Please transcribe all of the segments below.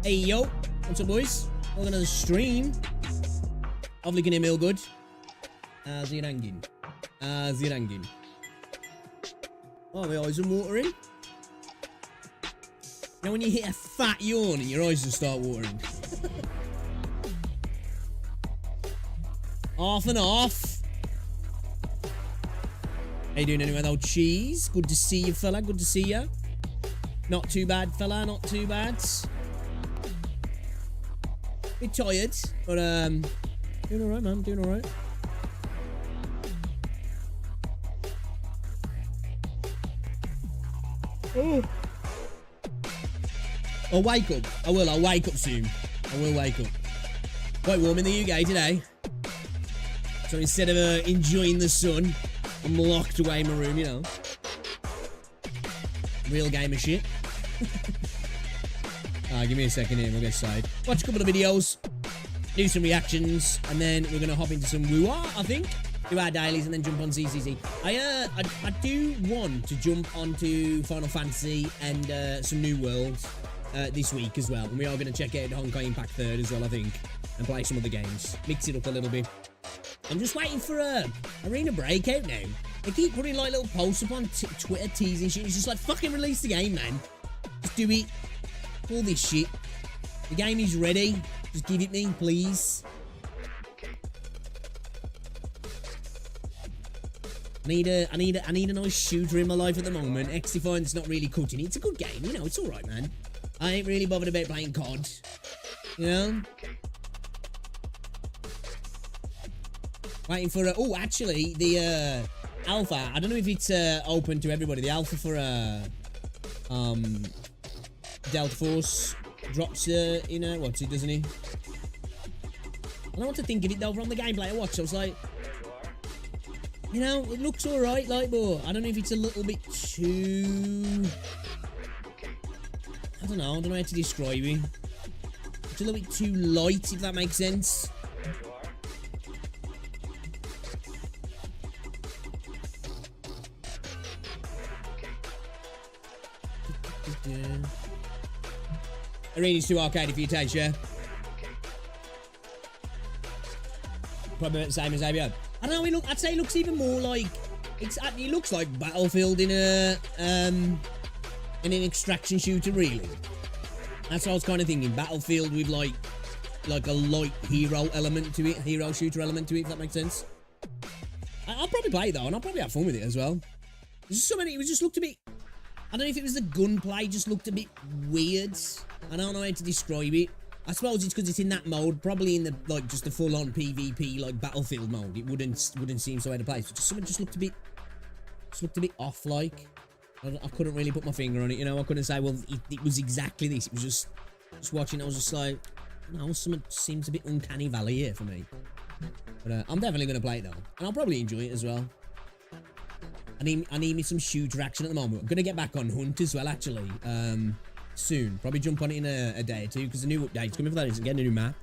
Hey yo, what's up boys? Welcome to the stream. Hopefully you can hear me all good. How's it hanging? How's it hanging? Oh, my eyes are watering. You know when you hit a fat yawn and your eyes just start watering? Half and half. How you doing anyway though, Cheese? Good to see you, fella. Good to see you. Not too bad, fella. Not too bad. Bit tired, but doing alright, man. Doing alright. Oh. I'll wake up. I will. I'll wake up soon. I will wake up. Quite warm in the UK today. So instead of enjoying the sun, I'm locked away in my room, you know. Real game of shit. Give me a second here, we'll get started. Watch a couple of videos, do some reactions, and then we're going to hop into some WuWa, I think. Do our dailies and then jump on ZZZ. I do want to jump onto Final Fantasy and some New Worlds this week as well. And we are going to check out Honkai Impact 3rd as well, I think, and play some other games. Mix it up a little bit. I'm just waiting for Arena Breakout now. They keep putting like little posts up on Twitter teasing shit. It's just like, fucking release the game, man. Just do it. All this shit. The game is ready. Just give it me, please. I need a nice shooter in my life at the moment. X-Defiant's not really cutting it. It's a good game, you know, it's alright, man. I ain't really bothered about playing COD. You know? Waiting for oh, actually, the alpha. I don't know if it's open to everybody. The alpha for Delta Force drops in what's it, doesn't he? I don't know what to think of it though from the gameplay I watched. I was like, you know, it looks alright, like, but I don't know if it's a little bit too. I don't know how to describe it. It's a little bit too light, if that makes sense. Arena's too arcadey for your taste, yeah? Probably the same as ABO. I don't know, I'd say it looks even more like... It looks like Battlefield in an extraction shooter, really. That's what I was kind of thinking. Battlefield with like a light hero element to it. Hero shooter element to it, if that makes sense. I'll probably play it though, and I'll probably have fun with it as well. There's just so many, it just looked a bit... I don't know if it was the gunplay, just looked a bit weird. I don't know how to describe it. I suppose it's because it's in that mode, probably in the like just the full-on PvP like Battlefield mode. It wouldn't seem so out of place. But just something just looked a bit off. Like I couldn't really put my finger on it. You know, I couldn't say well it was exactly this. It was just watching. I was just like, no, something seems a bit uncanny valley here for me. But I'm definitely gonna play it though, and I'll probably enjoy it as well. I need me some shooter action at the moment. I'm gonna get back on Hunt as well, actually. Soon. Probably jump on it in a day or two because the new update's coming for that. It's getting a new map.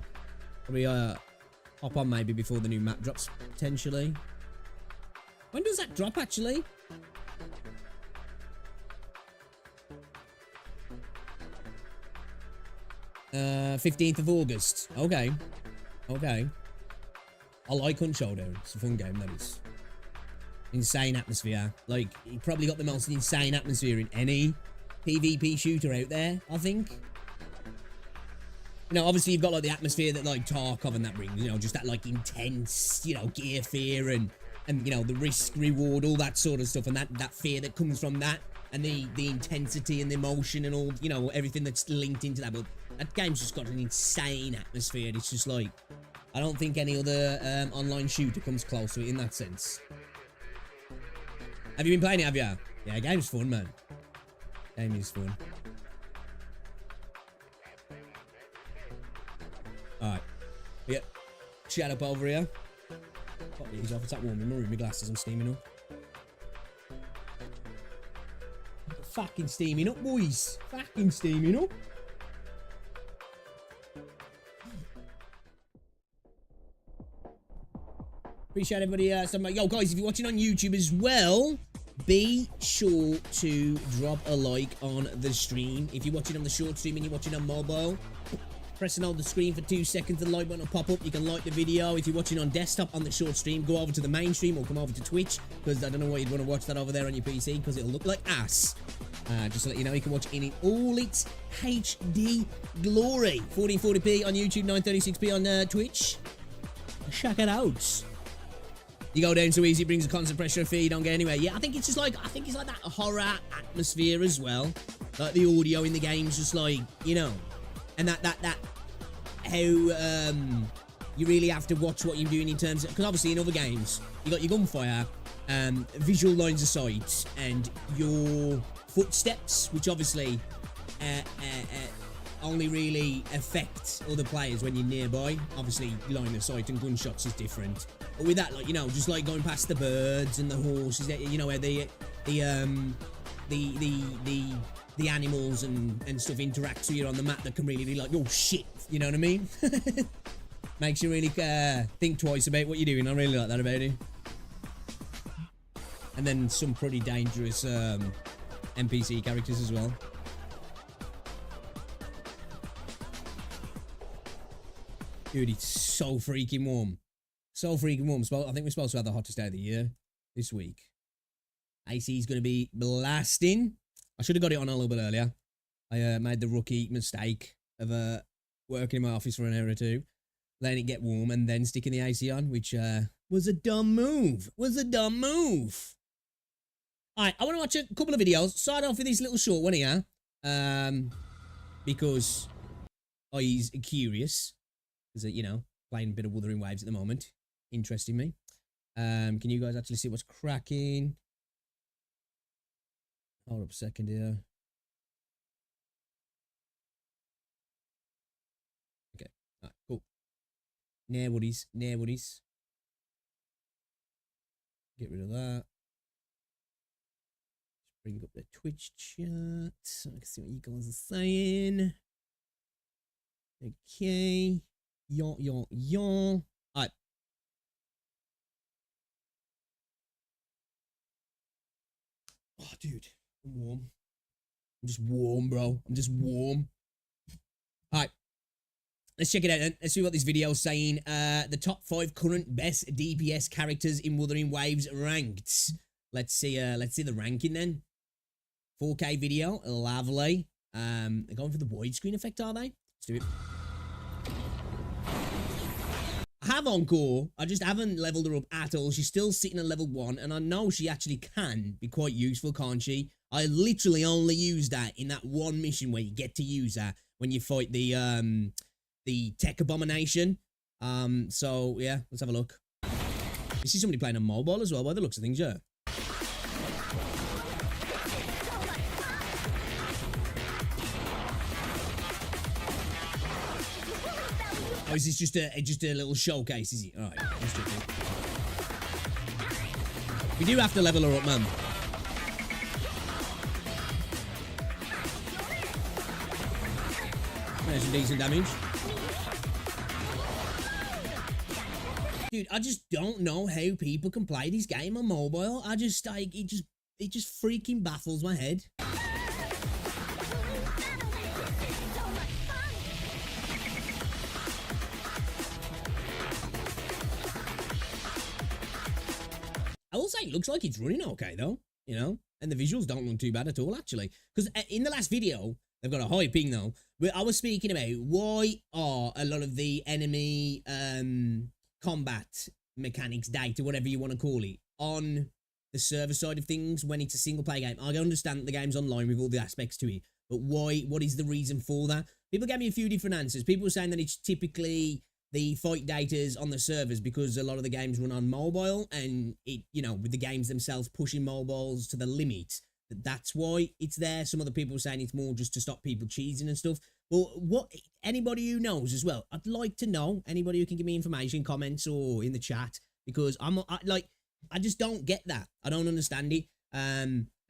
Probably hop on maybe before the new map drops potentially. When does that drop actually? Uh, 15th of August. Okay. Okay. I like Hunt Showdown. It's a fun game, that is. Insane atmosphere. Like, you probably got the most insane atmosphere in any PvP shooter out there, I think. You know, obviously you've got like the atmosphere that like Tarkov and that brings, you know, just that like intense, you know, gear fear and you know, the risk reward, all that sort of stuff, and that fear that comes from that, and the intensity and the emotion and all, you know, everything that's linked into that. But that game's just got an insane atmosphere. It's just like, I don't think any other online shooter comes close to it in that sense. Have you been playing it, have you? Yeah, game's fun, man. Game is fun. Alright. Yeah. Shut up over here. Pop these off. It's that warm in my room. My glasses, I'm steaming up. Fucking steaming up, boys. Fucking steaming up. Appreciate everybody. Yo, guys, if you're watching on YouTube as well, be sure to drop a like on the stream. If you're watching on the short stream and you're watching on mobile, press and hold the screen for 2 seconds, the like button will pop up. You can like the video. If you're watching on desktop on the short stream, go over to the main stream or come over to Twitch, because I don't know why you'd want to watch that over there on your PC, because it'll look like ass. Just to let you know, you can watch in all its HD glory. 1440p on YouTube, 936p on Twitch. Check it out. You go down so easy, it brings a constant pressure feed, don't get anywhere. Yeah, I think it's like that horror atmosphere as well. Like the audio in the game's just like, you know, and that how you really have to watch what you're doing in terms of, because obviously in other games you got your gunfire, visual lines of sight, and your footsteps, which obviously only really affect other players when you're nearby. Obviously line of sight and gunshots is different, but with that, like, you know, just like going past the birds and the horses, you know, where the animals and stuff interact with you on the map, that can really be like, oh shit, you know what I mean? Makes you really think twice about what you're doing. I really like that about it. And then some pretty dangerous NPC characters as well. Dude, it's so freaking warm. So freaking warm. I think we're supposed to have the hottest day of the year this week. AC is going to be blasting. I should have got it on a little bit earlier. I made the rookie mistake of working in my office for an hour or two, letting it get warm, and then sticking the AC on, which was a dumb move. Alright, I want to watch a couple of videos. Start off with this little short one here, because I'm curious, because, you know, playing a bit of Wuthering Waves at the moment, interesting me. Can you guys actually see what's cracking? Hold up a second here. Okay, all right, cool. Nah worries. Get rid of that. Just bring up the Twitch chat so I can see what you guys are saying. Okay. Yo. All right. Oh, dude. I'm warm. I'm just warm, bro. I'm just warm. Alright. Let's check it out then. Let's see what this video is saying. The top 5 current best DPS characters in Wuthering Waves ranked. Let's see the ranking then. 4K video. Lovely. They're going for the widescreen effect, are they? Let's do it. I have Encore. I just haven't leveled her up at all. She's still sitting at level 1, and I know she actually can be quite useful, can't she? I literally only use that in that one mission where you get to use that when you fight the tech abomination. So yeah, let's have a look. You see somebody playing on mobile as well by the looks of things, yeah. Oh, is this just a little showcase, is it? All right, let's do it. We do have to level her up, man. There's some decent damage. Dude, I just don't know how people can play this game on mobile. I just, like, it just freaking baffles my head. I will say it looks like it's running okay though, you know, and the visuals don't look too bad at all actually. Because in the last video, they've got a high ping though, where I was speaking about why are a lot of the enemy combat mechanics, data, whatever you want to call it, on the server side of things when it's a single player game. I understand that the game's online with all the aspects to it, but why? What is the reason for that? People gave me a few different answers. People were saying that it's typically the fight data's on the servers because a lot of the games run on mobile, and it, you know, with the games themselves pushing mobiles to the limit, that's why it's there. Some other people are saying it's more just to stop people cheesing and stuff. Well, what, anybody who knows as well, I'd like to know, anybody who can give me information, comments or in the chat, because I just don't get that. I don't understand it.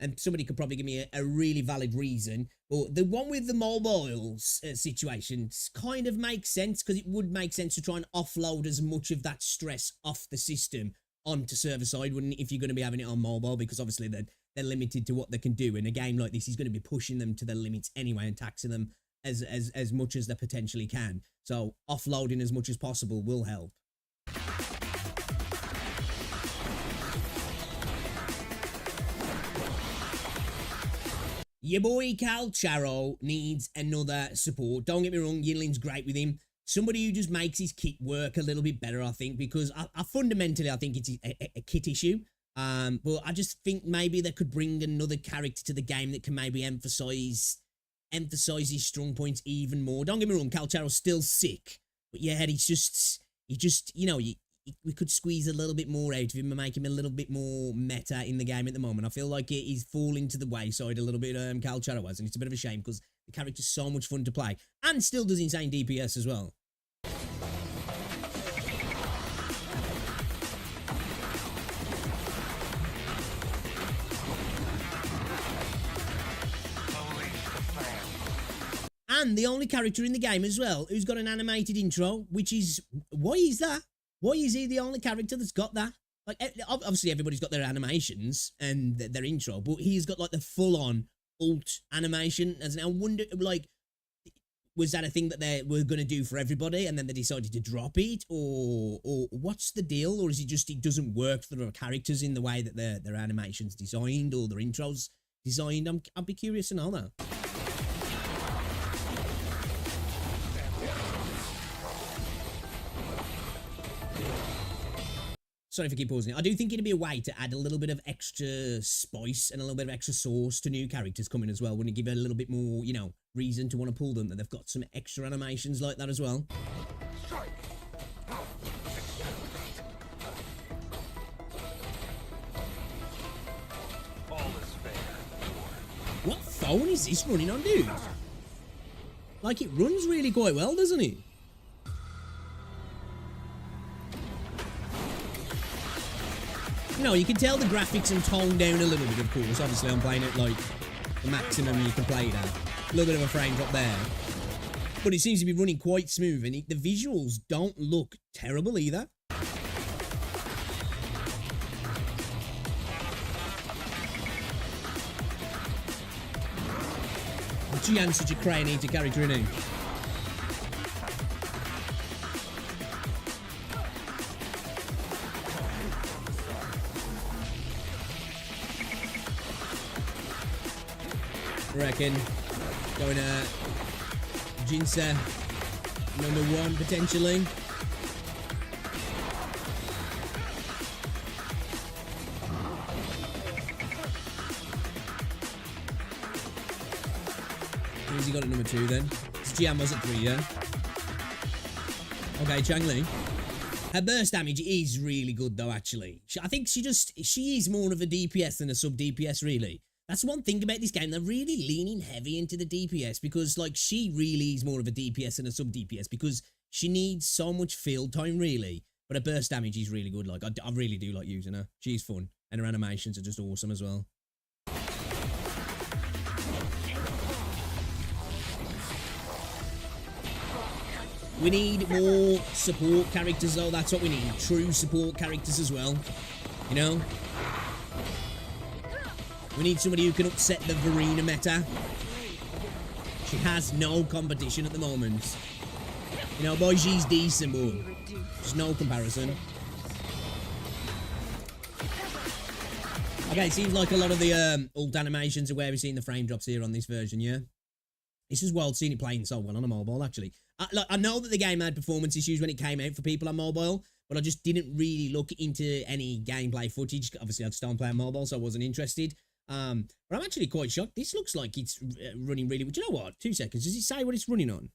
And somebody could probably give me a really valid reason. But the one with the mobiles situation kind of makes sense, because it would make sense to try and offload as much of that stress off the system onto server side, wouldn't it, if you're going to be having it on mobile, because obviously they're limited to what they can do. In a game like this, he's going to be pushing them to their limits anyway and taxing them as much as they potentially can. So offloading as much as possible will help. Your boy Cal Charo needs another support. Don't get me wrong, Yinlin's great with him. Somebody who just makes his kit work a little bit better, I think, because I fundamentally, I think it's a kit issue. But I just think maybe they could bring another character to the game that can maybe emphasize his strong points even more. Don't get me wrong, Cal Charo's still sick. But yeah, he just, you know, we could squeeze a little bit more out of him and make him a little bit more meta in the game at the moment. I feel like he's falling to the wayside a little bit, Cal Charo has, and it's a bit of a shame because the character's so much fun to play and still does insane DPS as well. And the only character in the game as well who's got an animated intro, which is, why is that? Why is he the only character that's got that? Like, obviously everybody's got their animations and their intro, but he's got like the full-on alt animation. As I wonder, like, was that a thing that they were going to do for everybody and then they decided to drop it? Or what's the deal? Or is it just, it doesn't work for the characters in the way that their animation's designed or their intros designed? I'd be curious to know that. Sorry for keep pausing it. I do think it'd be a way to add a little bit of extra spice and a little bit of extra sauce to new characters coming as well. Wouldn't it give it a little bit more, you know, reason to want to pull them, that they've got some extra animations like that as well? What phone is this running on, dude? Like, it runs really quite well, doesn't it? You know, you can tell the graphics and toned down a little bit, of course. Obviously, I'm playing it like the maximum you can play it at. A little bit of a frame drop there. But it seems to be running quite smooth, and the visuals don't look terrible either. Jian's such a crayon-eater character, isn't he? Reckon going Jinsa #1 potentially. Who's he got at #2 then? Jian was at 3, yeah? Okay, Changli. Her burst damage is really good though, actually. I think she is more of a DPS than a sub DPS, really. That's one thing about this game. They're really leaning heavy into the DPS because, like, she really is more of a DPS than a sub DPS because she needs so much field time, really. But her burst damage is really good. Like, I really do like using her. She's fun. And her animations are just awesome as well. We need more support characters, though. That's what we need. True support characters as well. You know? We need somebody who can upset the Verena meta. She has no competition at the moment. You know, boy, she's decent, but there's no comparison. Okay, it seems like a lot of the ult animations are where we're seeing the frame drops here on this version, yeah? It's just wild seeing it playing so well on a mobile, actually. I know that the game had performance issues when it came out for people on mobile, but I just didn't really look into any gameplay footage. Obviously, I just don't play on mobile, so I wasn't interested. But I'm actually quite shocked. This looks like it's running really well. Do you know what? 2 seconds. Does it say what it's running on?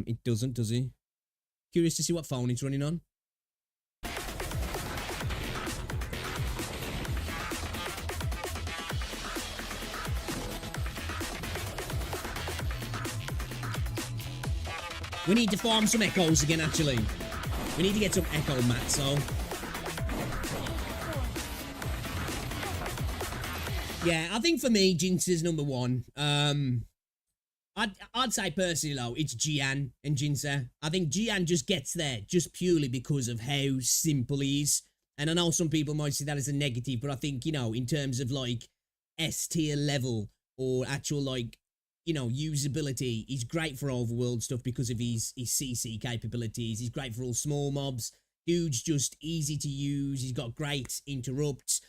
It doesn't, does it? Curious to see what phone it's running on. We need to farm some echoes again, actually. We need to get some echo mats, so... Yeah, I think for me, Jinx is #1. I'd say personally though, it's Jian and Jinse. I think Jian just gets there just purely because of how simple he is. And I know some people might see that as a negative, but I think, you know, in terms of like S tier level or actual like, you know, usability, he's great for overworld stuff because of his CC capabilities. He's great for all small mobs. Dude's just easy to use. He's got great interrupts,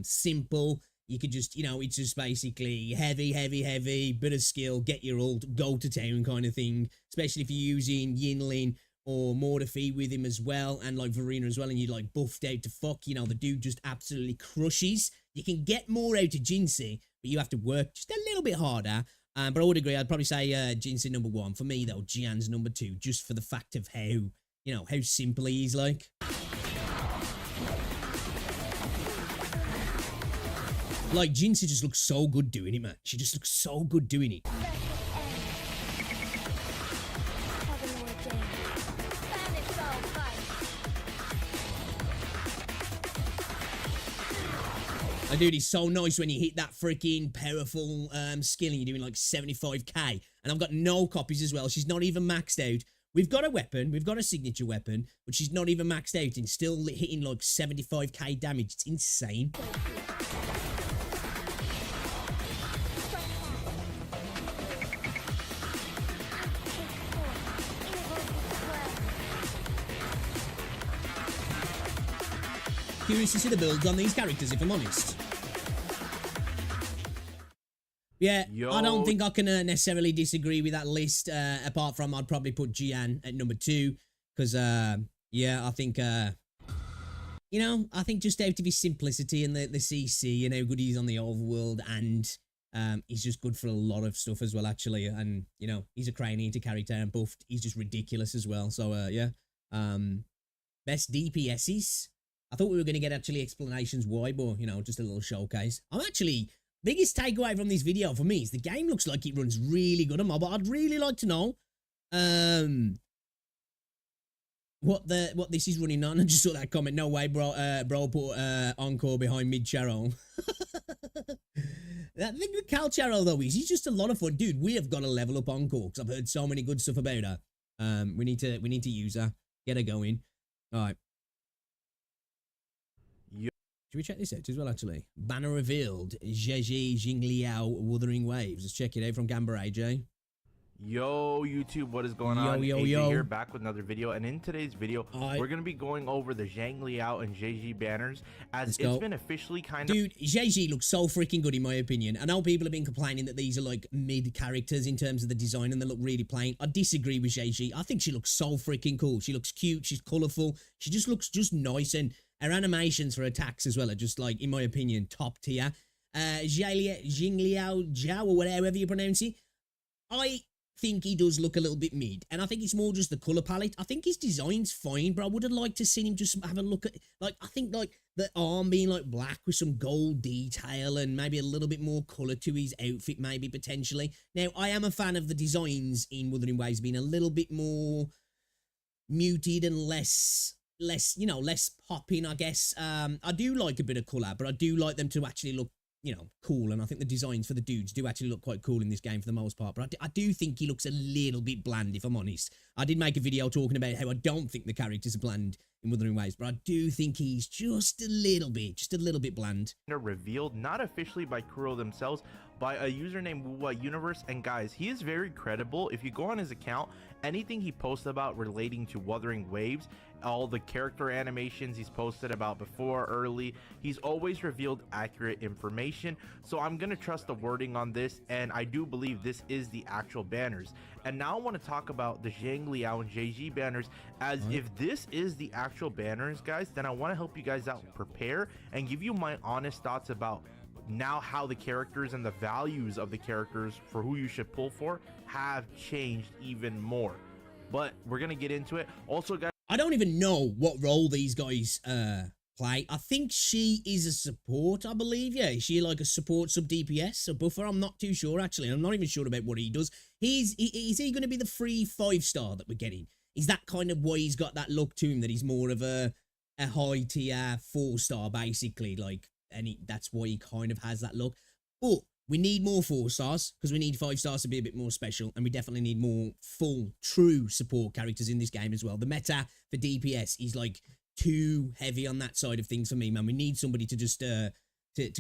simple. You could just, you know, it's just basically heavy, bit of skill, get your ult, go to town kind of thing, especially if you're using Yinlin or Mordefi with him as well, and like Verena as well, and you're like buffed out to fuck, you know, the dude just absolutely crushes. You can get more out of Jinsei, but you have to work just a little bit harder. But I would agree, I'd probably say Jinsei number 1. For me though, Jian's number 2, just for the fact of how, you know, how simple he is like. Like, Jinsei just looks so good doing it, man. She just looks so good doing it. And dude, it's so nice when you hit that freaking powerful skill and you're doing like 75k. And I've got no copies as well. She's not even maxed out. We've got a weapon. We've got a signature weapon. But she's not even maxed out and still hitting like 75k damage. It's insane. Curious to see the builds on these characters, if I'm honest. Yeah, I don't think I can necessarily disagree with that list, apart from I'd probably put Jian at number 2, because, yeah, I think, you know, I think just out of his simplicity and the CC and how good he is on the overworld, and he's just good for a lot of stuff as well, actually, and, you know, he's a crane-eater character and buffed, he's just ridiculous as well, so, yeah. Best DPSs? I thought we were going to get actually explanations why, but, you know, just a little showcase. I'm actually, biggest takeaway from this video for me is the game looks like it runs really good on mobile. I'd really like to know what this is running on. I just saw that comment. No way, bro. Bro put Encore behind mid Charo. That thing with Cal Charo though is he's just a lot of fun, dude. We have got to level up Encore because I've heard so many good stuff about her. We need to use her, get her going. All right. Should we check this out as well, actually? Banner revealed. ZZZ, Jingliao, Wuthering Waves. Let's check it out from Gamba AJ. Yo, YouTube, what is going on? AJ here, back with another video. And in today's video, we're going to be going over the Zhang Liao and ZZZ banners, as it's been officially kind of... Dude, ZZZ looks so freaking good in my opinion. I know people have been complaining that these are like mid characters in terms of the design and they look really plain. I disagree with ZZZ. I think she looks so freaking cool. She looks cute, she's colourful, she just looks just nice, and her animations for attacks as well are just like, in my opinion, top tier. Jingliao Jiao, or whatever you pronounce it, I think he does look a little bit mid, and I think it's more just the color palette. I think his design's fine, but I would have liked to see him just have a look at, like, I think like the arm being like black with some gold detail and maybe a little bit more color to his outfit, maybe potentially. Now, I am a fan of the designs in Wuthering Waves being a little bit more muted and less, you know, less popping, I guess. I do like a bit of color, but I do like them to actually look, you know, cool, and I think the designs for the dudes do actually look quite cool in this game for the most part, but I do think he looks a little bit bland, if I'm honest. I did make a video talking about how I don't think the characters are bland in Wuthering Waves, but I do think he's just a little bit bland. Revealed, not officially by Kuro themselves, by a user named WuWa Universe, and guys, he is very credible. If you go on his account, anything he posts about relating to Wuthering Waves, all the character animations he's posted about before, early, he's always revealed accurate information. So I'm gonna trust the wording on this, and I do believe this is the actual banners. And now I want to talk about the Zhang Liao and ZZZ banners, as if this is the actual banners, guys, then I want to help you guys out prepare and give you my honest thoughts about now how the characters and the values of the characters for who you should pull for have changed even more. But we're gonna get into it. Also, guys, I don't even know what role these guys play. I think she is a support, I believe. Yeah, is she like a support sub DPS, a buffer? I'm not too sure, actually. I'm not even sure about what he does. Is he going to be the free 5-star that we're getting? Is that kind of why he's got that look to him, that he's more of a high tier 4-star, basically? Like, and that's why he kind of has that look. But We need more 4 stars because we need 5 stars to be a bit more special, and we definitely need more full, true support characters in this game as well. The meta for DPS is like too heavy on that side of things for me, man. We need somebody to just to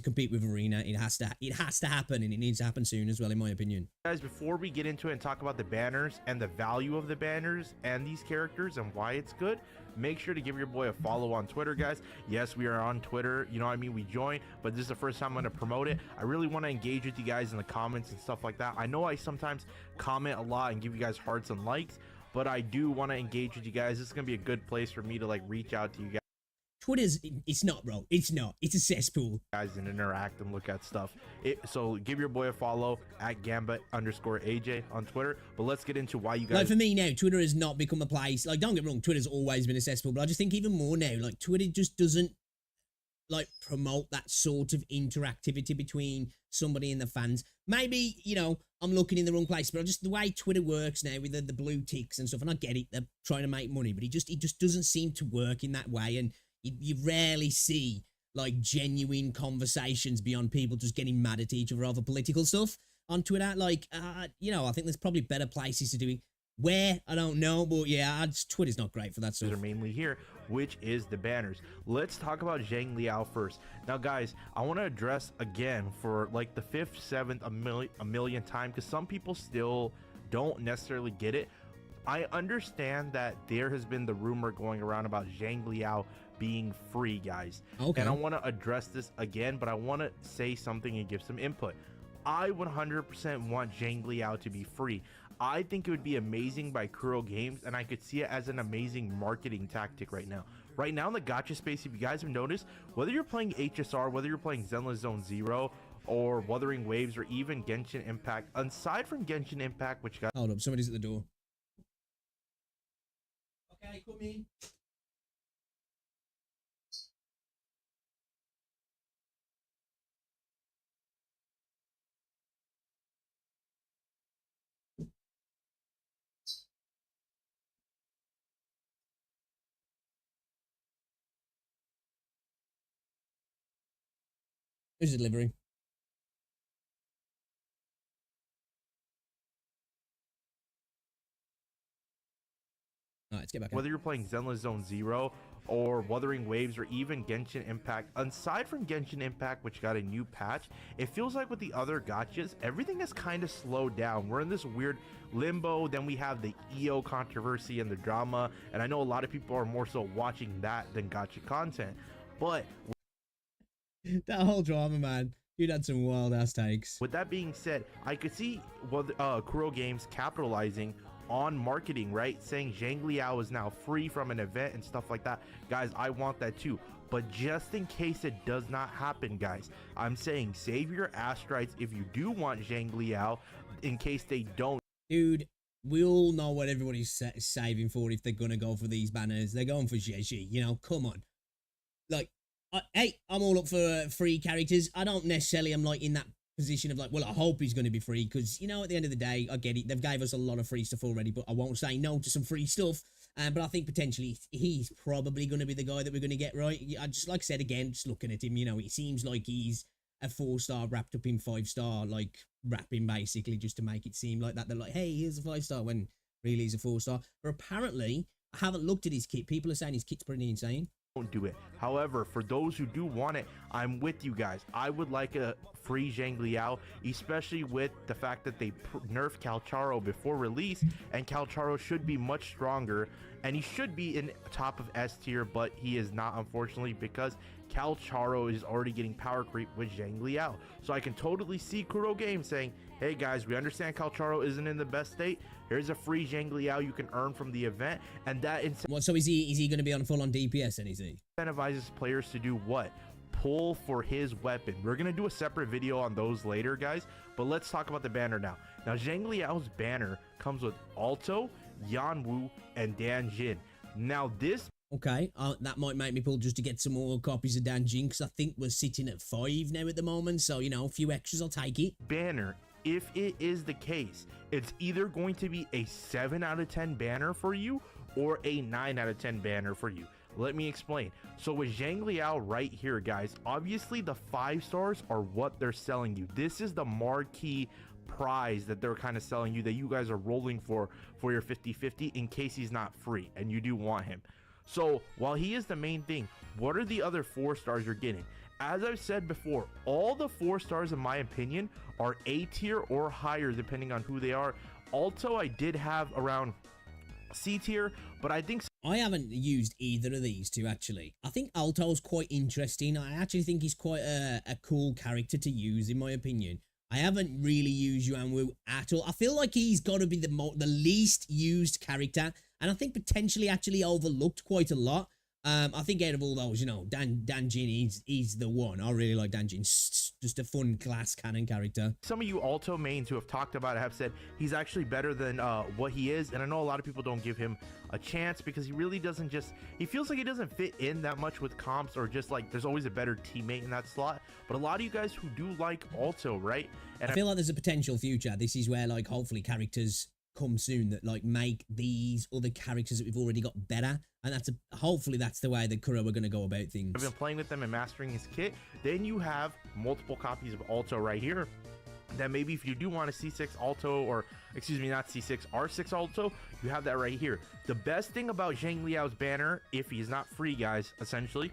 compete with Arena. It has to happen, and it needs to happen soon as well, in my opinion. Guys, before we get into it and talk about the banners and the value of the banners and these characters and why it's good, make sure to give your boy a follow on Twitter, guys. Yes, we are on Twitter, you know what I mean? We joined, but this is the first time I'm going to promote it. I really want to engage with you guys in the comments and stuff like that. I know I sometimes comment a lot and give you guys hearts and likes, but I do want to engage with you guys. This is going to be a good place for me to like reach out to you guys. Twitter's, it's not, bro. It's not. It's a cesspool. Guys, and interact and look at stuff. So give your boy a follow at Gambit_AJ on Twitter. But let's get into why you guys. Like for me now, Twitter has not become a place. Like, don't get me wrong, Twitter's always been a cesspool, but I just think even more now, like Twitter just doesn't like promote that sort of interactivity between somebody and the fans. Maybe, you know, I'm looking in the wrong place, but just the way Twitter works now with the blue ticks and stuff, and I get it, they're trying to make money, but it just doesn't seem to work in that way. And you rarely see like genuine conversations beyond people just getting mad at each other over political stuff on Twitter. Like, you know, I think there's probably better places to do it. Where? I don't know, but yeah, Twitter's not great for that stuff. Are mainly here, which is the banners. Let's talk about Zhang Liao first. Now, guys, I want to address again for like the 5th, 7th, a million time, because some people still don't necessarily get it. I understand that there has been the rumor going around about Zhang Liao being free, guys. Okay. And I want to address this again, but I want to say something and give some input. I 100% want Zhang Liao to be free. I think it would be amazing by Kuro Games, and I could see it as an amazing marketing tactic right now. Right now in the gacha space, if you guys have noticed, whether you're playing HSR, whether you're playing Zenless Zone Zero, or Wuthering Waves, or even Genshin Impact, aside from Genshin Impact, which got— Hold up, somebody's at the door. Okay, come in. Who's delivering? All right, let's get back. Whether you're playing Zenless Zone Zero or Wuthering Waves or even Genshin Impact, aside from Genshin Impact, which got a new patch, it feels like with the other gachas, everything has kind of slowed down. We're in this weird limbo. Then we have the EO controversy and the drama, and I know a lot of people are more so watching that than gacha content, but that whole drama, man, you'd had some wild ass takes. With that being said, I could see Kuro Games capitalizing on marketing, right? Saying Zhang Liao is now free from an event and stuff like that. Guys, I want that too. But just in case it does not happen, guys, I'm saying save your astrites if you do want Zhang Liao, in case they don't. Dude, we all know what everybody's saving for if they're gonna go for these banners. They're going for GG, you know, come on. Like, hey, I'm all up for free characters. I don't necessarily am like in that position of like, well, I hope he's going to be free, because, you know, at the end of the day, I get it. They've gave us a lot of free stuff already, but I won't say no to some free stuff. But I think potentially he's probably going to be the guy that we're going to get, right? I just, like I said, again, just looking at him, you know, it seems like he's a 4-star wrapped up in 5-star, like wrapping basically just to make it seem like that. They're like, hey, here's a 5-star when really he's a 4-star. But apparently, I haven't looked at his kit. People are saying his kit's pretty insane. Don't do it. However, for those who do want it, I'm with you guys. I would like a free Zhang Liao, especially with the fact that they nerfed Calcharo before release, and Calcharo should be much stronger, and he should be in top of S tier, but he is not, unfortunately, because Calcharo is already getting power creep with Zhang Liao. So I can totally see Kuro Games saying, hey guys, we understand Calcharo isn't in the best state. Here's a free Zhang Liao you can earn from the event, and that so is he going to be on full on DPS then, is he? Incentivizes players to do what? Pull for his weapon. We're going to do a separate video on those later, guys, but let's talk about the banner now. Now, Zhang Liao's banner comes with Alto, Yanwu, and Dan Jin. Now, this... Okay, that might make me pull just to get some more copies of Dan Jin, because I think we're sitting at 5 now at the moment, so, you know, a few extras, I'll take it. Banner, if it is the case, it's either going to be a 7 out of 10 banner for you or a 9 out of 10 banner for you. Let me explain. So with Zhang Liao right here, guys, obviously the 5 stars are what they're selling you. This is the marquee prize that they're kind of selling you, that you guys are rolling for your 50-50 in case he's not free and you do want him. So while he is the main thing, what are the other 4 stars you're getting? As I've said before, all the 4 stars in my opinion are A tier or higher depending on who they are. Alto I did have around C tier, but I think I haven't used either of these two, actually. I think Alto's quite interesting. I actually think he's quite a cool character to use, in my opinion. I haven't really used Yuanwu at all. I feel like he's got to be the least used character, and I think potentially actually overlooked quite a lot. I think out of all those, you know, Dan Jin, he's the one. I really like Dan Jin. Just a fun glass cannon character. some of you Alto mains who have talked about it have said he's actually better than what he is, and I know a lot of people don't give him a chance because he really doesn't he feels like he doesn't fit in that much with comps, or just like there's always a better teammate in that slot. But a lot of you guys who do like Alto, right? And I feel like there's a potential future. This is where, like, hopefully characters come soon that like make these other characters that we've already got better, and hopefully that's the way the Kuro are going to go about things. I've been playing with them and mastering his kit. Then you have multiple copies of Alto right here, that maybe if you do want a C6 Alto, or excuse me, not C6, R6 Alto, you have that right here. The best thing about Zhang Liao's banner, if he's not free, guys, essentially,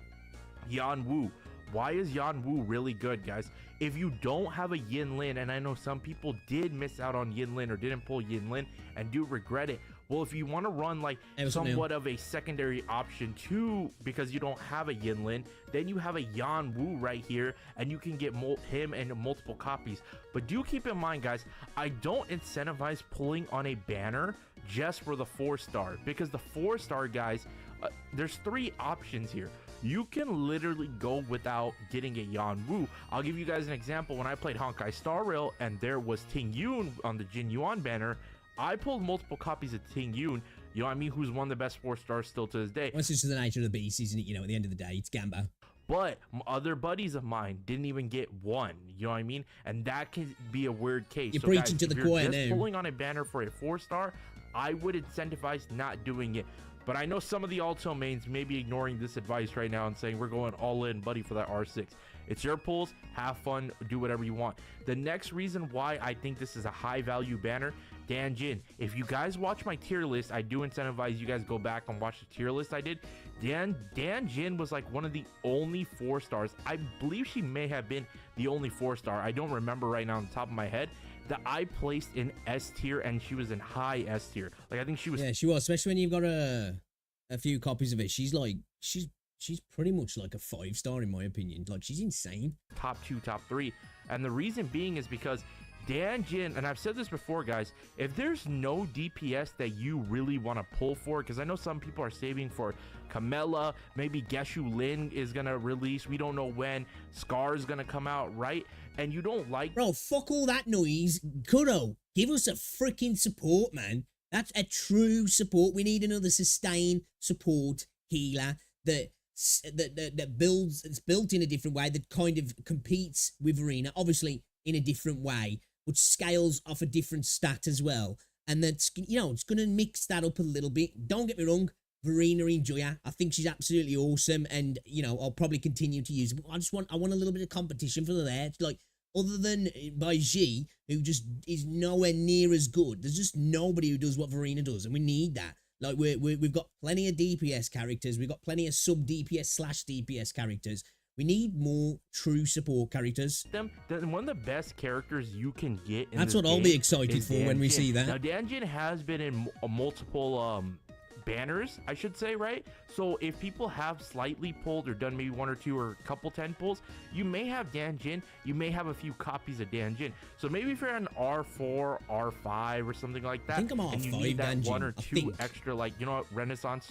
Yuanwu. Why is Yuanwu really good, guys? If you don't have a Yin Lin, and I know some people did miss out on Yin Lin or didn't pull Yin Lin and do regret it. Well, if you want to run like somewhat of a secondary option too, because you don't have a Yin Lin, then you have a Yuanwu right here, and you can get him and multiple copies. But do keep in mind, guys, I don't incentivize pulling on a banner just for the 4-star, because the 4-star, guys, there's 3 options here. You can literally go without getting a Yuanwu. I'll give you guys an example. When I played Honkai Star Rail and there was Ting Yun on the Jin Yuan banner, I pulled multiple copies of Ting Yun, you know what I mean, who's one of the best 4-stars still to this day. Well, it's just the nature of the beast, isn't it? You know, at the end of the day, it's Gamba. But other buddies of mine didn't even get one, you know what I mean? And that can be a weird case. You're so preaching guys, to the if choir you're just now. pulling on a banner for a 4-star, I would incentivize not doing it. But I know some of the Alto mains may be ignoring this advice right now and saying we're going all in, buddy, for that R6. It's your pulls, have fun, do whatever you want. The next reason why I think this is a high value banner, Dan Jin. If you guys watch my tier list, I do incentivize you guys go back and watch the tier list I did. Dan Jin was like one of the only 4-stars. I believe she may have been the only 4-star. I don't remember right now on the top of my head, that I placed in S tier, and she was in high S tier. Like I think she was. Yeah, she was. Especially when you've got a few copies of it. She's like she's pretty much like a 5-star in my opinion. Like she's insane. Top 2, top 3, and the reason being is because Dan Jin, and I've said this before, guys, if there's no DPS that you really want to pull for, because I know some people are saving for Camilla, maybe Geshu Lin is gonna release, we don't know when, Scar is gonna come out, right? And you don't like, bro, fuck all that noise. Kuro, give us a freaking support, man. That's a true support. We need another sustain support healer that builds, it's built in a different way, that kind of competes with Arena, obviously in a different way, but scales off a different stat as well. And that's, you know, it's going to mix that up a little bit. Don't get me wrong, Verena, enjoy her. I think she's absolutely awesome, and, you know, I'll probably continue to use her. But I want a little bit of competition for there. It's like, other than by G, who just is nowhere near as good. There's just nobody who does what Verena does, and we need that. Like, we've got plenty of DPS characters. We've got plenty of sub-DPS/DPS characters. We need more true support characters. One of the best characters you can get in That's this what I'll be excited for when we Jin. see that. Now, Dan Jin has been in multiple banners, I should say, right? So if people have slightly pulled or done maybe 1 or 2 or a couple 10 pulls, you may have Dan Jin, you may have a few copies of Dan Jin. So maybe if you're on R4, R5 or something like that, I think I'm and you R5 need that Dan Jin, 1 or 2 extra, like, you know what, Renaissance,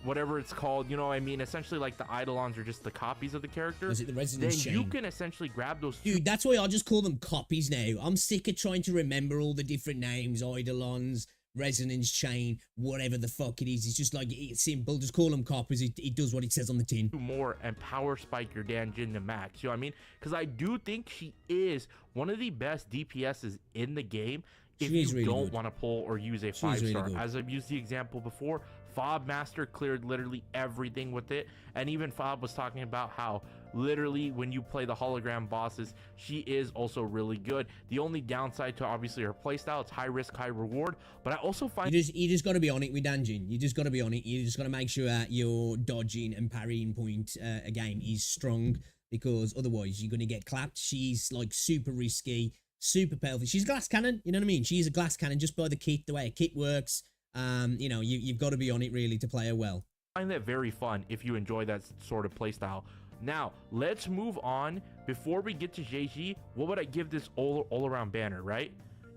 whatever it's called, you know what I mean? Essentially, like, the Eidolons are just the copies of the character. Was it the Resident Then Shane? you can essentially grab those. Dude, that's why I just call them copies now. I'm sick of trying to remember all the different names, Eidolons, Resonance Chain, whatever the fuck it is. It's just like, it's simple. Just call them copies. It does what it says on the tin. More and power spike your Dan Jin to max, you know what I mean? Because I do think she is one of the best DPSs in the game if you really don't want to pull or use a 5-star. Really, as I've used the example before, Fob Master cleared literally everything with it, and even Fob was talking about how literally when you play the hologram bosses, she is also really good. The only downside to obviously her playstyle, it's high risk, high reward, but I also find you just got to be on it with Danjin. You just got to be on it. You just got to make sure your dodging and parrying point again is strong, because otherwise you're going to get clapped. She's like super risky, super powerful. She's a glass cannon, you know what I mean? She's a glass cannon just by the kit, the way a kit works. You know, you've got to be on it really to play her well. I find that very fun if you enjoy that sort of playstyle. Now, let's move on. Before we get to JG, what would I give this all-around banner, right?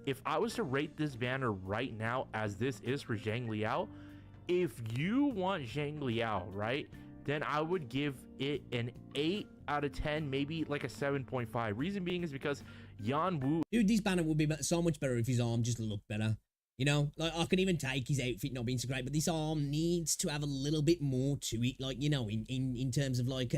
If I was to rate this banner right now, as this is for Zhang Liao, if you want Zhang Liao, right, then I would give it an 8 out of 10, maybe like a 7.5. Reason being is because Yan Wu... Dude, this banner would be so much better if his arm just looked better. You know, like I can even take his outfit not being so great, but this arm needs to have a little bit more to it. Like, you know, in terms of like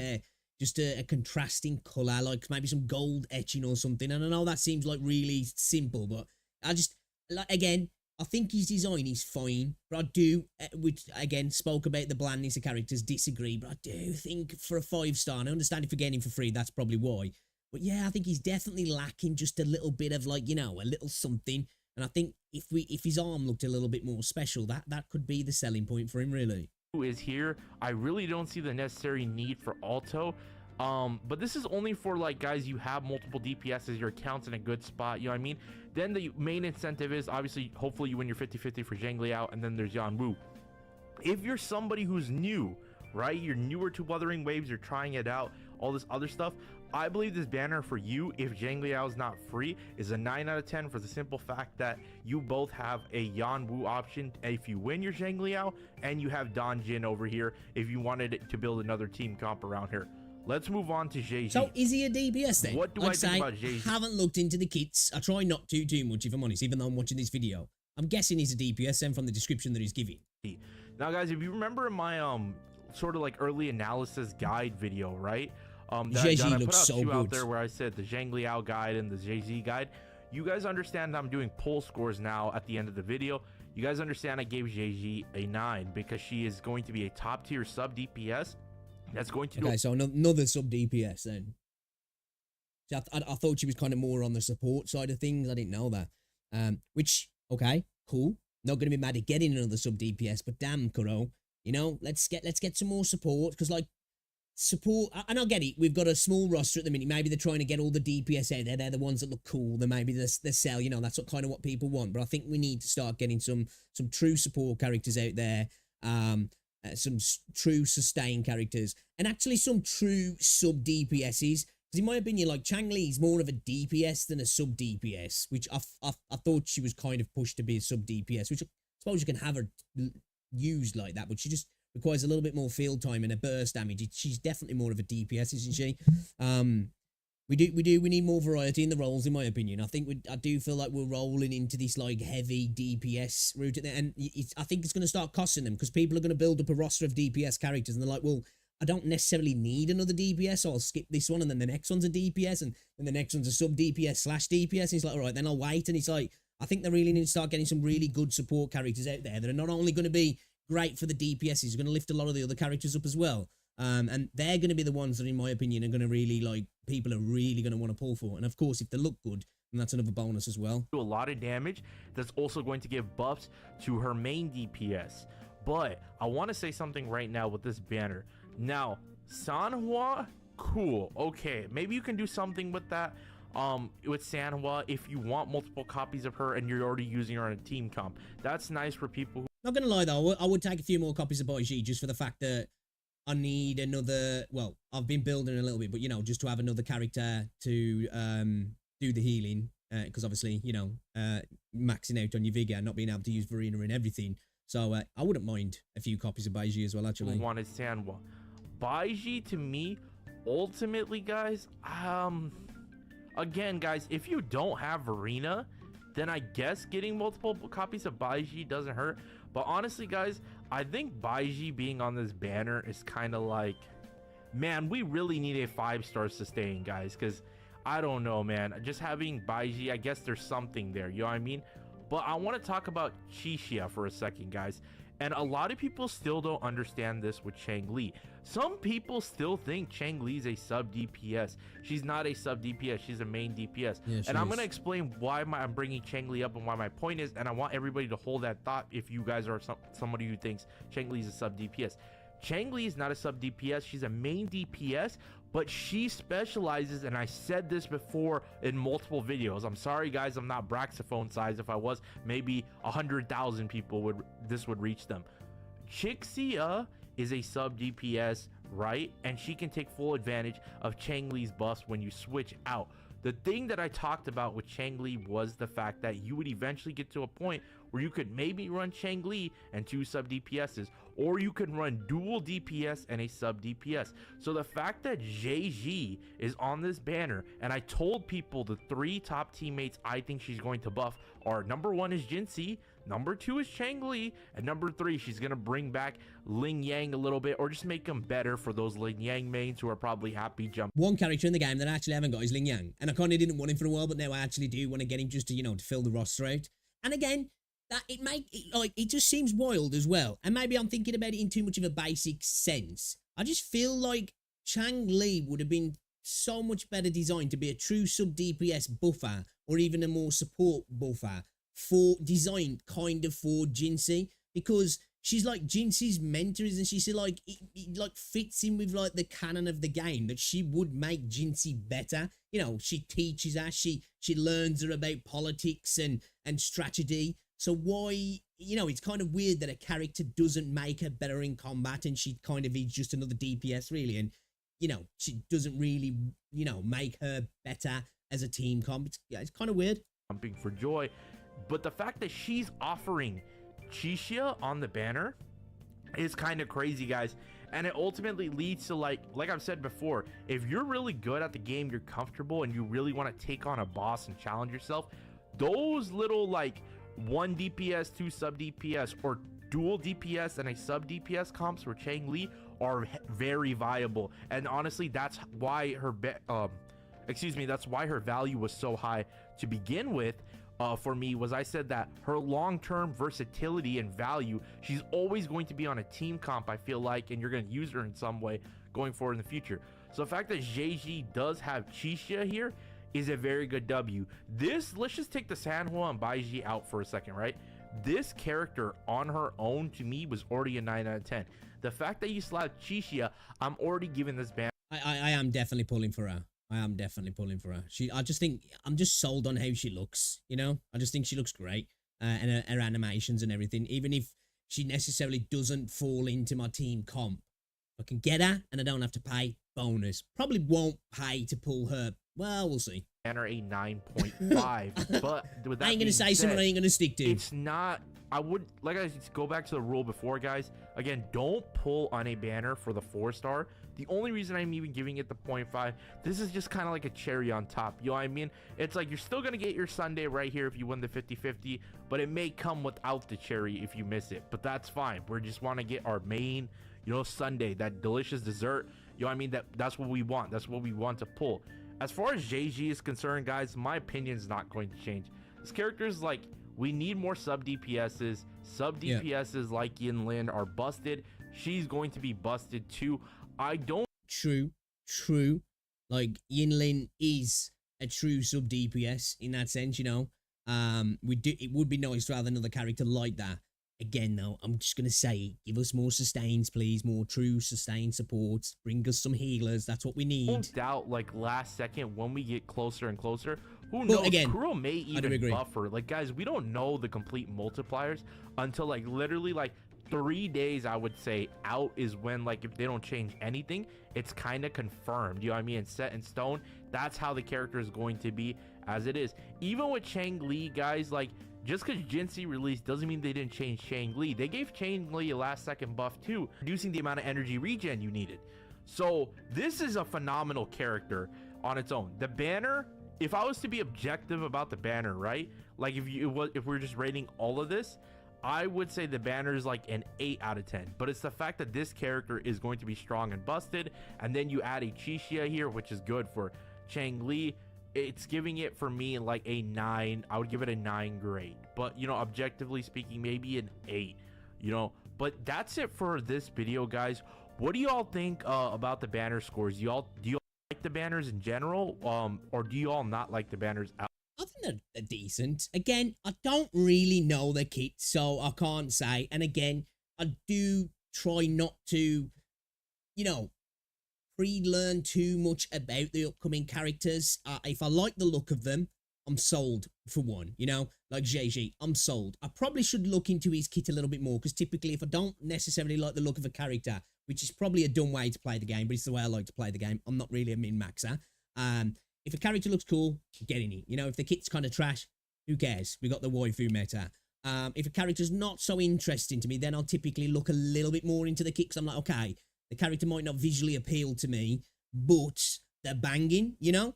just a contrasting color, like maybe some gold etching or something. And I know that seems like really simple, but I just, like, again, I think his design is fine, but I do, which again spoke about the blandness of characters, disagree, but I do think for a 5-star, and I understand if you're getting him for free, that's probably why. But yeah, I think he's definitely lacking just a little bit of, like, you know, a little something. And I think if his arm looked a little bit more special, that could be the selling point for him, really. Who is here? I really don't see the necessary need for Alto. But this is only for, like, guys, you have multiple DPSs, your account's in a good spot, you know what I mean? Then the main incentive is obviously, hopefully you win your 50-50 for Zhang Liao, and then there's Yan Wu. If you're somebody who's new, right, you're newer to Wuthering Waves, you're trying it out, all this other stuff, I believe this banner for you, if Zhang Liao is not free, is a 9 out of 10 for the simple fact that you both have a Yan Wu option if you win your Zhang Liao, and you have Don Jin over here if you wanted to build another team comp around here. Let's move on to JG. So is he a DPS then? What do I think about JG? I haven't looked into the kits. I try not to too much, if I'm honest, even though I'm watching this video. I'm guessing he's a DPS then from the description that he's giving. Now, guys, if you remember my sort of like early analysis guide video, right? That I put out so good out there where I said the Zhang Liao guide and the JZ guide. You guys understand that I'm doing poll scores now at the end of the video. You guys understand I gave JG a 9 because she is going to be a top tier sub DPS. That's going to okay, so another sub DPS then. See, I thought she was kind of more on the support side of things. I didn't know that. Which, okay, cool. Not going to be mad at getting another sub DPS, but damn, Kuro, you know, let's get some more support, because like support, and I get it. We've got a small roster at the minute. Maybe they're trying to get all the DPS out there. They're the ones that look cool. Then maybe they sell. You know, that's kind of what people want. But I think we need to start getting some true support characters out there. Some true sustain characters, and actually some true sub DPSs. Because in my opinion, like Chang Li's more of a DPS than a sub DPS, which I thought she was kind of pushed to be a sub DPS, which I suppose you can have her used like that, but she just requires a little bit more field time and a burst damage. She's definitely more of a DPS, isn't she? We need more variety in the roles, in my opinion. I do feel like we're rolling into this like heavy DPS route, and I think it's going to start costing them, because people are going to build up a roster of DPS characters, and they're like, well, I don't necessarily need another DPS, so I'll skip this one, and then the next one's a DPS, and then the next one's a sub DPS / DPS. And it's like, all right, then I'll wait. And it's like, I think they really need to start getting some really good support characters out there that are not only going to be great for the DPSs, are going to lift a lot of the other characters up as well. And they're going to be the ones that, in my opinion, are going to really, like, people are really going to want to pull for. And of course, if they look good, then that's another bonus as well. Do a lot of damage. That's also going to give buffs to her main DPS. But I want to say something right now with this banner. Now, Sanhua, cool. Okay, maybe you can do something with that. With Sanhua, if you want multiple copies of her and you're already using her on a team comp, that's nice for people who... Not gonna lie though, I would take a few more copies of Baiji just for the fact that I need another, well, I've been building a little bit, but, you know, just to have another character to do the healing, because obviously, you know, maxing out on your vigor, not being able to use Verena and everything. So I wouldn't mind a few copies of Baiji as well, actually. Wanted Sanhua. Baiji, to me, ultimately, guys, again, guys, if you don't have Verena, then I guess getting multiple copies of Baiji doesn't hurt. But honestly, guys, I think Baiji being on this banner is kind of like, man, we really need a 5-star sustain, guys, because I don't know, man. Just having Baiji, I guess there's something there, you know what I mean? But I want to talk about Chixia for a second, guys. And a lot of people still don't understand this with Chang-Li. Some people still think Chang-Li is a sub DPS. She's not a sub DPS. She's a main DPS. Yeah, and I'm going to explain why I'm bringing Chang-Li up and why my point is. And I want everybody to hold that thought if you guys are somebody who thinks Chang-Li is a sub DPS. Chang-Li is not a sub DPS. She's a main DPS, but she specializes, and I said this before in multiple videos. I'm sorry, guys, I'm not Braxophone size. If I was, maybe 100,000 people would reach them. Chixia is a sub DPS, right? And she can take full advantage of Chang-Li's buffs when you switch out. The thing that I talked about with Chang-Li was the fact that you would eventually get to a point where you could maybe run Chang-Li and 2 sub DPSs, or you can run dual DPS and a sub DPS. So the fact that JG is on this banner, and I told people the 3 top teammates I think she's going to buff are, number 1 is Jinxie, number 2 is Chang-Li, and number 3 she's gonna bring back Ling Yang a little bit, or just make them better for those Ling Yang mains who are probably happy jumping. One character in the game that I actually haven't got is Ling Yang, and I kind of didn't want him for a while, but now I actually do want to get him just to, you know, to fill the roster out. And again, that it just seems wild as well. And maybe I'm thinking about it in too much of a basic sense. I just feel like Chang-Li would have been so much better designed to be a true sub DPS buffer, or even a more support buffer for designed kind of for Jinxie, because she's like Jinxie's mentor, isn't she? So like it like fits in with like the canon of the game that she would make Jinxie better. You know, she teaches her, she learns her about politics and strategy. So why, you know, it's kind of weird that a character doesn't make her better in combat, and she kind of is just another DPS really, and you know, she doesn't really, you know, make her better as a team comp. It's kind of weird. Jumping for joy. But the fact that she's offering Chixia on the banner is kind of crazy, guys. And it ultimately leads to, like I've said before, if you're really good at the game, you're comfortable, and you really want to take on a boss and challenge yourself, those little like 1 DPS, 2 sub DPS, or dual DPS and a sub DPS comps for Chang-Li are very viable. And honestly, that's why her that's why her value was so high to begin with. For me, was I said that her long-term versatility and value, she's always going to be on a team comp, I feel like, and you're going to use her in some way going forward in the future. So the fact that JG does have Chixia here is a very good W. Let's just take the Sanhua and Baiji out for a second, right? This character on her own, to me, was already a 9 out of 10. The fact that you slap Chixia, I'm already giving this ban. I am definitely pulling for her. I am definitely pulling for her. I just think, I'm just sold on how she looks, you know? I just think she looks great. And her animations and everything. Even if she necessarily doesn't fall into my team comp, I can get her and I don't have to pay. Bonus. Probably won't pay to pull her. Well, we'll see. Banner a 9.5. But with that I ain't gonna say something I ain't gonna stick to. It's not. I would like I go back to the rule before, guys. Again, don't pull on a banner for the 4-star. The only reason I'm even giving it the 0.5, this is just kind of like a cherry on top. You know what I mean? It's like you're still gonna get your Sunday right here if you win the 50-50, but it may come without the cherry if you miss it. But that's fine. We just want to get our main, you know, Sunday, that delicious dessert. You know what I mean? That's what we want. That's what we want to pull. As far as JG is concerned, guys, my opinion is not going to change. This character is like, we need more sub DPSs. Sub DPSs like Yinlin are busted. She's going to be busted too. I don't. True. Like Yinlin is a true sub DPS in that sense, you know. It would be nice to have another character like that. Again, though, I'm just going to say, give us more sustains, please. More true sustain supports. Bring us some healers. That's what we need. Don't doubt, like, last second, when we get closer and closer, who knows? Again, Kuro may even buffer. Like, guys, we don't know the complete multipliers until, like, literally, like, 3 days, I would say, out is when, like, if they don't change anything, it's kind of confirmed. You know what I mean? It's set in stone. That's how the character is going to be as it is. Even with Chang-Li, guys, like, just because Jinxie released doesn't mean they didn't change Chang-Li. They gave Chang-Li a last second buff too, reducing the amount of energy regen you needed. So this is a phenomenal character on its own. The banner, if I was to be objective about the banner, right? Like if we're just rating all of this, I would say the banner is like an 8 out of 10. But it's the fact that this character is going to be strong and busted. And then you add a Chixia here, which is good for Chang-Li. It's giving it for me like a 9. I would give it a 9 grade, but you know, objectively speaking, maybe an 8, you know. But that's it for this video, guys. What do y'all think about the banner scores? Do you like the banners in general, or do you all not like the banners out? I think they're decent. Again, I don't really know the kit, so I can't say. And again, I do try not to, you know, pre-learn too much about the upcoming characters. If I like the look of them, I'm sold for one, you know, like ZZZ, I'm sold. I probably should look into his kit a little bit more, because typically if I don't necessarily like the look of a character, which is probably a dumb way to play the game, but it's the way I like to play the game, I'm not really a min-maxer. If a character looks cool, get in it. You know, if the kit's kind of trash, who cares? We got the waifu meta. If a character's not so interesting to me, then I'll typically look a little bit more into the kit, because I'm like, okay, the character might not visually appeal to me, but they're banging, you know?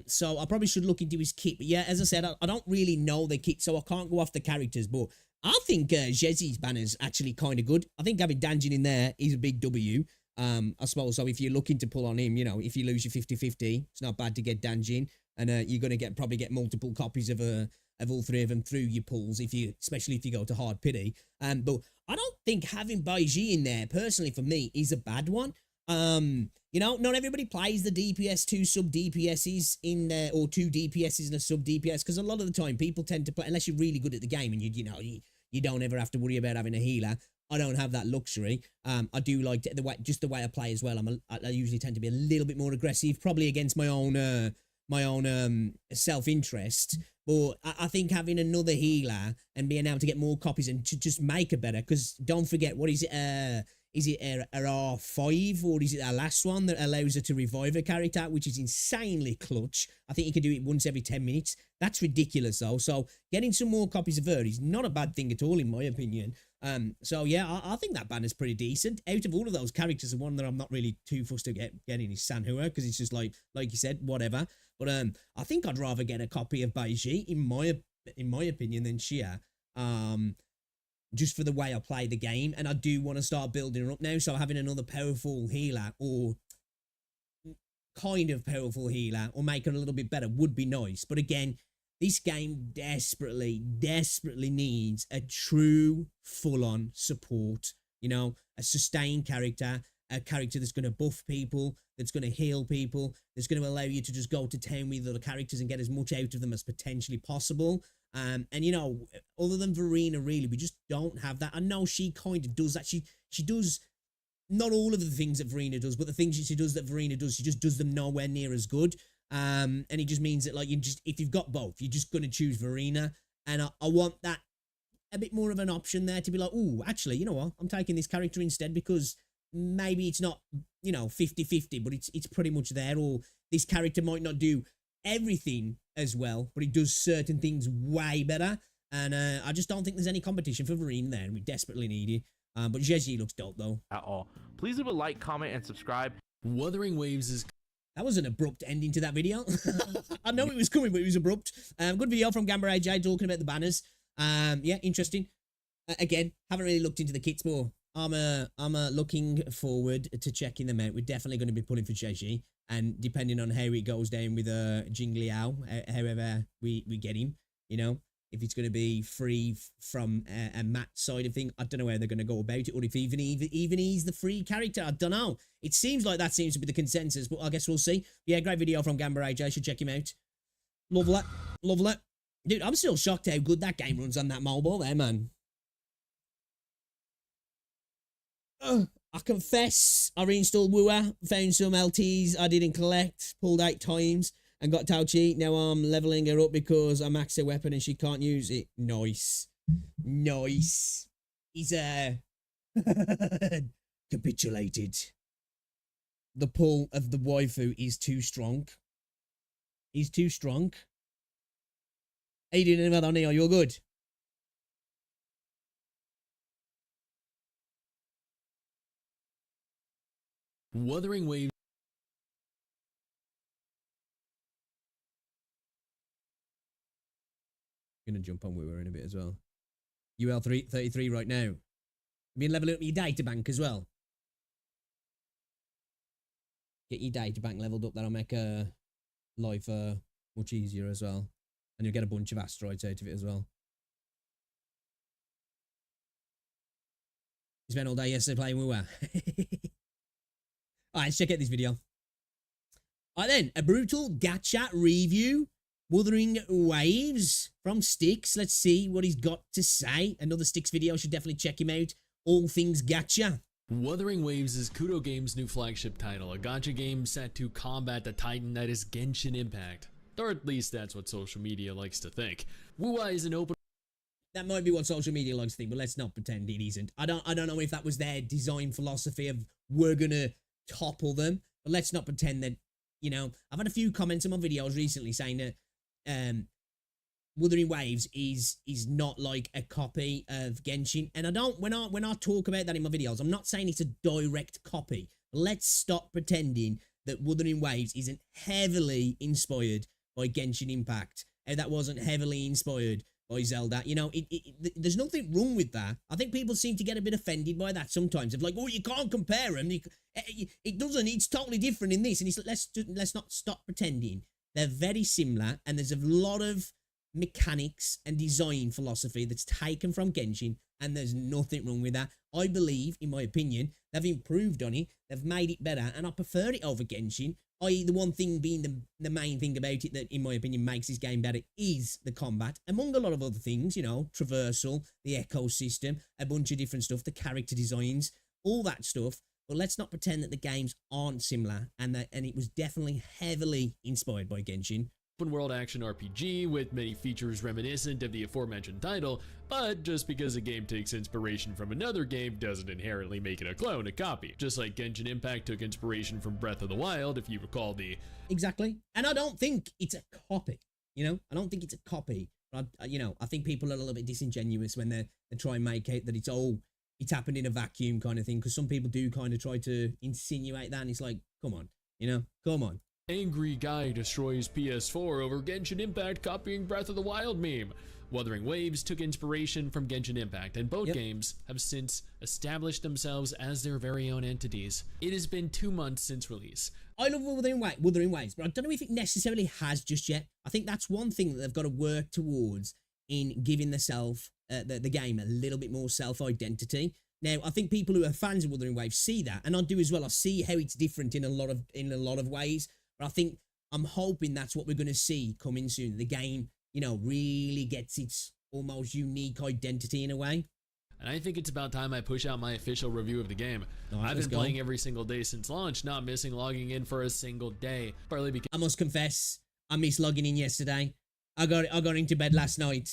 So I probably should look into his kit. But yeah, as I said, I don't really know the kit, so I can't go off the characters. But I think ZZZ's banner's actually kind of good. I think having Danjin in there is a big W. I suppose, so if you're looking to pull on him, you know, if you lose your 50-50, it's not bad to get Danjin. And you're going to probably get multiple copies of all three of them through your pulls, especially if you go to hard pity. But I don't think having Baiji in there, personally for me, is a bad one. You know, not everybody plays the DPS, 2 sub DPSs in there, or 2 DPSs and a sub DPS, because a lot of the time people tend to play, unless you're really good at the game and you don't ever have to worry about having a healer. I don't have that luxury. I do like the way I play as well. I usually tend to be a little bit more aggressive, probably against my own self-interest. But I think having another healer and being able to get more copies and to just make it better, because don't forget, what is it? Is it a R5, or is it our last one that allows her to revive a character, which is insanely clutch? I think you can do it once every 10 minutes. That's ridiculous, though. So getting some more copies of her is not a bad thing at all, in my opinion. So yeah, I think that banner's pretty decent. Out of all of those characters, the one that I'm not really too fussed to getting is Sanhua, because it's just like you said, whatever. But I think I'd rather get a copy of Baiji, in my opinion, than Xia. Just for the way I play the game, and I do want to start building her up now. So having another powerful healer, or kind of powerful healer, or make her a little bit better would be nice. But again, this game desperately needs a true full-on support, you know, a sustained character, a character that's going to buff people, that's going to heal people, that's going to allow you to just go to town with other characters and get as much out of them as potentially possible. And you know, other than Verena, really, we just don't have that. I know she kind of does that. She does not all of the things that Verena does, but the things she does that Verena does, she just does them nowhere near as good. And it just means that, like, if you've got both, you're just going to choose Verena. And I want that a bit more of an option there, to be like, oh, actually, you know what? I'm taking this character instead, because maybe it's not, you know, 50-50, but it's pretty much there. Or this character might not do everything as well, but it does certain things way better. And I just don't think there's any competition for Verena there, and we desperately need it. But ZZZ looks dope, though. At all. Please leave a like, comment, and subscribe. Wuthering Waves is... That was an abrupt ending to that video. I know it was coming, but it was abrupt. Good video from Gamba AJ talking about the banners. Yeah, interesting. Again, haven't really looked into the kits, but I'm looking forward to checking them out. We're definitely going to be pulling for ZZZ, and depending on how it goes down with Jing Liao, however we get him, you know, if it's going to be free from a Matt side of thing, I don't know how they're going to go about it, or if even he's the free character, I don't know. It seems like that seems to be the consensus, but I guess we'll see. Yeah, great video from Gamba AJ, should check him out. Lovely, lovely. Dude, I'm still shocked how good that game runs on that mobile there, man. I confess, I reinstalled WuWa, found some LTs I didn't collect, pulled 8 times, and got Tauchi. Now I'm leveling her up because I maxed her weapon and she can't use it. Nice. Nice. He's capitulated. The pull of the waifu is too strong. He's too strong. How you doing, about Neo? You're good. Wuthering Waves. Gonna jump on WuWa in a bit as well. UL 33 right now. I mean, leveling up your data bank as well. Get your data bank leveled up. That'll make life much easier as well. And you'll get a bunch of asteroids out of it as well. You spent all day yesterday playing WuWa. Alright, let's check out this video. Alright then, a brutal gacha review. Wuthering Waves from Styx. Let's see what he's got to say. Another Styx video, should definitely check him out. All things gacha. Wuthering Waves is Kudo Games' new flagship title, a gacha game set to combat the titan that is Genshin Impact. Or at least that's what social media likes to think. WuWa is an open... That might be what social media likes to think, but let's not pretend it isn't. I don't know if that was their design philosophy of we're gonna topple them, but let's not pretend that, you know, I've had a few comments on my videos recently saying that Wuthering Waves is not like a copy of Genshin, and I don't, when I talk about that in my videos, I'm not saying it's a direct copy. Let's stop pretending that Wuthering Waves isn't heavily inspired by Genshin Impact, and that wasn't heavily inspired by Zelda. You know, there's nothing wrong with that. I think people seem to get a bit offended by that sometimes, of like, oh, you can't compare them. It doesn't, it's totally different in this, and it's, let's not stop pretending. They're very similar, and there's a lot of mechanics and design philosophy that's taken from Genshin, and there's nothing wrong with that. I believe, in my opinion, they've improved on it, they've made it better, and I prefer it over Genshin. The one thing being the main thing about it that, in my opinion, makes this game better is the combat, among a lot of other things, you know, traversal, the ecosystem, a bunch of different stuff, the character designs, all that stuff. But let's not pretend that the games aren't similar, and it was definitely heavily inspired by Genshin. Open world action RPG with many features reminiscent of the aforementioned title, but just because a game takes inspiration from another game doesn't inherently make it a clone, a copy. Just like Genshin Impact took inspiration from Breath of the Wild, if you recall the... Exactly. And I don't think it's a copy, you know? I don't think it's a copy. But, you know, I think people are a little bit disingenuous when they try and make it that it's happened in a vacuum kind of thing, because some people do kind of try to insinuate that, and it's like, come on, you know, come on. Angry guy destroys PS4 over Genshin Impact copying Breath of the Wild meme. Wuthering Waves took inspiration from Genshin Impact, and both games have since established themselves as their very own entities. It has been 2 months since release. I love Wuthering Waves, but I don't know if it necessarily has just yet. I think that's one thing that they've got to work towards in giving the game a little bit more self-identity. Now, I think people who are fans of Wuthering Waves see that, and I do as well. I see how it's different in a lot of ways, but I'm hoping that's what we're going to see coming soon. The game, you know, really gets its almost unique identity in a way. And I think it's about time I push out my official review of the game. Right, I've been playing every single day since launch, not missing logging in for a single day. Partly because I must confess, I missed logging in yesterday. I got into bed last night,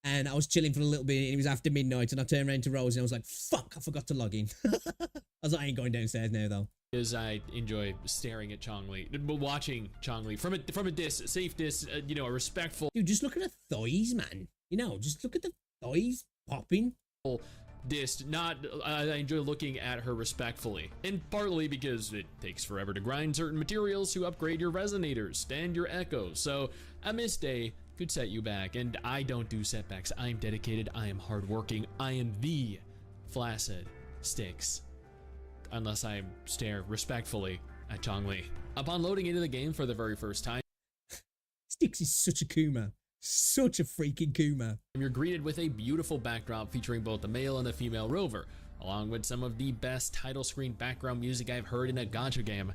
and I was chilling for a little bit, and it was after midnight, and I turned around to Rose, and I was like, fuck, I forgot to log in. I was like, I ain't going downstairs now, though. Because I enjoy staring at Chongli, watching Chongli from a safe distance, you know, a respectful... Dude, just look at her thighs, man. You know, just look at the thighs popping. I enjoy looking at her respectfully, and partly because it takes forever to grind certain materials to upgrade your resonators and your echoes, so a missed day could set you back, and I don't do setbacks. I am dedicated, I am hardworking, I am the flaccid Styx, unless I stare respectfully at Chongli. Upon loading into the game for the very first time, Styx is such a Kuma. Such a freaking Kuma. You're greeted with a beautiful backdrop featuring both the male and the female rover, along with some of the best title screen background music I've heard in a gacha game.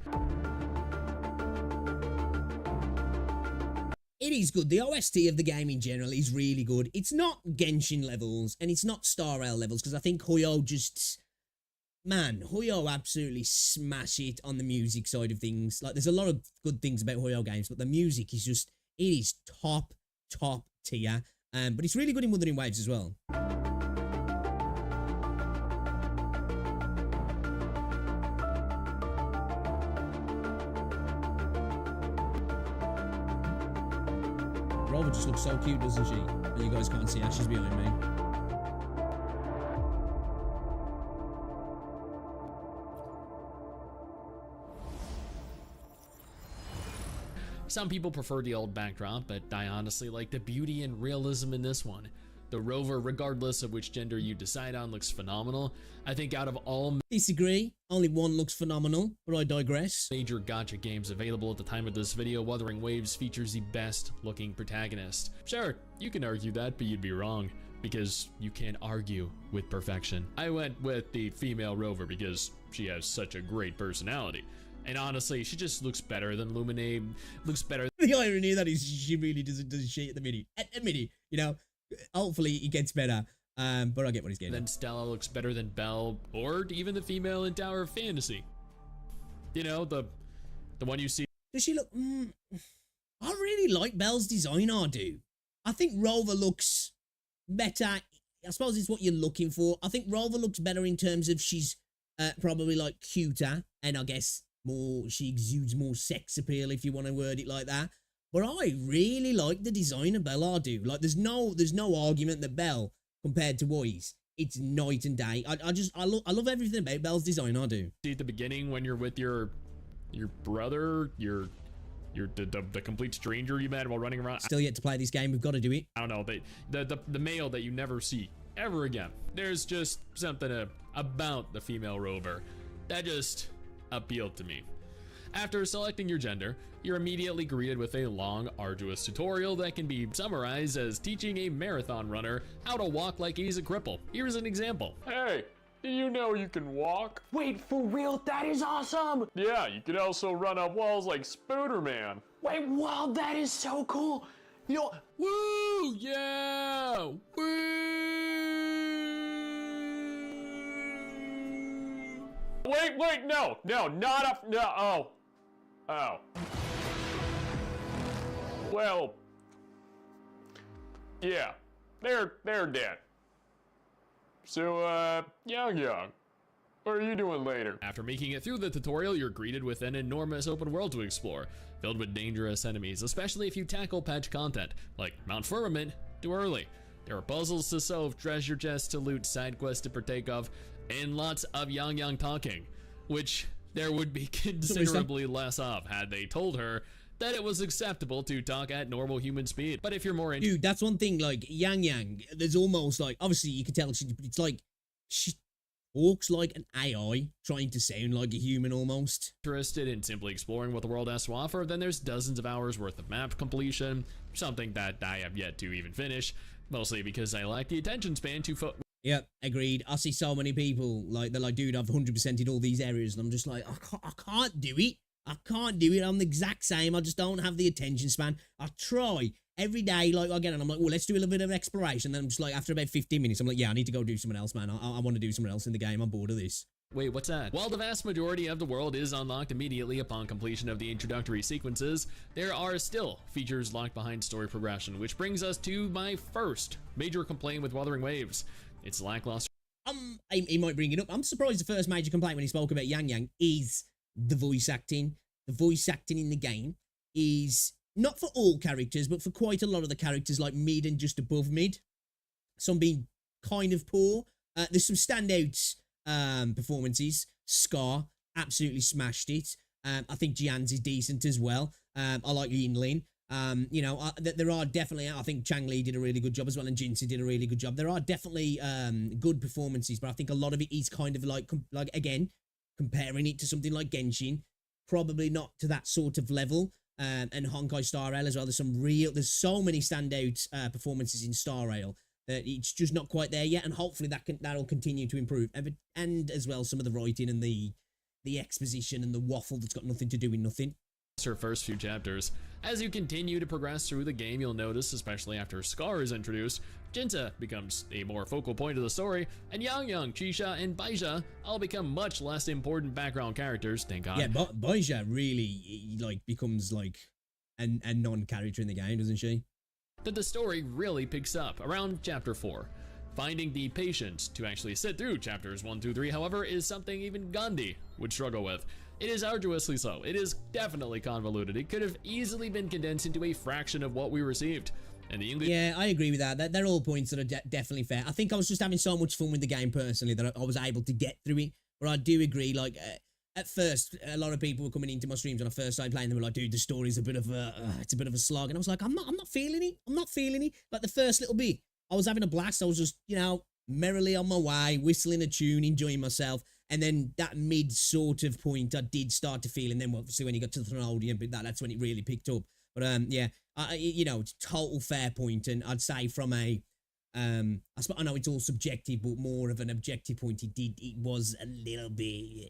It is good. The OST of the game in general is really good. It's not Genshin levels, and it's not Star Rail levels, because I think Huyo just... Man, Huyo absolutely smash it on the music side of things. Like, there's a lot of good things about Huyo games, but the music is just... It is top tier, but it's really good in Wuthering Waves as well. Rover just looks so cute, doesn't she? But you guys can't see her, she's behind me. Some people prefer the old backdrop, but I honestly like the beauty and realism in this one. The rover, regardless of which gender you decide on, looks phenomenal. I think out of all Disagree. Only one looks phenomenal, but I digress. major gacha games available at the time of this video, Wuthering Waves features the best looking protagonist. Sure, you can argue that, but you'd be wrong. because you can't argue with perfection. I went with the female rover because she has such a great personality. And honestly, she just looks better than Lumine, looks better. The irony of that is she really doesn't do shit at the minute. You know, hopefully it gets better. But I get what he's getting. Then Stella looks better than Belle, or even the female in Tower of Fantasy. You know, the one you see. Does she look? I really like Belle's design. I do. I think Rover looks better. I suppose it's what you're looking for. I think Rover looks better in terms of she's probably like cuter, and I guess more, she exudes more sex appeal, if you want to word it like that. But I really like the design of Belle. I do. Like, there's no argument that Belle compared to Wise, it's night and day. I love everything about Belle's design. I do. See at the beginning when you're with your brother, the complete stranger you met while running around. Still yet to play this game. We've got to do it. I don't know, the male that you never see ever again. There's just something about the female rover that just appealed to me. After selecting your gender, you're immediately greeted with a long, arduous tutorial that can be summarized as teaching a marathon runner how to walk like he's a cripple. Here's an example. Hey, do you know you can walk? Wait, for real? That is awesome! Yeah, you can also run up walls like Spooderman. Wait, wow, that is so cool! You know, Woo! Yeah! Woo! Wait, no, not up, no, oh. Well, yeah, they're dead. So, Young, what are you doing later? After making it through the tutorial, you're greeted with an enormous open world to explore, filled with dangerous enemies, especially if you tackle patch content, like Mount Firmament too early. There are puzzles to solve, treasure chests to loot, side quests to partake of, and lots of Yang talking, which there would be considerably less of had they told her that it was acceptable to talk at normal human speed. But if you're more Dude, that's one thing, like, Yang, there's almost, like, obviously you can tell it's like, she talks like an AI, trying to sound like a human almost. interested in simply exploring what the world has to offer, then there's dozens of hours worth of map completion, something that I have yet to even finish, mostly because I lack the attention span to Yep, agreed. I see so many people, like, they're like, dude, I've 100%ed all these areas, and I'm just like, I can't do it. I can't do it. I'm the exact same. I just don't have the attention span. I try every day, like, again, and I'm like, well, let's do a little bit of exploration. Then I'm just like, after about 15 minutes, I'm like, yeah, I need to go do something else, man. I want to do something else in the game. I'm bored of this. Wait, what's that? While the vast majority of the world is unlocked immediately upon completion of the introductory sequences, there are still features locked behind story progression, which brings us to my first major complaint with Wuthering Waves. It's lackluster. He might bring it up. I'm surprised the first major complaint when he spoke about Yang is the voice acting. The voice acting in the game is not for all characters, but for quite a lot of the characters, like mid and just above mid. Some being kind of poor. There's some standouts performances. Scar absolutely smashed it. I think Jian's is decent as well. I like Yinlin. You know, there are definitely, I think Chang Li did a really good job as well, and Jinsi did a really good job. There are definitely good performances, but I think a lot of it is kind of like again, comparing it to something like Genshin, probably not to that sort of level. And Honkai Star Rail as well. There's so many standout performances in Star Rail that it's just not quite there yet, and hopefully that'll continue to improve. And as well, some of the writing and the exposition and the waffle that's got nothing to do with nothing. Her first few chapters. As you continue to progress through the game, you'll notice, especially after Scar is introduced, Jinta becomes a more focal point of the story, and Yang, Chisha, and Baisha all become much less important background characters, thank God. Yeah, Baisha really, like, becomes, like, a non-character in the game, doesn't she? That the story really picks up around chapter 4. Finding the patience to actually sit through chapters 1, 2, 3, however, is something even Gandhi would struggle with. It is arduously so. It is definitely convoluted. It could have easily been condensed into a fraction of what we received. And the English. Yeah, I agree with that. They're all points that are definitely fair. I think I was just having so much fun with the game personally that I was able to get through it. But I do agree, like, at first, a lot of people were coming into my streams when I first started playing. They were like, dude, the story's a bit of it's a bit of a slog. And I was like, I'm not feeling it. I'm not feeling it. Like, the first little bit, I was having a blast. I was just, you know, merrily on my way, whistling a tune, enjoying myself. And then that mid sort of point, I did start to feel. And then obviously when you got to the Thraldian bit, that's when it really picked up. But yeah, you know, it's total fair point. And I'd say from a I know it's all subjective, but more of an objective point. It was a little bit,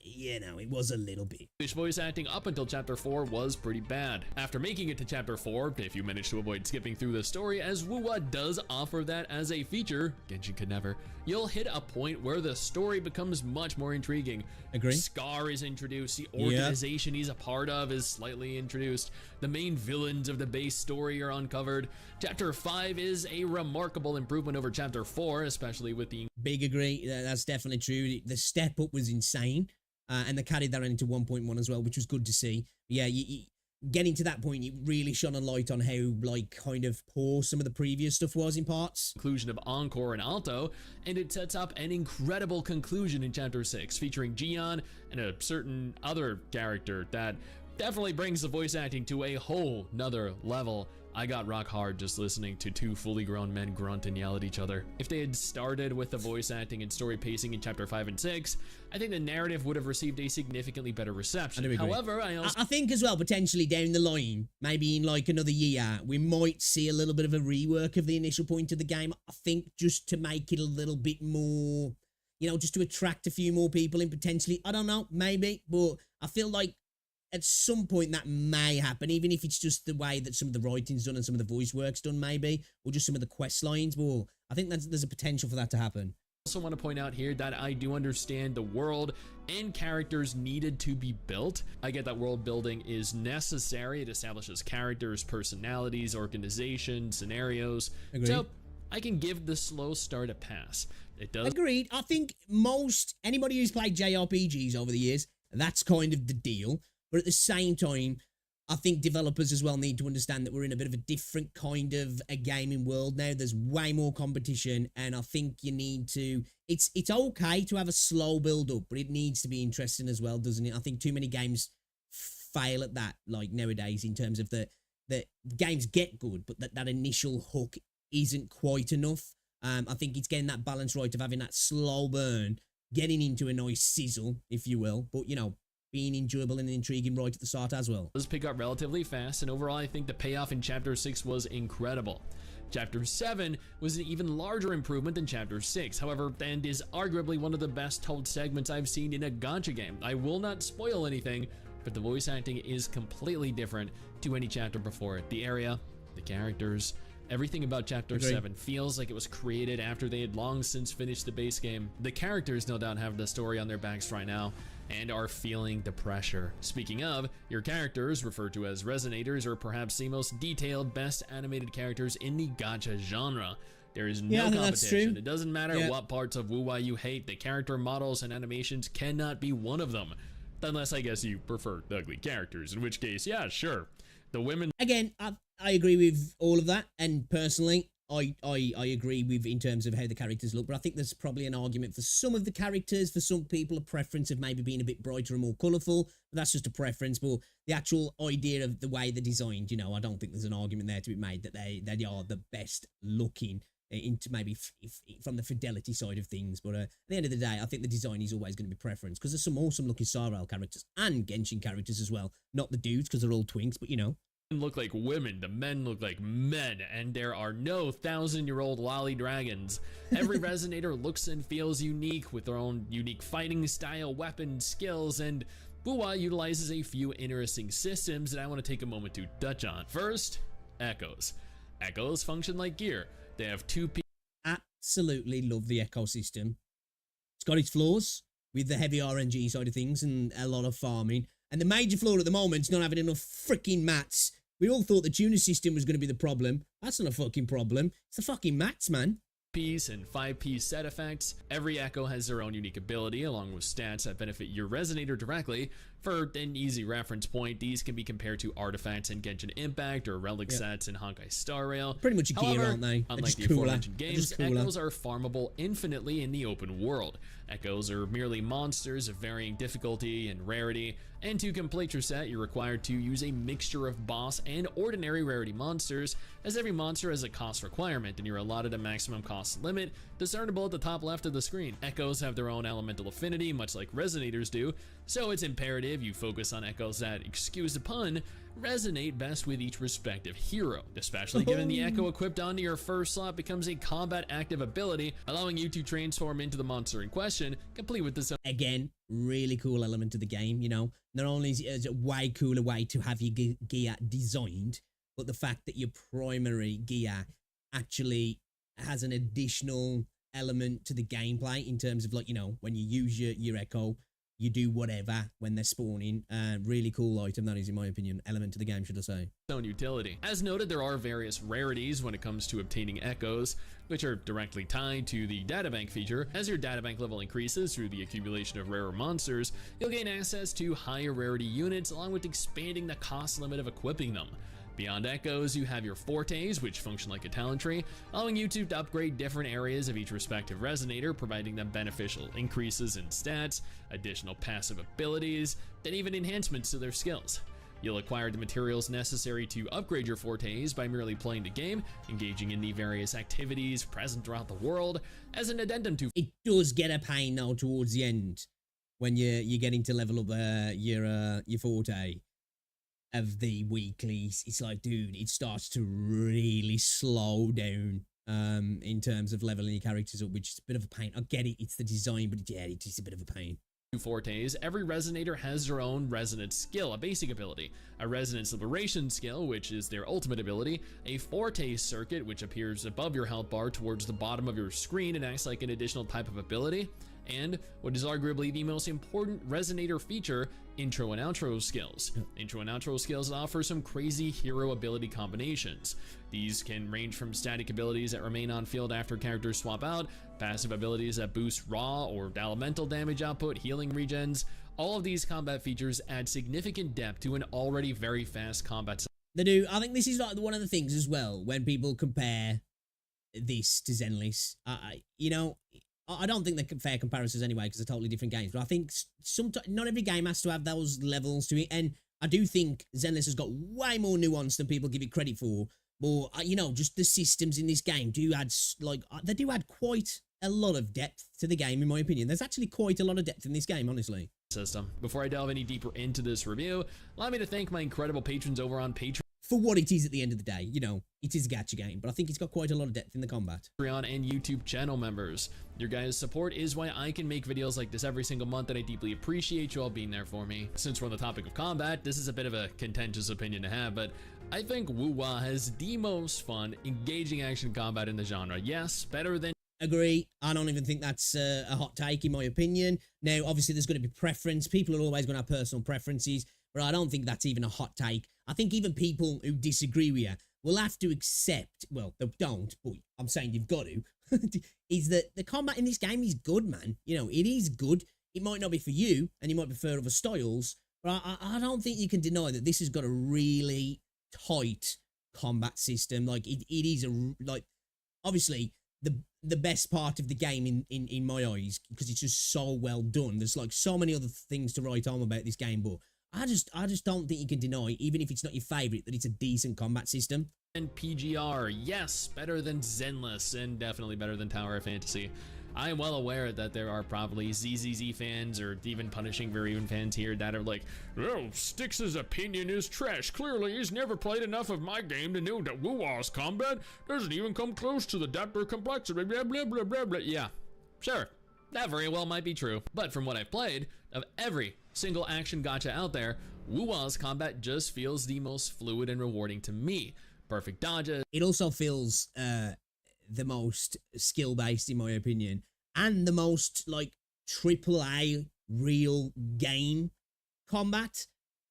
you know, it was a little bit. English voice acting up until chapter 4 was pretty bad. After making it to chapter 4, if you manage to avoid skipping through the story, as WuWa does offer that as a feature, Genshin could never, you'll hit a point where the story becomes much more intriguing. Agree. Scar is introduced, the organization he's a part of is slightly introduced, the main villains of the base story are uncovered. Chapter 5 is a remarkable improvement over chapter 4, especially with the Big agree. That's definitely true. The step up was insane, and they carried that into 1.1 as well, which was good to see. Yeah, getting to that point, it really shone a light on how, like, kind of poor some of the previous stuff was in parts. inclusion of Encore and Alto, and it sets up an incredible conclusion in chapter 6, featuring Gion and a certain other character that definitely brings the voice acting to a whole nother level. I got rock hard just listening to two fully grown men grunt and yell at each other. If they had started with the voice acting and story pacing in chapter 5 and 6, I think the narrative would have received a significantly better reception. However, I think as well, potentially down the line, maybe in like another year, we might see a little bit of a rework of the initial point of the game. I think just to make it a little bit more, you know, just to attract a few more people in potentially. I don't know, maybe, but I feel like at some point that may happen, even if it's just the way that some of the writing's done and some of the voice work's done, maybe, or just some of the quest lines. Well, I think there's a potential for that to happen. also want to point out here that I do understand the world and characters needed to be built. I get that world building is necessary. It establishes characters, personalities, organization, scenarios. Agreed. So I can give the slow start a pass. It does. Agreed. I think anybody who's played JRPGs over the years, that's kind of the deal. But at the same time, I think developers as well need to understand that we're in a bit of a different kind of a gaming world now. There's way more competition, and I think you need to. It's okay to have a slow build up, but it needs to be interesting as well, doesn't it? I think too many games fail at that, like nowadays, in terms of the games get good, but that initial hook isn't quite enough. I think it's getting that balance right of having that slow burn, getting into a nice sizzle, if you will, but you know, being enjoyable and intriguing right at the start as well. Does pick up relatively fast, and overall I think the payoff in chapter 6 was incredible. Chapter 7 was an even larger improvement than chapter 6, however, and is arguably one of the best told segments I've seen in a gacha game. I will not spoil anything, but the voice acting is completely different to any chapter before it. The area, the characters, everything about chapter 7 feels like it was created after they had long since finished the base game. The characters no doubt have the story on their backs right now and are feeling the pressure. Speaking of, your characters, referred to as resonators, are perhaps the most detailed, best animated characters in the gacha genre. There is no competition. It doesn't matter what parts of WuWa you hate, the character models and animations cannot be one of them. Unless I guess you prefer the ugly characters, in which case, yeah, sure. The women... Again, I agree with all of that, and personally, I agree with in terms of how the characters look, but I think there's probably an argument for some of the characters, for some people, a preference of maybe being a bit brighter and more colourful, but that's just a preference. But the actual idea of the way they're designed, you know, I don't think there's an argument there to be made that they are the best looking into maybe from the fidelity side of things. But at the end of the day, I think the design is always going to be preference, because there's some awesome looking Star Rail characters and Genshin characters as well. Not the dudes, because they're all twinks, but you know. Look like women, the men look like men, and there are no 1,000-year-old lolly dragons. Every resonator looks and feels unique with their own unique fighting style, weapon skills, and WuWa utilizes a few interesting systems that I want to take a moment to touch on. First, echoes. Echoes function like gear. They have two Absolutely love the echo system. It's got its flaws with the heavy RNG side of things and a lot of farming. And the major flaw at the moment is not having enough freaking mats. We all thought the tuner system was going to be the problem. That's not a fucking problem. It's the fucking mats, man. Piece and 5-piece set effects. Every echo has their own unique ability, along with stats that benefit your resonator directly. For an easy reference point, these can be compared to artifacts in Genshin Impact or relic sets in Honkai Star Rail. Pretty much a gear, aren't they? Unlike the aforementioned games, echoes are farmable infinitely in the open world. Echoes are merely monsters of varying difficulty and rarity, and to complete your set, you're required to use a mixture of boss and ordinary rarity monsters, as every monster has a cost requirement, and you're allotted a maximum cost limit discernible at the top left of the screen. Echoes have their own elemental affinity, much like resonators do, so it's imperative narrative, you focus on echoes that, excuse the pun, resonate best with each respective hero, especially given the echo equipped onto your first slot becomes a combat active ability, allowing you to transform into the monster in question, complete with this. Again, really cool element of the game, you know. Not only is it a way cooler way to have your gear designed, but the fact that your primary gear actually has an additional element to the gameplay in terms of, like, you know, when you use your echo, you do whatever when they're spawning. Really cool item, that is, in my opinion. Element to the game, should I say. Own utility. As noted, there are various rarities when it comes to obtaining echoes, which are directly tied to the databank feature. As your databank level increases through the accumulation of rarer monsters, you'll gain access to higher rarity units, along with expanding the cost limit of equipping them. Beyond echoes, you have your fortes, which function like a talent tree, allowing you to upgrade different areas of each respective resonator, providing them beneficial increases in stats, additional passive abilities, and even enhancements to their skills. You'll acquire the materials necessary to upgrade your fortes by merely playing the game, engaging in the various activities present throughout the world. As an addendum to It does get a pain now towards the end when you're getting to level up your forte of the weeklies. It's like, dude, it starts to really slow down in terms of leveling your characters up, which is a bit of a pain. I get it, it's the design, but yeah, it's just a bit of a pain. fortes, every resonator has their own resonance skill, a basic ability, a resonance liberation skill, which is their ultimate ability, a forte circuit, which appears above your health bar towards the bottom of your screen and acts like an additional type of ability, and what is arguably the most important resonator feature, intro and outro skills. Intro and outro skills offer some crazy hero ability combinations. These can range from static abilities that remain on field after characters swap out, passive abilities that boost raw or elemental damage output, healing regens. All of these combat features add significant depth to an already very fast combat. They do. I think this is like one of the things as well when people compare this to Zenless. You know, I don't think they're fair comparisons anyway because they're totally different games. But I think sometimes not every game has to have those levels to it, and I do think Zenless has got way more nuance than people give it credit for. But you know, just the systems in this game do add they do add quite a lot of depth to the game, in my opinion. There's actually quite a lot of depth in this game, honestly. System. Before I delve any deeper into this review, allow me to thank my incredible patrons over on Patreon. For what it is at the end of the day, you know, it is a gacha game, but I think it's got quite a lot of depth in the combat. Patreon and YouTube channel members. Your guys' support is why I can make videos like this every single month, and I deeply appreciate you all being there for me. Since we're on the topic of combat, this is a bit of a contentious opinion to have, but I think WuWa has the most fun, engaging action combat in the genre. Yes, better than... Agree. I don't even think that's a hot take, in my opinion. Now, obviously, there's going to be preference. People are always going to have personal preferences, but I don't think that's even a hot take. I think even people who disagree with you will have to accept, well, they don't, but I'm saying you've got to, is that the combat in this game is good, man. You know, it is good. It might not be for you, and you might prefer other styles, but I don't think you can deny that this has got a really tight combat system. Like, it is obviously, the best part of the game in my eyes, because it's just so well done. There's like so many other things to write home about this game, but I just don't think you can deny, even if it's not your favorite, that it's a decent combat system. And PGR, yes, better than Zenless, and definitely better than Tower of Fantasy. I am well aware that there are probably ZZZ fans or even Punishing Very fans here that are like, oh, Styx's opinion is trash. Clearly, he's never played enough of my game to know that WuWa's combat doesn't even come close to the depth or complexity, blah, blah, blah, blah, blah. Yeah, sure, that very well might be true. But from what I've played, of every single action gacha out there, WuWa's combat just feels the most fluid and rewarding to me. Perfect dodges. It also feels the most skill-based, in my opinion, and the most like AAA real game combat.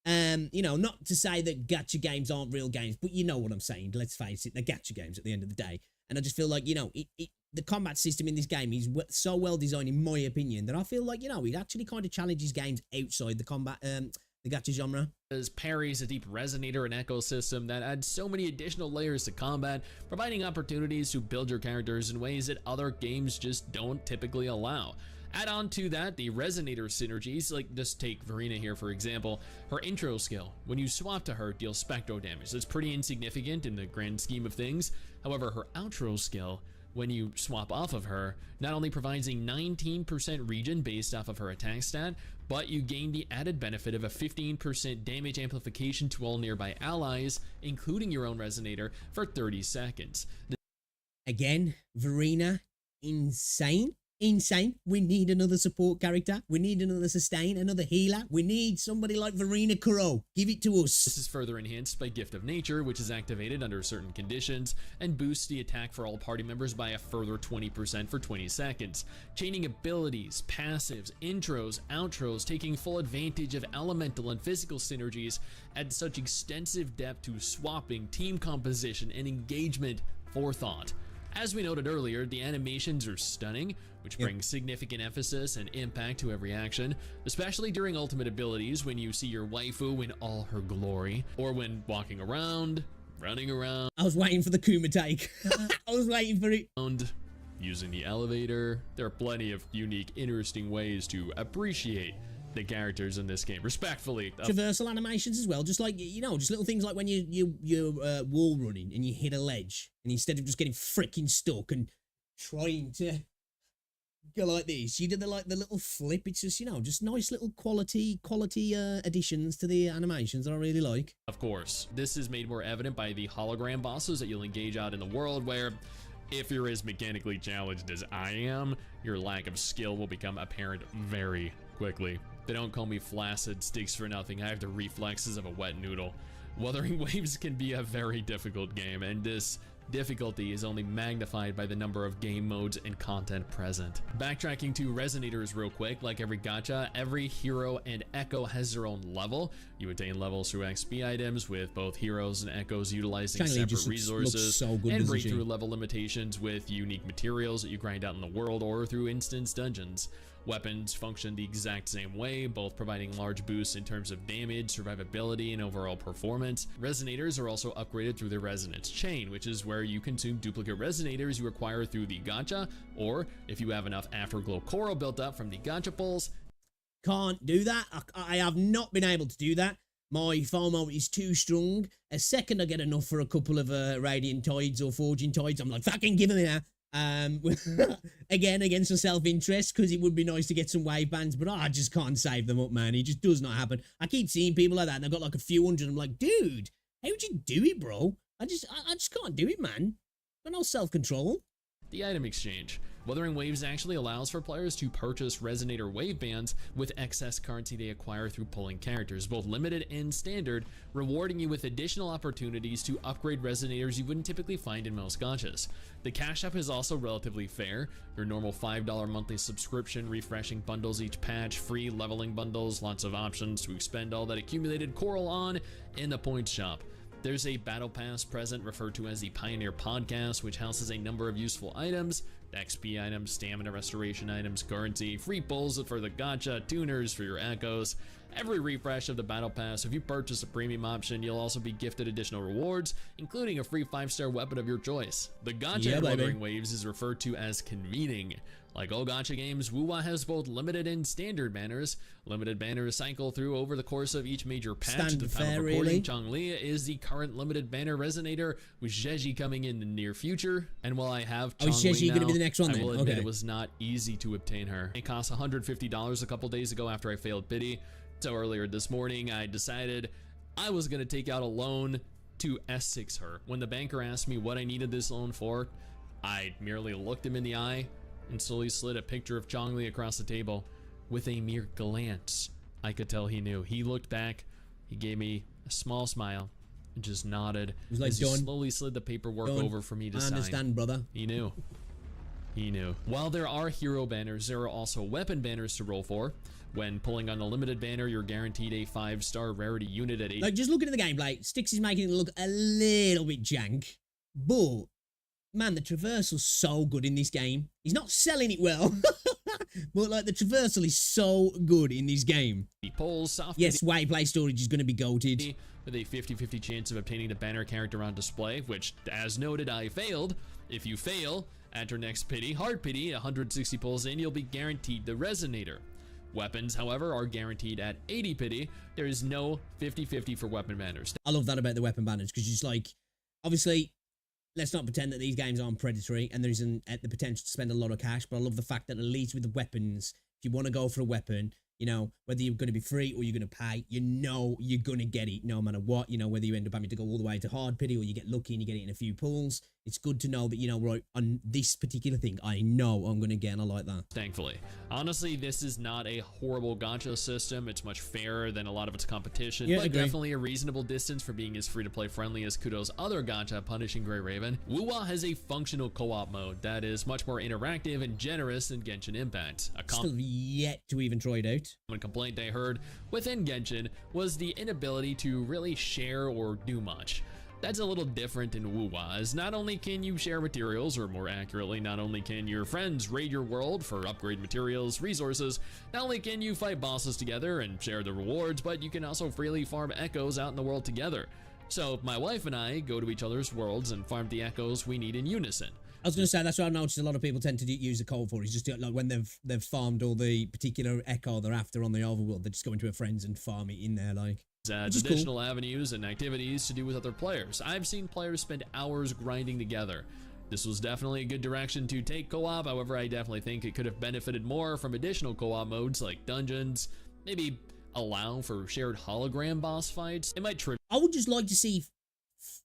You know, not to say that gacha games aren't real games, but you know what I'm saying. Let's face it, they're gacha games at the end of the day. And I just feel like, you know, the combat system in this game is so well designed, in my opinion, that I feel like, you know, it actually kind of challenges games outside the combat, the gacha genre. As parries, a deep resonator and echo system that adds so many additional layers to combat, providing opportunities to build your characters in ways that other games just don't typically allow. Add on to that the resonator synergies, like just take Verena here for example. Her intro skill, when you swap to her, deals spectro damage. That's pretty insignificant in the grand scheme of things. However, her outro skill, when you swap off of her, not only provides a 19% regen based off of her attack stat, but you gain the added benefit of a 15% damage amplification to all nearby allies, including your own resonator, for 30 seconds. Again, Verena, insane. Insane. We need another support character. We need another sustain, another healer. We need somebody like Verena Kuro. Give it to us. This is further enhanced by Gift of Nature, which is activated under certain conditions and boosts the attack for all party members by a further 20% for 20 seconds. Chaining abilities, passives, intros, outros, taking full advantage of elemental and physical synergies add such extensive depth to swapping, team composition, and engagement forethought. As we noted earlier, the animations are stunning, which brings significant emphasis and impact to every action, especially during ultimate abilities when you see your waifu in all her glory, or when walking around, running around. I was waiting for the Kuma take. I was waiting for it. Using the elevator. There are plenty of unique, interesting ways to appreciate the characters in this game, respectfully. Traversal animations as well, just like, you know, just little things like when you're wall running and you hit a ledge, and instead of just getting freaking stuck and trying to go like this, you did the little flip. It's just, you know, just nice little quality additions to the animations that I really like. Of course, this is made more evident by the hologram bosses that you'll engage out in the world, where if you're as mechanically challenged as I am, your lack of skill will become apparent very quickly. They don't call me flaccid sticks for nothing. I have the reflexes of a wet noodle. Wuthering Waves can be a very difficult game, and this difficulty is only magnified by the number of game modes and content present. Backtracking to Resonators real quick, like every gacha, every hero and echo has their own level. You attain levels through XP items, with both heroes and echoes utilizing separate resources, so good, and break through level limitations with unique materials that you grind out in the world or through instance dungeons. Weapons function the exact same way, both providing large boosts in terms of damage, survivability, and overall performance. Resonators are also upgraded through the Resonance Chain, which is where you consume duplicate resonators you acquire through the gacha, or if you have enough Afterglow Coral built up from the gacha pulls. Can't do that. I have not been able to do that. My FOMO is too strong. A second I get enough for a couple of Radiant Tides or Forging Tides, I'm like, fucking give them here. Again, against some self-interest, because it would be nice to get some wave bands, but I just can't save them up, man. It just does not happen. I keep seeing people like that, and they've got like a few hundred. I'm like, dude, how'd you do it, bro? I just can't do it, man. Got no self-control. The item exchange. Wuthering Waves actually allows for players to purchase Resonator wave bands with excess currency they acquire through pulling characters, both limited and standard, rewarding you with additional opportunities to upgrade Resonators you wouldn't typically find in most gachas. The cash up is also relatively fair. Your normal $5 monthly subscription, refreshing bundles each patch, free leveling bundles, lots of options to expend all that accumulated coral on in the points shop. There's a battle pass present referred to as the Pioneer Podcast, which houses a number of useful items: XP items, stamina restoration items, currency, free pulls for the gacha, tuners for your echoes. Every refresh of the battle pass, if you purchase a premium option, you'll also be gifted additional rewards, including a free 5-star weapon of your choice. The gacha in Wuthering Waves is referred to as convening. Like all gacha games, WuWa has both limited and standard banners. Limited banners cycle through over the course of each major patch. At the time of recording, Changli is the current limited banner resonator, with ZZZ coming in the near future. And while I have Changli now, gonna be the next one, I will admit it was not easy to obtain her. It cost $150 a couple days ago after I failed pity. So earlier this morning, I decided I was going to take out a loan to S6 her. When the banker asked me what I needed this loan for, I merely looked him in the eye and slowly slid a picture of Changli across the table. With a mere glance, I could tell he knew. He looked back, he gave me a small smile, and just nodded. It was like, as he slowly slid the paperwork over for me to sign. I understand, brother. He knew. He knew. While there are hero banners, there are also weapon banners to roll for. When pulling on the limited banner, you're guaranteed a 5-star rarity unit at 8. Like, just looking at the gameplay, Styx is making it look a little bit jank, but man, the traversal's so good in this game. He's not selling it well, but like the traversal is so good in this game. Yes, Wayplay storage is going to be goated. With a 50-50 chance of obtaining the banner character on display, which, as noted, I failed. If you fail, at your next pity, hard pity, 160 pulls in, you'll be guaranteed the resonator. Weapons, however, are guaranteed at 80 pity. There is no 50-50 for weapon banners. I love that about the weapon banners, because it's like, obviously, let's not pretend that these games aren't predatory and there isn't the potential to spend a lot of cash, but I love the fact that at least with the weapons, if you want to go for a weapon, You know, whether you're going to be free or you're going to pay, you know you're going to get it no matter what. You know, whether you end up having to go all the way to hard pity or you get lucky and you get it in a few pulls. It's good to know that, you know, right, on this particular thing, I know I'm going to get, and I like that. Thankfully. Honestly, this is not a horrible gacha system. It's much fairer than a lot of its competition, Yeah, but agree. definitely a reasonable distance for being as free-to-play friendly as Kudo's other gacha, Punishing Grey Raven. WuWa has a functional co-op mode that is much more interactive and generous than Genshin Impact. A Still yet to even try it out. common complaint I heard within Genshin was the inability to really share or do much. That's a little different in WuWa, as not only can you share materials, or more accurately, not only can your friends raid your world for upgrade materials, resources, not only can you fight bosses together and share the rewards, but you can also freely farm echoes out in the world together. So my wife and I go to each other's worlds and farm the echoes we need in unison. I was going to say, that's what I've noticed a lot of people tend to use the code for. Is just like when they've farmed all the particular echo they're after on the overworld, they just go into a friends and farm it in there, like. Adds Which is additional avenues and activities to do with other players. I've seen players spend hours grinding together. This was definitely a good direction to take co-op, however I definitely think it could have benefited more from additional co-op modes like dungeons, maybe allow for shared hologram boss fights. It might I would just like to see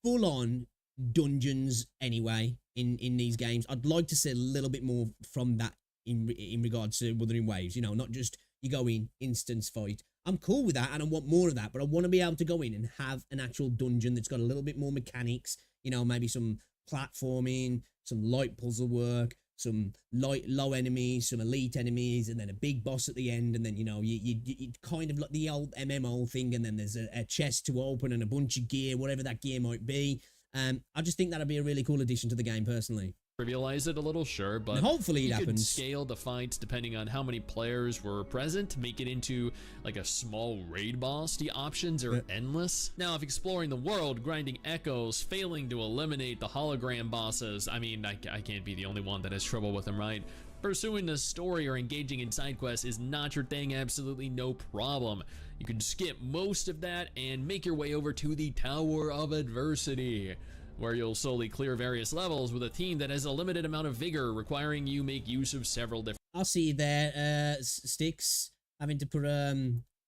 full-on dungeons anyway in these games. I'd like to see a little bit more from that in regards to Wuthering Waves. You know, not just you go in, instance fight. I'm cool with that and I want more of that, but I want to be able to go in and have an actual dungeon that's got a little bit more mechanics, you know, maybe some platforming, some light puzzle work, some low enemies, some elite enemies, and then a big boss at the end, and then, you know, you kind of like the old MMO thing, and then there's a chest to open and a bunch of gear, whatever that gear might be. I just think that'd be a really cool addition to the game, personally. trivialize it a little, sure, but And hopefully it you could happens. scale the fights depending on how many players were present, make it into like a small raid boss. The options are endless. Now, if exploring the world, grinding echoes, failing to eliminate the hologram bosses, I mean, I can't be the only one that has trouble with them, right? Pursuing the story or engaging in side quests is not your thing, absolutely no problem. You can skip most of that and make your way over to the Tower of Adversity, where you'll slowly clear various levels with a team that has a limited amount of vigor, requiring you make use of several different I'll see you there, Sticks, having to put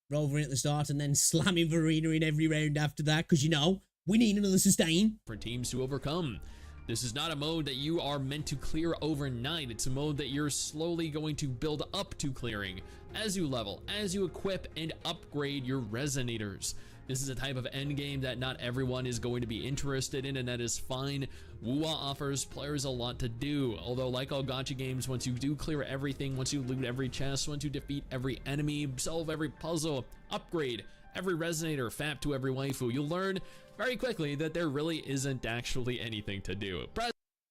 Rover in at the start and then slamming Verena in every round after that, because, you know, we need another sustain. teams to overcome. This is not a mode that you are meant to clear overnight. It's a mode that you're slowly going to build up to clearing as you level, as you equip and upgrade your resonators. This is a type of endgame that not everyone is going to be interested in, and that is fine. WuWa offers players a lot to do, although like all gacha games, once you do clear everything, once you loot every chest, once you defeat every enemy, solve every puzzle, upgrade every resonator, fap to every waifu, you'll learn very quickly that there really isn't actually anything to do.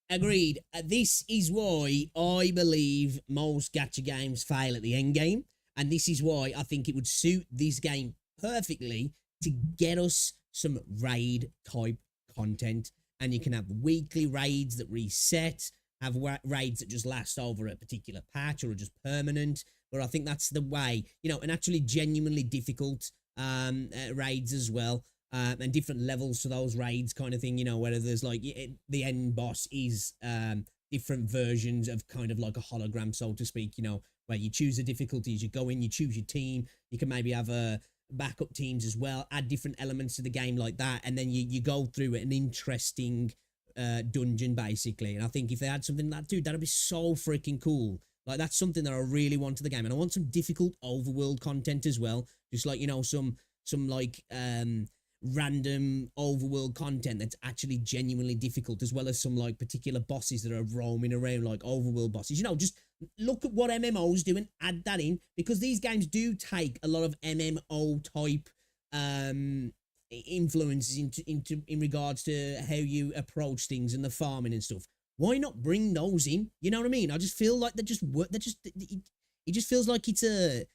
Agreed. This is why I believe most gacha games fail at the end game, and this is why I think it would suit this game perfectly to get us some raid type content. And you can have weekly raids that reset, have raids that just last over a particular patch or are just permanent. But I think that's the way, you know, and actually genuinely difficult raids as well. And different levels to those raids kind of thing, you know, whether there's like the end boss is different versions of kind of like a hologram, so to speak, you know, where you choose the difficulties, you go in, you choose your team, you can maybe have backup teams as well, add different elements to the game like that, and then you go through an interesting dungeon basically. And I think if they had something like that, dude, that'd be so freaking cool. Like, that's something that I really want to the game, and I want some difficult overworld content as well, just like, you know, some like random overworld content that's actually genuinely difficult, as well as some like particular bosses that are roaming around, like overworld bosses. You know, just look at what MMOs do and add that in, because these games do take a lot of MMO type influences in regards to how you approach things and the farming and stuff. Why not bring those in? You know what I mean? I just feel like it just feels like it's a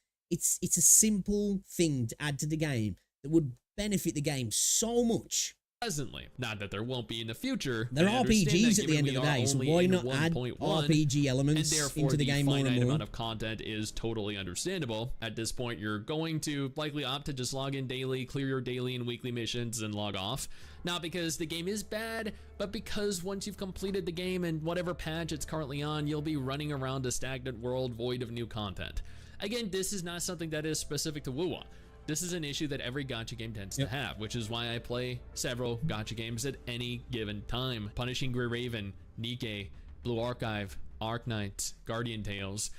simple thing to add to the game that would benefit the game so much. Presently, not that there won't be in the future. They're I understand RPGs that at the end of the day, so why not add 1.1, RPG elements and therefore into the game more and finite more? amount of content is totally understandable. At this point, you're going to likely opt to just log in daily, clear your daily and weekly missions, and log off. Not because the game is bad, but because once you've completed the game and whatever patch it's currently on, you'll be running around a stagnant world void of new content. Again, this is not something that is specific to WuWa. This is an issue that every gacha game tends to have, which is why I play several gacha games at any given time. Punishing Grey Raven, Nikke, Blue Archive, Arknights, Guardian Tales.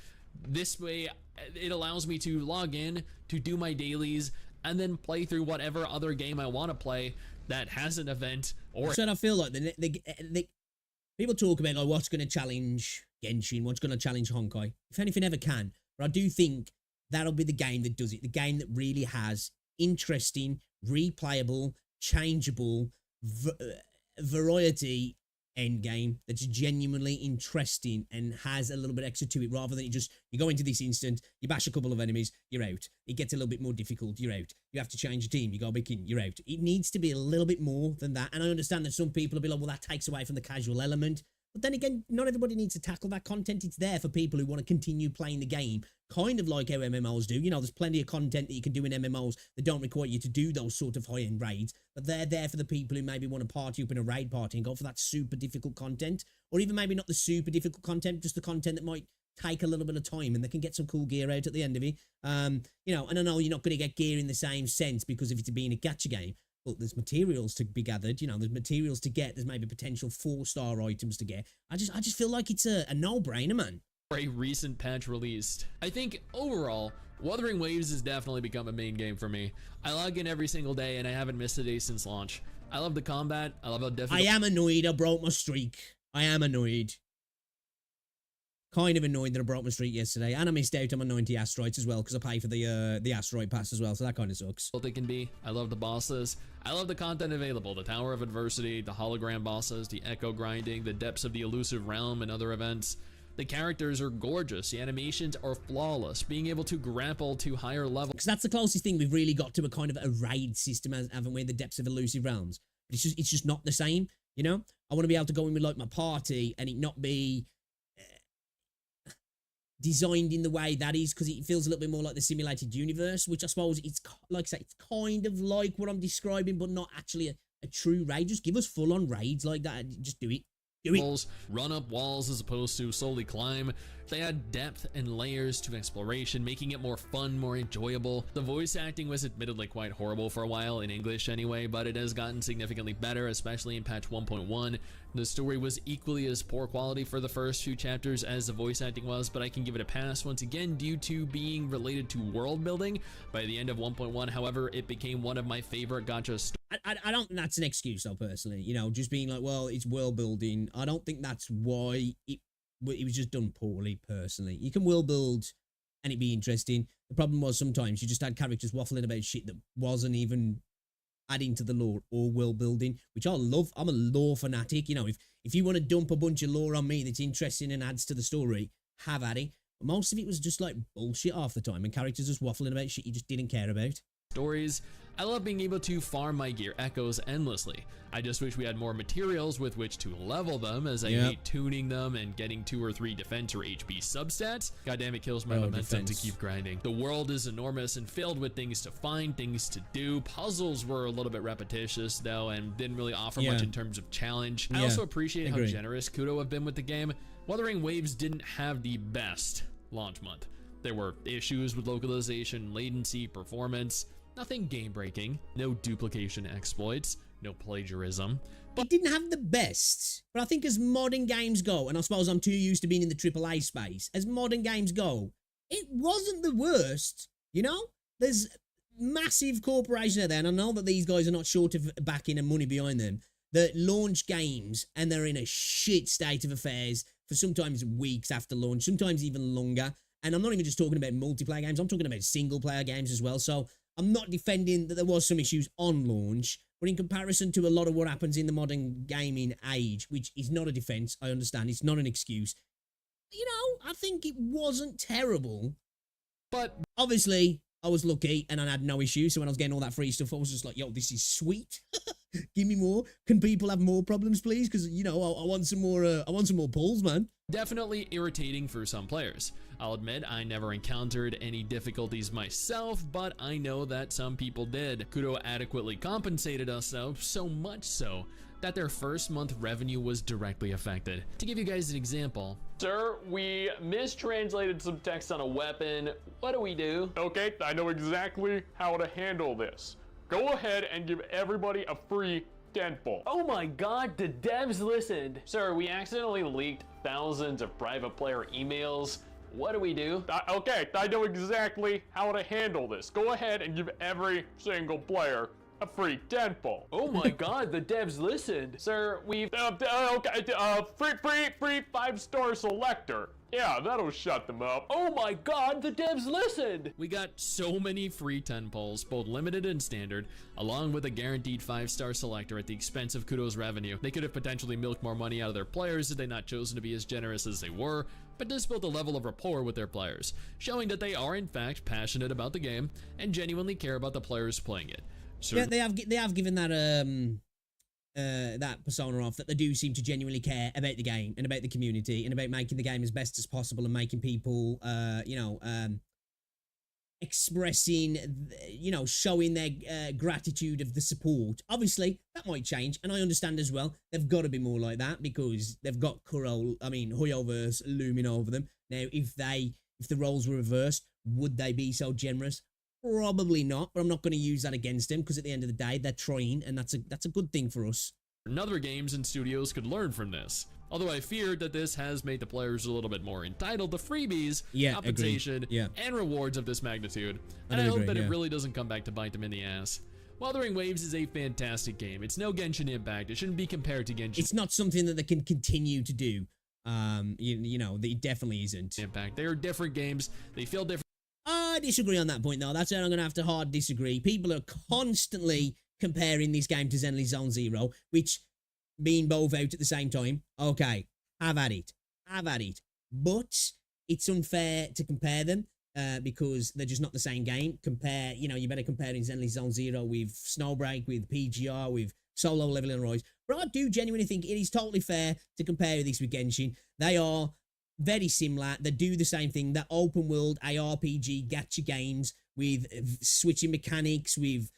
This way, it allows me to log in, to do my dailies, and then play through whatever other game I want to play that has an event. Or so I feel like the people talk about like what's going to challenge Genshin, what's going to challenge Honkai. If anything ever can, but I do think that'll be the game that does it. The game that really has interesting, replayable, changeable, variety endgame that's genuinely interesting and has a little bit extra to it, rather than you go into this instant, you bash a couple of enemies, you're out. It gets a little bit more difficult, you're out. You have to change your team, you go back in, you're out. It needs to be a little bit more than that. And I understand that some people will be like, well, that takes away from the casual element. But then again, not everybody needs to tackle that content. It's there for people who want to continue playing the game, kind of like how MMOs do. You know, there's plenty of content that you can do in MMOs that don't require you to do those sort of high-end raids, but they're there for the people who maybe want to party up in a raid party and go for that super difficult content, or even maybe not the super difficult content, just the content that might take a little bit of time and they can get some cool gear out at the end of it. You know, and I know you're not going to get gear in the same sense because of it being a gacha game, but there's materials to be gathered, you know, there's materials to get, there's maybe potential 4-star items to get. I just feel like it's a no-brainer, man. A recent patch released. I think overall, Wuthering Waves has definitely become a main game for me. I log in every single day and I haven't missed a day since launch. I love the combat, I love how difficult— I am annoyed I broke my streak. I am annoyed. Kind of annoyed that I broke my streak yesterday, and I missed out on my 90 asteroids as well because I pay for the asteroid pass as well, so that kind of sucks. They can be. I love the bosses. I love the content available. The Tower of Adversity, the hologram bosses, the echo grinding, the depths of the elusive realm, and other events. The characters are gorgeous. The animations are flawless. Being able to grapple to higher levels— because that's the closest thing we've really got to a kind of a raid system, haven't we? The depths of elusive realms. But it's just not the same, you know? I want to be able to go in with like my party and it not be designed in the way that is, because it feels a little bit more like the simulated universe, which I suppose it's, like I say, it's kind of like what I'm describing, but not actually a true raid. Just give us full-on raids like that. Just do it. Do it. Run up walls as opposed to solely climb. They add depth and layers to exploration, making it more fun, more enjoyable. The voice acting was admittedly quite horrible for a while, in English anyway, but it has gotten significantly better, especially in patch 1.1. The story was equally as poor quality for the first few chapters as the voice acting was, but I can give it a pass once again due to being related to world building. By the end of 1.1, however, it became one of my favorite gacha stories. I don't think that's an excuse though, personally. You know, just being like, well, it's world building. I don't think that's why it was just done poorly, personally. You can world build and it be interesting. The problem was sometimes you just had characters waffling about shit that wasn't even adding to the lore or world building, which I love. I'm a lore fanatic. You know, if you want to dump a bunch of lore on me that's interesting and adds to the story, have at it. But most of it was just like bullshit half the time and characters just waffling about shit you just didn't care about. Stories. I love being able to farm my gear echoes endlessly. I just wish we had more materials with which to level them, as I hate tuning them and getting 2 or 3 defense or HP substats. Goddamn, it kills my momentum to keep grinding. The world is enormous and filled with things to find, things to do. Puzzles were a little bit repetitious though and didn't really offer much in terms of challenge. I also appreciate how generous Kudo have been with the game. Wuthering Waves didn't have the best launch month. There were issues with localization, latency, performance. Nothing game-breaking, no duplication exploits, no plagiarism. But it didn't have the best. But I think as modern games go, and I suppose I'm too used to being in the AAA space, as modern games go, it wasn't the worst, you know? There's massive corporations out there, and I know that these guys are not short of backing and money behind them, that launch games, and they're in a shit state of affairs for sometimes weeks after launch, sometimes even longer. And I'm not even just talking about multiplayer games, I'm talking about single-player games as well, so I'm not defending that there was some issues on launch, but in comparison to a lot of what happens in the modern gaming age, which is not a defense, I understand, it's not an excuse, you know, I think it wasn't terrible. But obviously, I was lucky and I had no issues, so when I was getting all that free stuff, I was just like, yo, this is sweet. Give me more. Can people have more problems, please? Because, you know, I want some more pulls, man. Definitely irritating for some players. I'll admit I never encountered any difficulties myself, but I know that some people did. Kudo adequately compensated us though, so much so that their first month revenue was directly affected. To give you guys an example, Sir, we mistranslated some text on a weapon. What do we do? Okay, I know exactly how to handle this. Go ahead and give everybody a free dental. Oh my god, the devs listened. Sir, we accidentally leaked thousands of private player emails. What do we do? Okay, I know exactly how to handle this. Go ahead and give every single player a free dental. Oh my god, the devs listened. Sir, we've free 5-star selector. Yeah, that'll shut them up. Oh my god, the devs listened. we got so many free 10 polls, both limited and standard, along with a guaranteed 5-star selector at the expense of Kudo's revenue. They could have potentially milked more money out of their players had they not chosen to be as generous as they were, but this built a level of rapport with their players, showing that they are in fact passionate about the game and genuinely care about the players playing it. So Yeah, they have given that that persona off, that they do seem to genuinely care about the game and about the community and about making the game as best as possible and making people expressing, showing their gratitude of the support. Obviously that might change, and I understand as well they've got to be more like that because they've got Hoyoverse looming over them now. If the roles were reversed, would they be so generous? Probably not, but I'm not going to use that against them because at the end of the day, they're trying, and that's a good thing for us. other games and studios could learn from this. Although I feared that this has made the players a little bit more entitled to freebies, compensation, and rewards of this magnitude, and I hope that it really doesn't come back to bite them in the ass. Wuthering Waves is a fantastic game. It's no Genshin Impact. It shouldn't be compared to Genshin. It's not something that they can continue to do. It definitely isn't. Impact. They are different games. They feel different. I disagree on that point, though. That's where I'm going to have to hard disagree. People are constantly comparing this game to Zenly Zone Zero, which being both out at the same time. Okay, have at it. But it's unfair to compare them because they're just not the same game. You better compare in Zenly Zone Zero with Snowbreak, with PGR, with Solo Leveling Rise. But I do genuinely think it is totally fair to compare this with Genshin. They are very similar. They do the same thing. They're open world ARPG gacha games with switching mechanics, with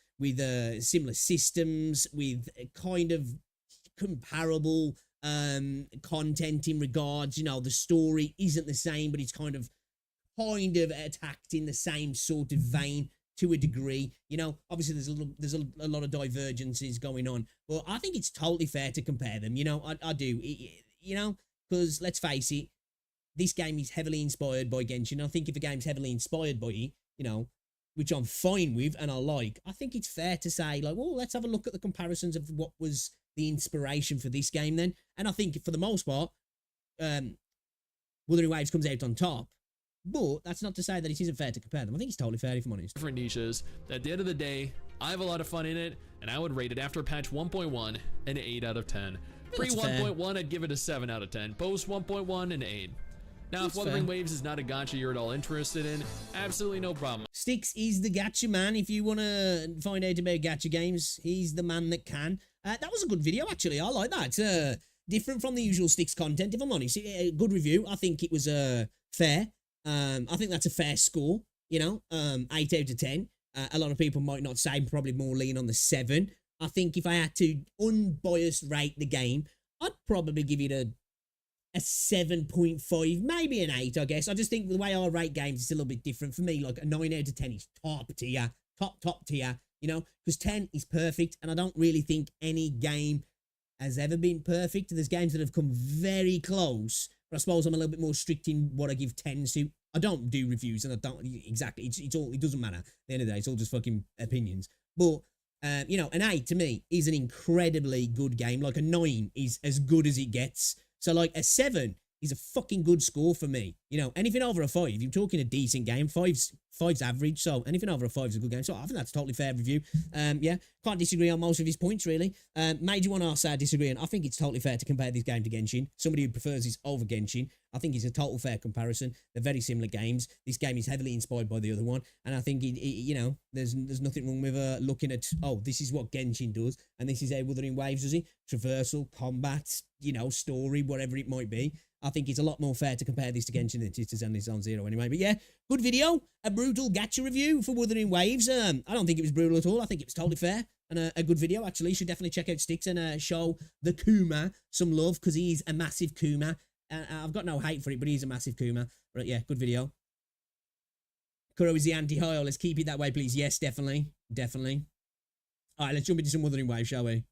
similar systems, with kind of comparable content in regards. The story isn't the same, but it's kind of attacked in the same sort of vein to a degree. Obviously there's a lot of divergences going on, but I think it's totally fair to compare them. I do. Because let's face it, this game is heavily inspired by Genshin. I think if a game's heavily inspired by it, which I'm fine with and I like, I think it's fair to say, like, well, let's have a look at the comparisons of what was the inspiration for this game then. And I think for the most part, Wuthering Waves comes out on top. But that's not to say that it isn't fair to compare them. I think it's totally fair, if I'm honest. Different niches. At the end of the day, I have a lot of fun in it, and I would rate it after patch 1.1 an 8 out of 10. Pre 1.1, I'd give it a 7 out of 10. Post 1.1, an 8. Now, if Wuthering Waves is not a gacha you're at all interested in, absolutely no problem. Styx is the gacha man. If you want to find out about gacha games, he's the man that can. That was a good video, actually. I like that. Different from the usual Styx content, if I'm honest. A good review. I think it was fair. I think that's a fair score, 8 out of 10. A lot of people might not say, probably more lean on the 7. I think if I had to unbiased rate the game, I'd probably give it a 7.5, maybe an 8, I guess. I just think the way I rate games is a little bit different. For me, like a 9 out of 10 is top tier, top tier, because 10 is perfect, and I don't really think any game has ever been perfect. There's games that have come very close, but I suppose I'm a little bit more strict in what I give 10s to. I don't do reviews, and I don't exactly. It doesn't matter. At the end of the day, it's all just fucking opinions. But an 8 to me is an incredibly good game. Like a 9 is as good as it gets. So like a 7 is a fucking good score for me. Anything over a 5, you're talking a decent game. 5's average, so anything over a 5 is a good game. So I think that's a totally fair review. Can't disagree on most of his points, really. Made you want to say disagreeing. I think it's totally fair to compare this game to Genshin. Somebody who prefers this over Genshin, I think it's a total fair comparison. They're very similar games. This game is heavily inspired by the other one, and I think there's nothing wrong with looking at, this is what Genshin does, and this is how Wuthering Waves does it. Traversal, combat, story, whatever it might be. I think it's a lot more fair to compare this to Genshin than it is to Zenly Zone Zero anyway. But yeah, good video. A brutal gacha review for Wuthering Waves. I don't think it was brutal at all. I think it was totally fair. and a good video, actually. You should definitely check out Sticks and show the Kuma some love, because he's a massive Kuma. I've got no hate for it, but he's a massive Kuma. But yeah, good video. Kuro is the anti-high. Let's keep it that way, please. Yes, definitely. Definitely. All right, let's jump into some Wuthering Waves, shall we?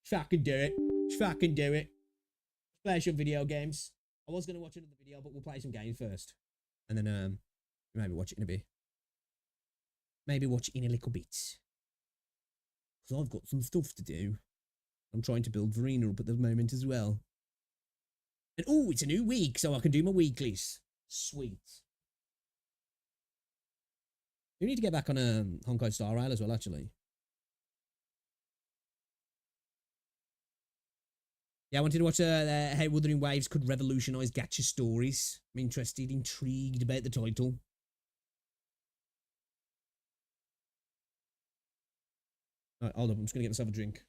Fucking do it. Fucking do it. Play some video games. I was going to watch another video, but we'll play some games first. And then maybe watch it in a bit. Maybe watch it in a little bit. Because I've got some stuff to do. I'm trying to build Verena up at the moment as well. And oh, it's a new week, so I can do my weeklies. Sweet. We need to get back on Honkai Star Rail as well, actually. Yeah, I wanted to watch how Wuthering Waves could revolutionise gacha stories. I'm interested, intrigued about the title. All right, hold up, I'm just going to get myself a drink.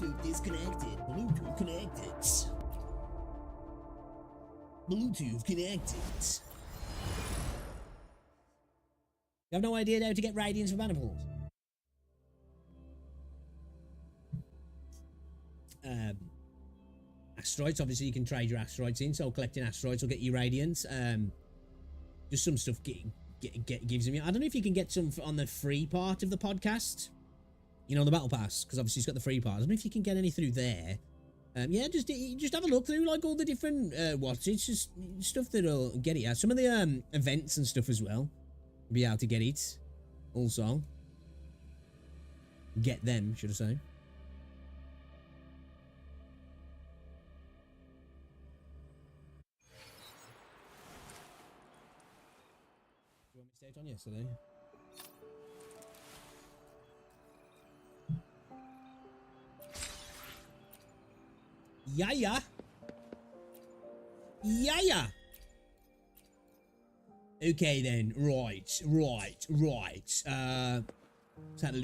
Bluetooth disconnected. Bluetooth connected. Bluetooth connected. You have no idea how to get radiance for maniples. Asteroids, obviously you can trade your asteroids in, so collecting asteroids will get you radiance. Just some stuff gives me. I don't know if you can get some on the free part of the podcast. You know, the battle pass, because obviously it's got the free part. I don't know if you can get any through there. Yeah, just have a look through like all the different it's just stuff that'll get it. Some of the events and stuff as well. You'll be able to get it. Also, get them, should I say? Do you want me to stay on yesterday? Yeah. Okay then, right. Let's have a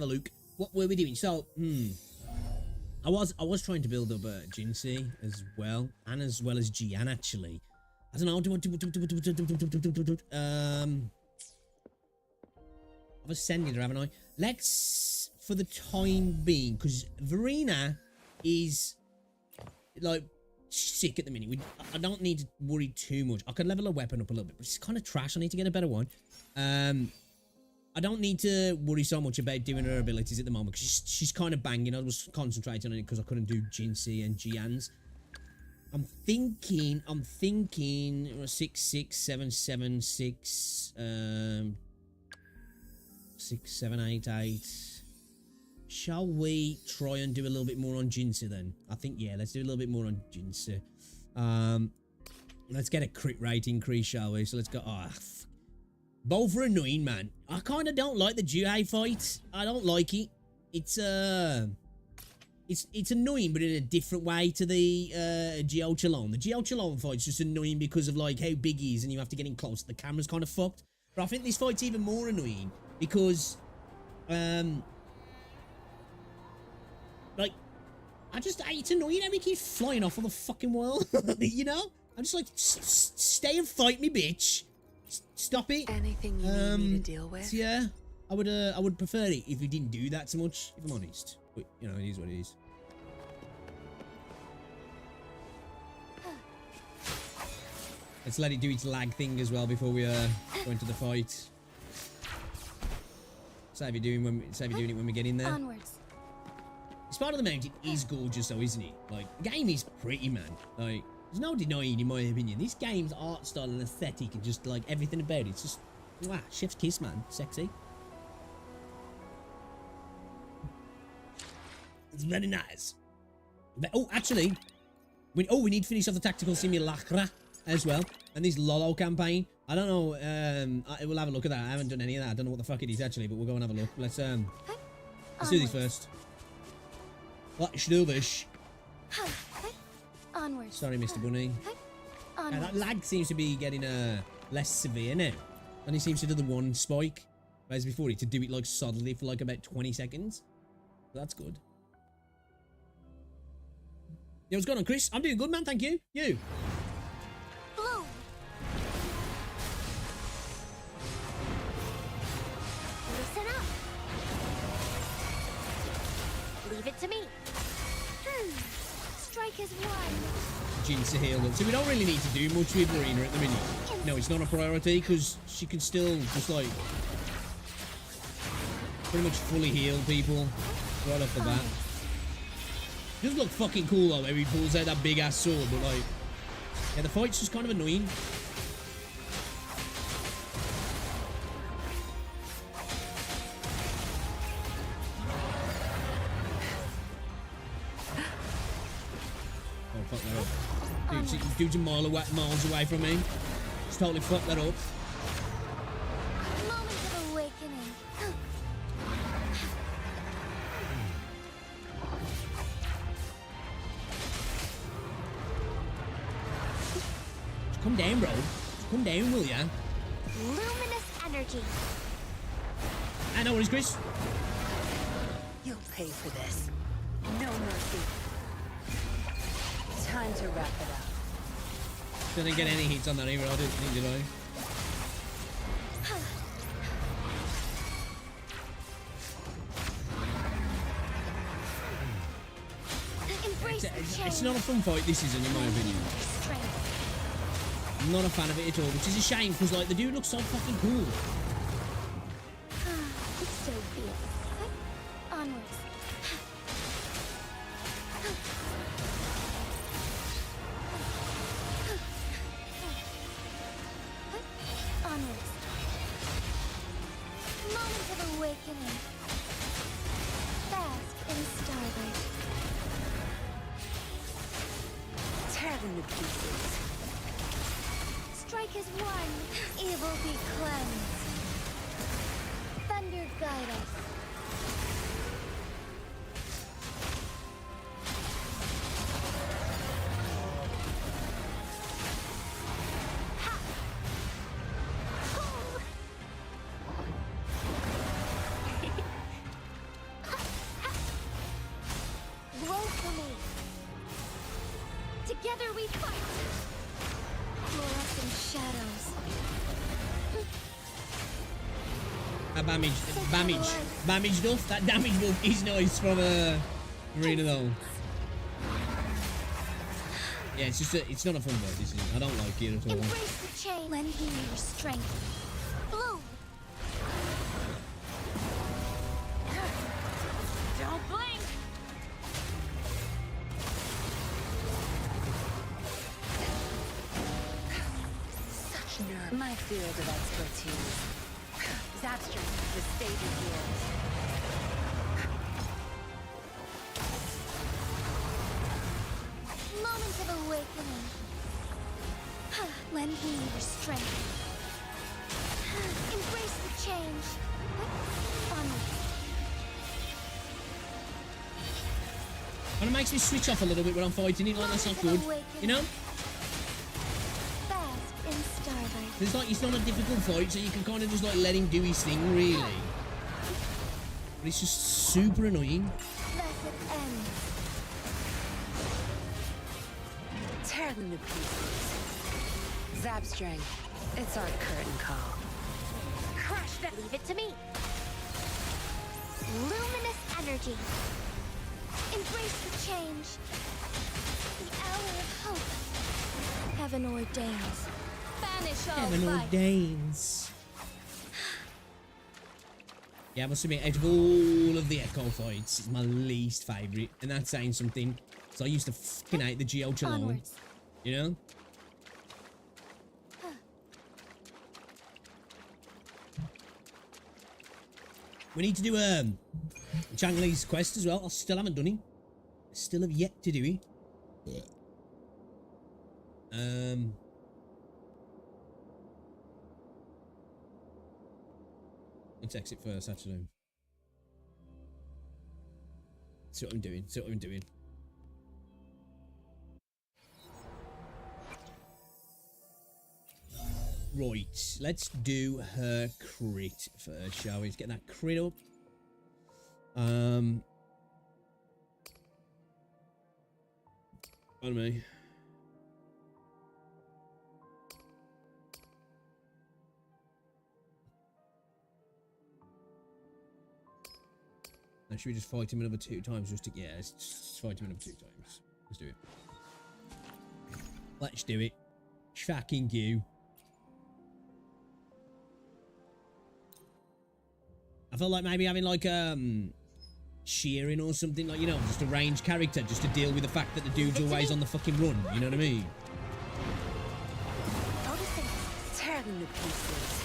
look. What were we doing? So, I was trying to build up Jinsei as well as Gian actually. I don't know. I've ascended her, haven't I? Let's, for the time being, because Verena is like sick at the minute. I don't need to worry too much. I could level her weapon up a little bit, but it's kind of trash. I need to get a better one. I don't need to worry so much about doing her abilities at the moment because she's kind of banging. I was concentrating on it because I couldn't do Jinsei and Gian's. I'm thinking 6, 6, 7, 7, 6, 6, 7, 8, 8. Shall we try and do a little bit more on Jinsu then? I think, yeah, let's do a little bit more on Jinsu. Let's get a crit rate increase, shall we? So let's go. Oh, both are annoying, man. I kind of don't like the Juhei fight. I don't like it. It's annoying, but in a different way to the Geo Chalon. The Geo Chalon fight's just annoying because of like how big he is and you have to get in close. The camera's kind of fucked. But I think this fight's even more annoying because, like, it's annoying how he keeps flying off of the fucking wall. You know? I'm just like, stay and fight me, bitch. Stop it. Anything you need me to deal with? So yeah, I would prefer it if we didn't do that so much, if I'm honest. But, you know, it is what it is. Let's let it do its lag thing as well before we go into the fight. Save you doing it when we get in there. Onwards. This part of the mountain is gorgeous though, isn't it? Like, the game is pretty, man. Like, there's no denying, in my opinion. This game's art style and aesthetic and just like everything about it. It's just, wow, chef's kiss, man. Sexy. It's very nice. But, oh, actually, we need to finish off the tactical simulacra as well. And this Lolo campaign. I don't know. We'll have a look at that. I haven't done any of that. I don't know what the fuck it is actually, but we'll go and have a look. Let's do this first. Let's do this. Onwards. Sorry, Mr. Bunny. Now, that lag seems to be getting less severe now. And he seems to do the one spike, whereas before he to do it like solidly for like about 20 seconds. So that's good. Yo, what's going on, Chris? I'm doing good, man. Thank you. You? Blue. Listen up. Leave it to me. Strike is one. Jin's to heal up. So we don't really need to do much with Marina at the minute. No, it's not a priority because she can still just like pretty much fully heal people right off the bat. It does look fucking cool though, maybe he pulls out that big ass sword, but like, yeah, the fight's just kind of annoying. Oh, fuck that up. Dude's a miles away from me. Just totally fucked that up. Moment of awakening. Come down, bro. Come down, will ya? Luminous energy. I know what is, Chris. You'll pay for this. No mercy. Time to wrap it up. Didn't get any hits on that either, I didn't think, did I? It's not a fun fight, this isn't, in my opinion. I'm not a fan of it at all, which is a shame, because, like, the dude looks so fucking cool. It's so big. Onwards. Onwards. Moment of awakening. Bask in starlight. Tear them to pieces. Strike is one, evil be cleansed. Thunder guide us. Ha! Oh! Grow for me. Together we fight. Fluorescent shadows. Damage buff. That damage buff is nice from Marina though. Yeah, it's just it's not a fun fight. This is. I don't like it at all. Embrace the chain. Lend me your strength. Bloom. Don't blink. My field of expertise. Zapstring, the stage is yours. Moment of awakening. Lend me your strength. Embrace the change. Onward. And it makes me switch off a little bit when I'm fighting it, like that's not good. You know? Fast in starlight. It's like, it's not a difficult fight, so you can kind of just like let him do his thing, really. But it's just super annoying. Blessed end. Tear them to pieces. Zapstring, it's our curtain call. Crush that. Leave it to me. Luminous energy. Embrace the change. The hour of hope. Heaven ordains. Banish all Heaven vice. ordains. Yeah, I must admit, out of all of the Echo fights, it's my least favourite. And that's saying something. So I used to fucking hate the Geo Chalon. Onwards. You know? We need to do Changli's quest as well. I still haven't done it. I still have yet to do it. Let's exit first, actually. See what I'm doing. See what I'm doing. Right, let's do her crit first, shall we? Let's get that crit up. Pardon me. Now, should we just fight him another 2 times just to... Yeah, let's just fight him another 2 times. Let's do it. Let's do it. Fucking you. I felt like maybe having like shearing or something, like, you know, just a ranged character just to deal with the fact that the dude's always on the fucking run, you know what I mean? Tear them to pieces.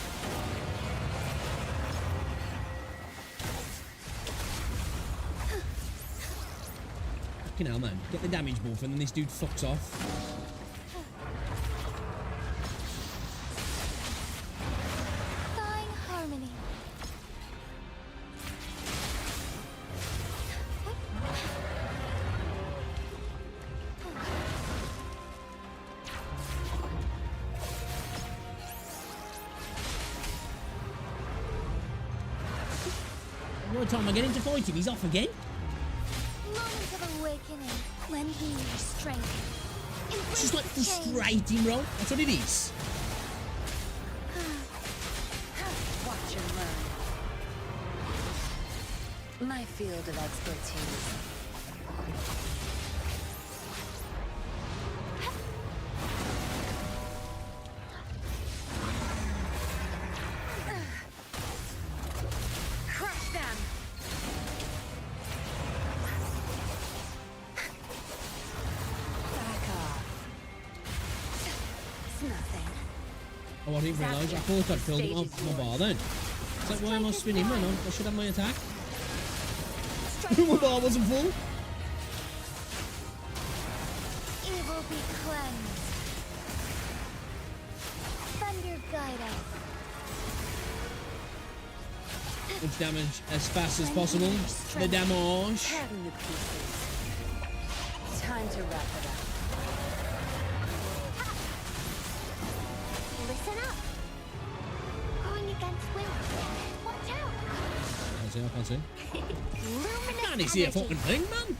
Fucking hell, man. Get the damage buff and then this dude fucks off. Thawing harmony. What time I get into fighting? He's off again? Moment of awakening. Lend me your strength. It's Embrace just like the change. frustrating, bro. That's what it is. Watch and learn. My field of expertise. Crush them! Back off. It's nothing. Oh, I didn't realise. I thought I'd filled him up my bar then. It's like, why am I spinning, man? I should have my attack. My bar wasn't full. Evil be cleansed. Thunder guide us. Much damage as fast as possible. The damage. Tear them to pieces. Time to wrap it up. Listen up. Going against will. Watch out. I can't see. Luminous Can't see a energy. fucking thing, man.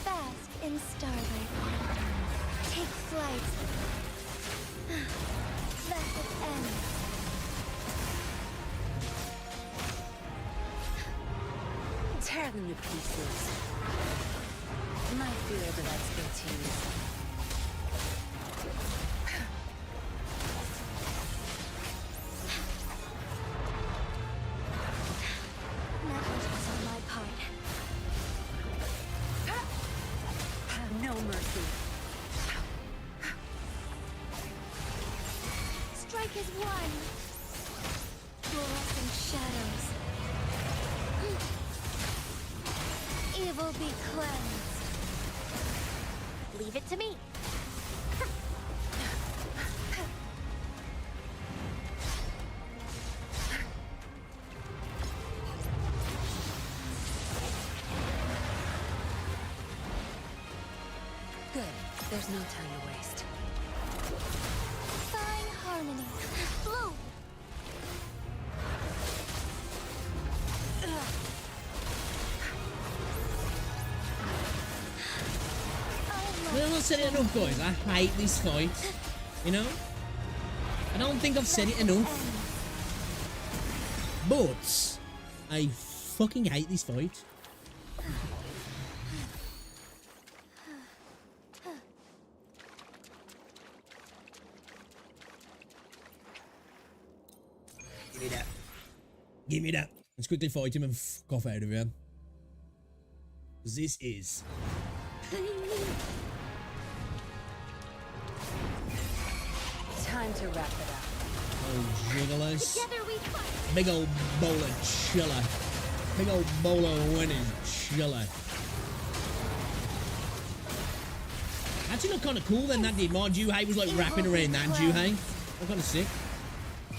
Fast in starlight. Take flight. Blessed end. Tear them to pieces. My field of expertise. Negligence on my part. Have no mercy. one. Fluorescent shadows. Evil be cleansed. Leave it to me. Good. There's no time to waste. Fine harmony. Blue. Well, I'm not said it enough, guys. I hate this fight. You know? I don't think I've said it enough. But I fucking hate this fight. Give me that. Give me that. Let's quickly fight him and fuck off out of here. This is Time to wrap it up. oh jigglers. Together we fight. Big old bowl of chiller. Big old bowl of winning chiller. Actually looked kind of cool then, that did. My Juhei was like wrapping around that Juhei. That's kind of sick.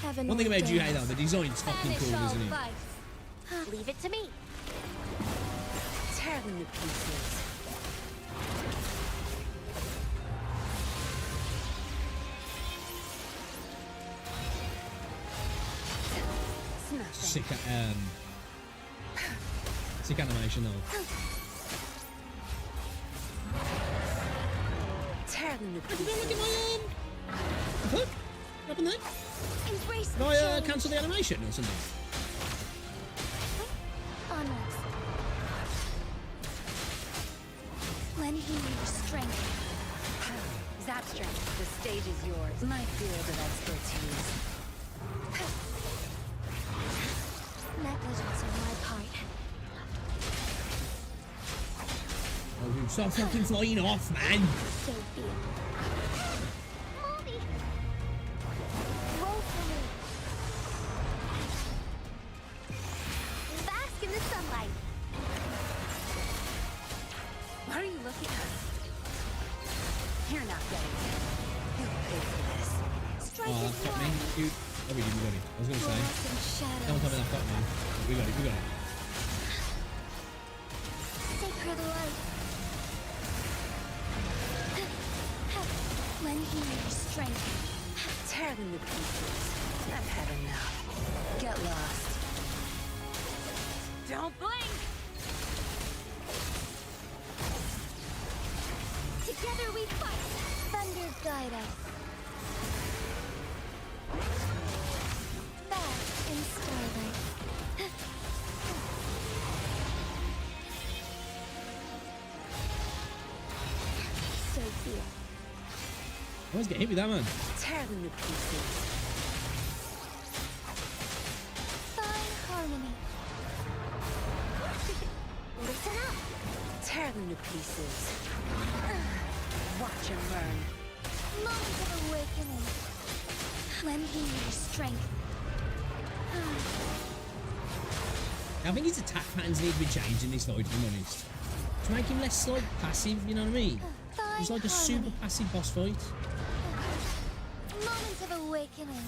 Heaven One thing about ordained. Juhei though, the design's fucking Banish cool, all isn't it? vice. Leave it to me. Tear them to pieces. It's nothing. Sick animation though. Tear them to Look pieces. at my what? What happened there? Embrace the Can I change. cancel the animation or something? Onwards. Lend me your strength. Zapstrength, the stage is yours. My field of expertise. Negligence on my part. Oh, dude, stop fucking flying off, man. So be it. Mommy! Roll for me. Bask in the sunlight. What are you looking at? You're not getting it. You'll pay for this. Strike Oh, is that got me. one. Dude. Oh, we got it. I was gonna say. Fluorescent Don't shadows. tell me that got me. We got it, we got it. Sacred light. Lend me your strength. Tear them to pieces. I've had enough. Get lost. Don't blink! Together we fight. Thunder guide us. Bask in starlight. So be it. I always get hit with that, man. Tear them to pieces. Fine harmony. Listen up. Tear them to pieces. Watch them burn. Moment of awakening. Lend me your strength. I think his attack patterns need to be changed in this fight, to be honest. To make him less, like, passive, you know what I mean? Fine He's like a super harmony. passive boss fight. Moment of awakening.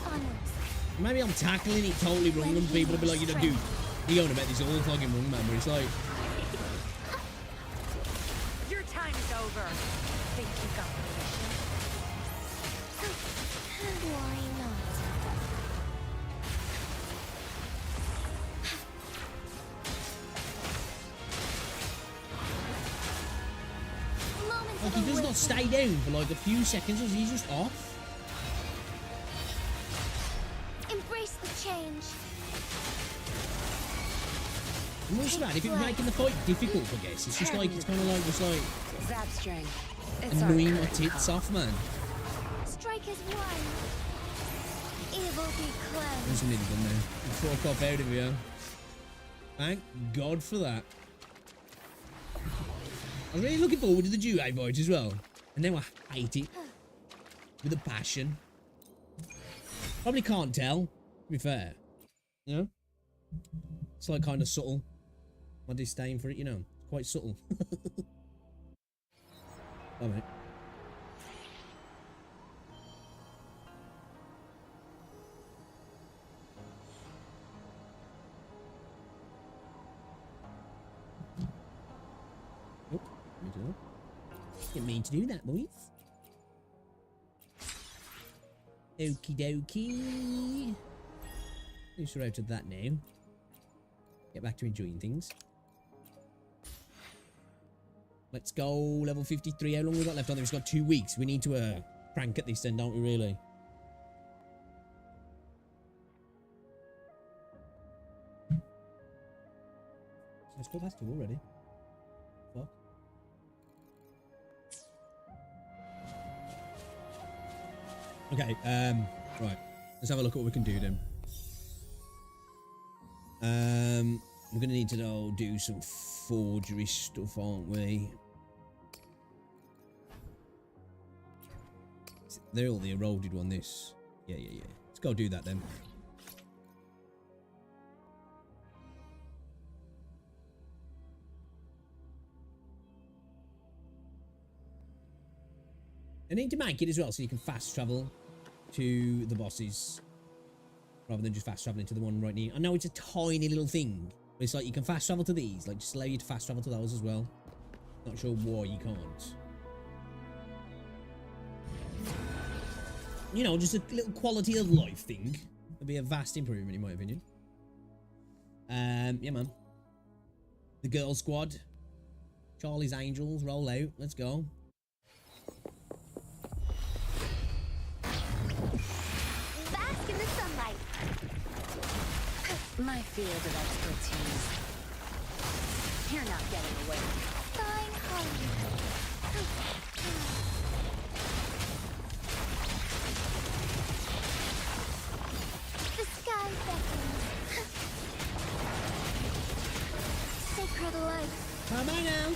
Onwards. Maybe I'm tackling it totally wrong and people will be like, you know, dude, you're going about this all fucking wrong, man. But it's like, Your time is over. Think you got permission? Why not? Moment like of he does not stay awakening. down for like a few seconds or he's just off. Embrace the change. And what's that? If it was making the fight difficult, I guess. It's just like, it's kind of like, just like, Zapstrength. It's annoying our my current tits call. off, man. Strike is one. Evil be I'm cleansed. just nearly done now. Fuck off out of here. Thank God for that. I was really looking forward to the Juhei fight as well. And now I hate it. with a passion. Probably can't tell, to be fair. You know? It's like kind of subtle. My disdain for it, you know. It's quite subtle. Oh, mate. Oh, didn't mean to do that, boys. Okie dokie. At least we're out of that now. Get back to enjoying things. Let's go, level 53. How long we got left on there? We've got 2 weeks. We need to crank at this then, don't we, really? Let's go past 2 already. Fuck. Okay, right. Let's have a look at what we can do then. We're gonna need to do some forgery stuff, aren't we? They're all the eroded one, this. Yeah. Let's go do that then. I need to make it as well so you can fast travel to the bosses rather than just fast traveling to the one right near. I know it's a tiny little thing, but it's like you can fast travel to these, like just allow you to fast travel to those as well. Not sure why you can't. You know, just a little quality of life thing. It'd be a vast improvement in my opinion. Yeah, man. The girl squad. Charlie's Angels, roll out. Let's go. Bask in the sunlight. My field of expertise. You're not getting away. Flying home. The sky beckons. Sacred life. Come on now.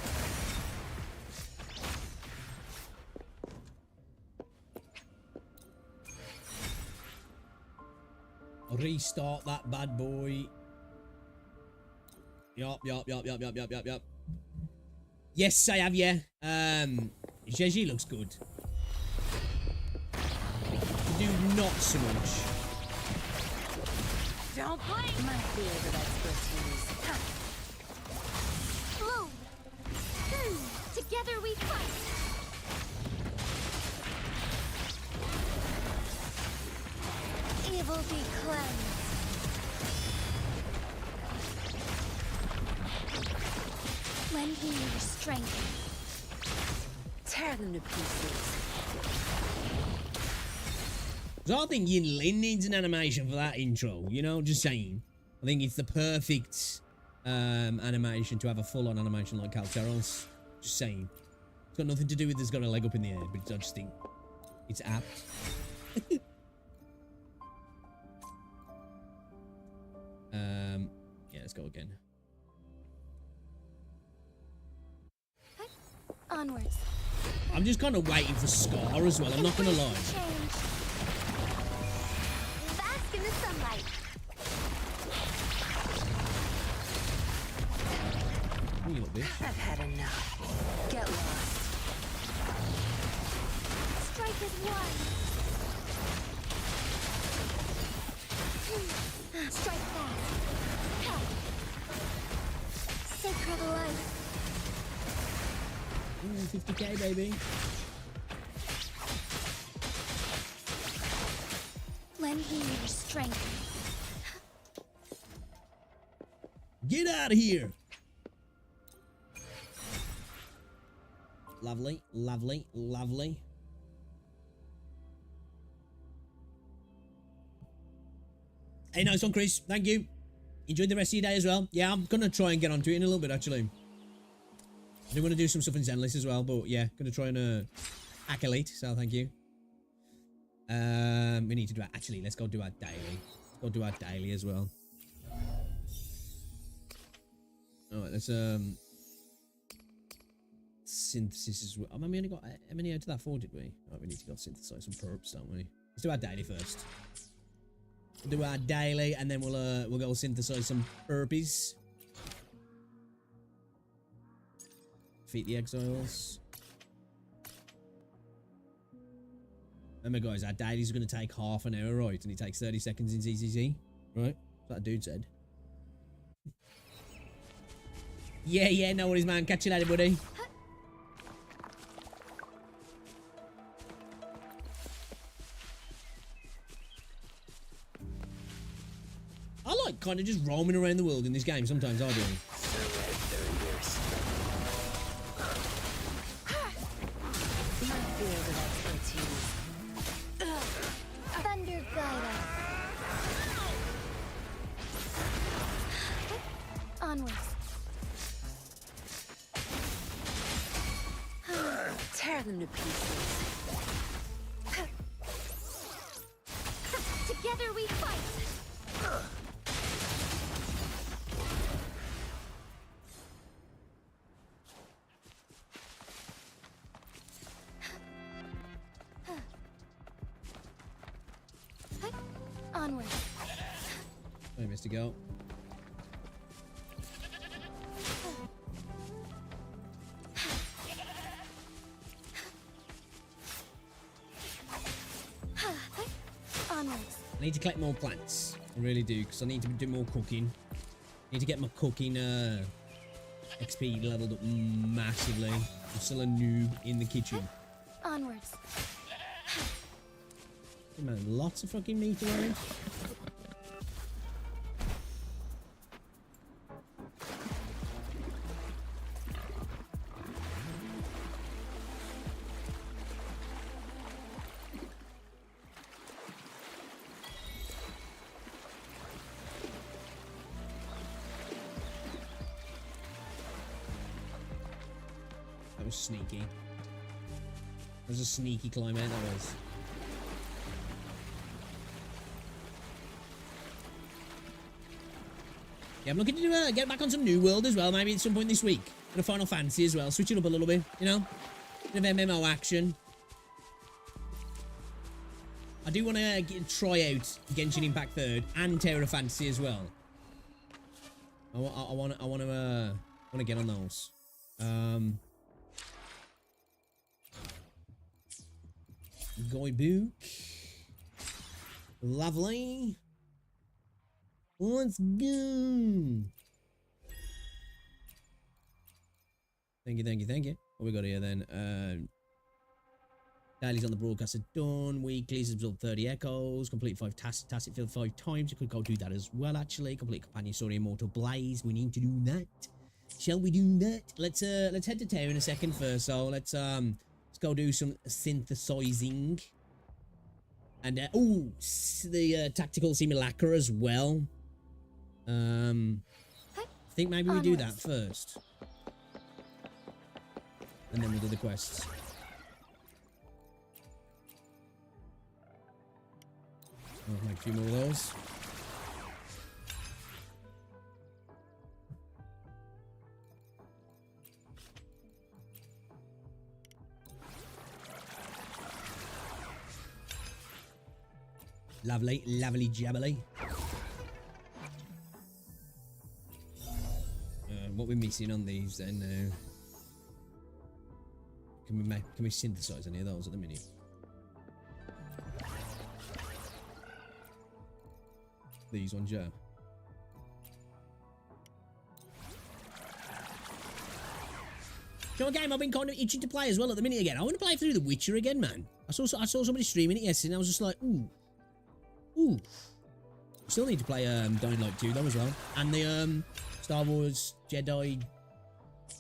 Restart that bad boy. Yup. Yes, I have, yeah. ZZZ looks good. Do not so much. Don't blink! My field of expertise. Bloom. Together we fight. Evil be cleansed. Lend me your strength. Tear them to pieces. So I think Yin Lin needs an animation for that intro, you know, just saying. I think it's the perfect animation to have a full-on animation like Calteros. Just saying. It's got nothing to do with it's got a leg up in the air, but I just think it's apt. Yeah, let's go again. Onwards. I'm just kind of waiting for Scar as well, I'm not gonna lie. Change. Bask in the sunlight. You little bitch. I've had enough. Get lost. Strike as one. Strike fast. Ha. Sacred life. 50k, baby. Lend me your strength. Get out of here. Lovely. Hey, nice one, Chris. Thank you. Enjoy the rest of your day as well. Yeah, I'm gonna try and get onto it in a little bit, actually. I do want to do some stuff in Zenless as well, but yeah, gonna try and accolade. So thank you. We need to do it. Actually, let's go do our daily. Let's go do our daily as well. All right, let's synthesis as well. I mean, we only got how many out of that 4, did we? Oh, we need to go synthesize some perps, don't we? Let's do our daily first. We'll do our daily, and then we'll go synthesize some perpies. Defeat the exiles. Remember, guys, our daily's going to take half an hour, right? And it takes 30 seconds in ZZZ, right? That's what that dude said. Yeah, no worries, man. Catch you later, buddy. I like kind of just roaming around the world in this game sometimes, I do. Thunder guide us. Onwards. Tear them to pieces. Together we fight. Onward. Hey, Mr. Goat. Onwards. I need to collect more plants. I really do, because I need to do more cooking. I need to get my cooking XP leveled up massively. I'm still a noob in the kitchen. Onwards. Man, lots of fucking meat around. That was sneaky. That was a sneaky climb out, that was. Yeah, I'm looking to get back on some New World as well, maybe at some point this week. And a Final Fantasy as well. Switch it up a little bit, you know? Bit of MMO action. I do want to try out Genshin Impact 3rd and Terra Fantasy as well. I want to get on those. Goybook. Lovely. Let's go. Thank you. What we got here then? Dailies on the broadcast are done. Weeklies absorb 30 echoes. Complete 5 tacit field 5 times. You could go do that as well, actually. Complete companion story Immortal Blaze. We need to do that. Shall we do that? Let's head to Terra in a second first. So let's go do some synthesizing. And the tactical simulacra as well. I think maybe we do that first. And then we'll do the quests. I'll make a few more of those. Lovely, lovely jabbly. What we're missing on these then now? Can we synthesize any of those at the minute? These ones, yeah. You know what game I've been kind of itching to play as well at the minute again? I want to play through The Witcher again, man. I saw somebody streaming it yesterday and I was just like, ooh. Still need to play Dying Light 2 though as well. And the Star Wars Jedi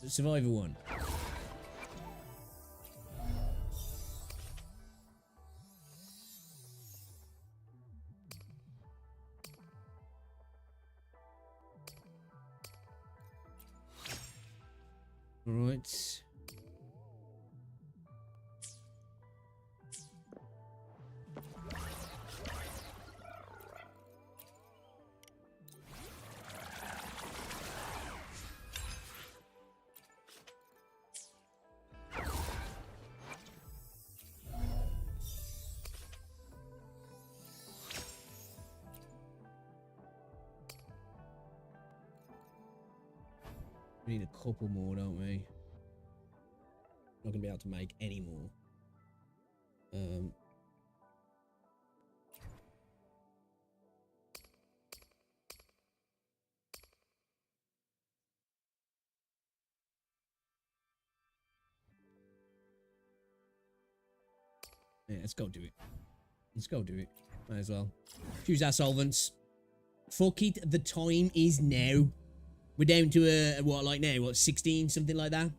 Survivor one. All right. We need a couple more, don't we? Not gonna be able to make any more. Yeah, let's go do it. Let's go do it. Might as well. Choose our solvents. Fuck it, the time is now. We're down to what, like now? What, 16? Something like that?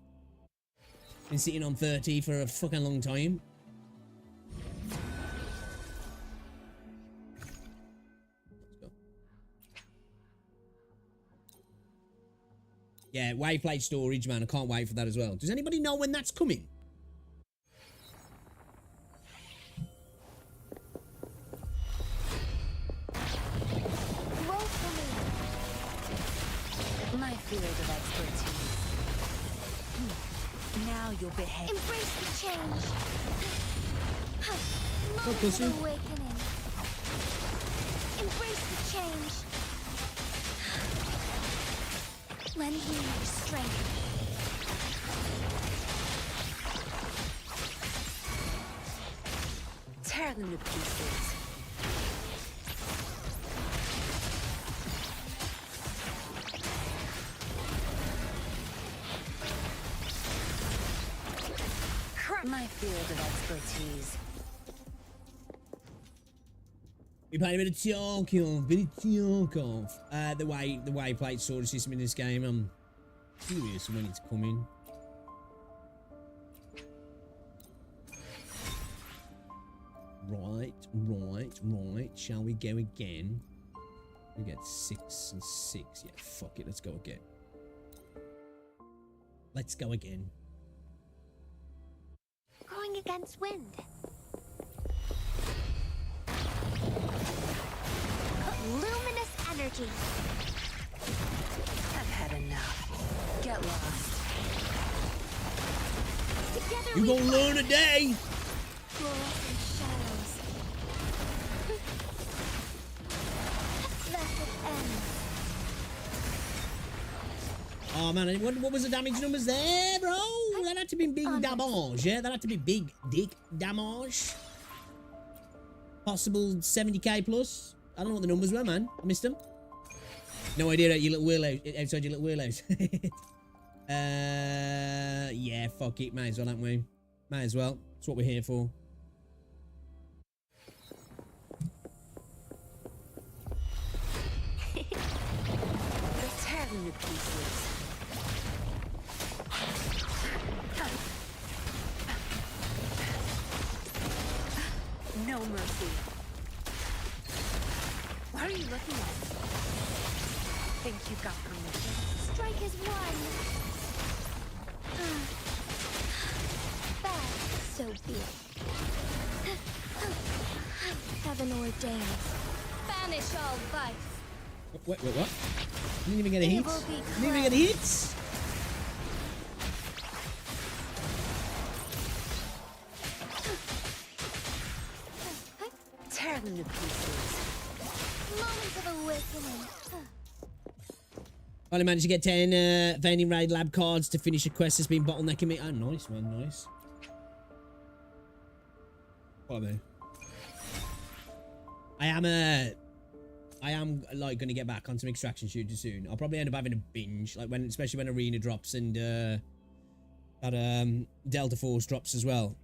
Been sitting on 30 for a fucking long time. Let's go. Yeah, Waveplate storage, man. I can't wait for that as well. Does anybody know when that's coming? My field of expertise. Now you'll behave. Embrace the change. Moment pussy. of awakening. Embrace the change. Lend me your strength. Tear them to pieces. My field of expertise. We played a bit of Tarkov, the Waveplate storage system in this game. I'm curious when it's coming. Right. Shall we go again? We get 6 and 6. Yeah, fuck it. Let's go again. Let's go again. Going against wind. Luminous energy. I've had enough. Get lost. Together You we gonna learn today? fluorescent shadows. Blessed end. Oh man, what was the damage numbers there, bro? That had to be big damage, yeah? That had to be big dick damage. Possible 70k plus. I don't know what the numbers were, man. I missed them. No idea at your little wheelhouse, outside your little wheelhouse. Yeah, fuck it. Might as well, don't we? Might as well. That's what we're here for. Let's tear them to pieces. No mercy. What are you looking at? Think you got permission? Strike is one. Bad, so be it. Heaven ordained. Banish all vice. Wait, what? You didn't even get a hit? Evil be You didn't even get a hit? Tear them to pieces. Moment of awakening. Finally managed to get 10 Vending Raid Lab cards to finish a quest that's been bottlenecking me. Oh, nice, man, nice. What are they? I am like gonna get back on some extraction shooters soon. I'll probably end up having a binge, like especially when Arena drops and that Delta Force drops as well.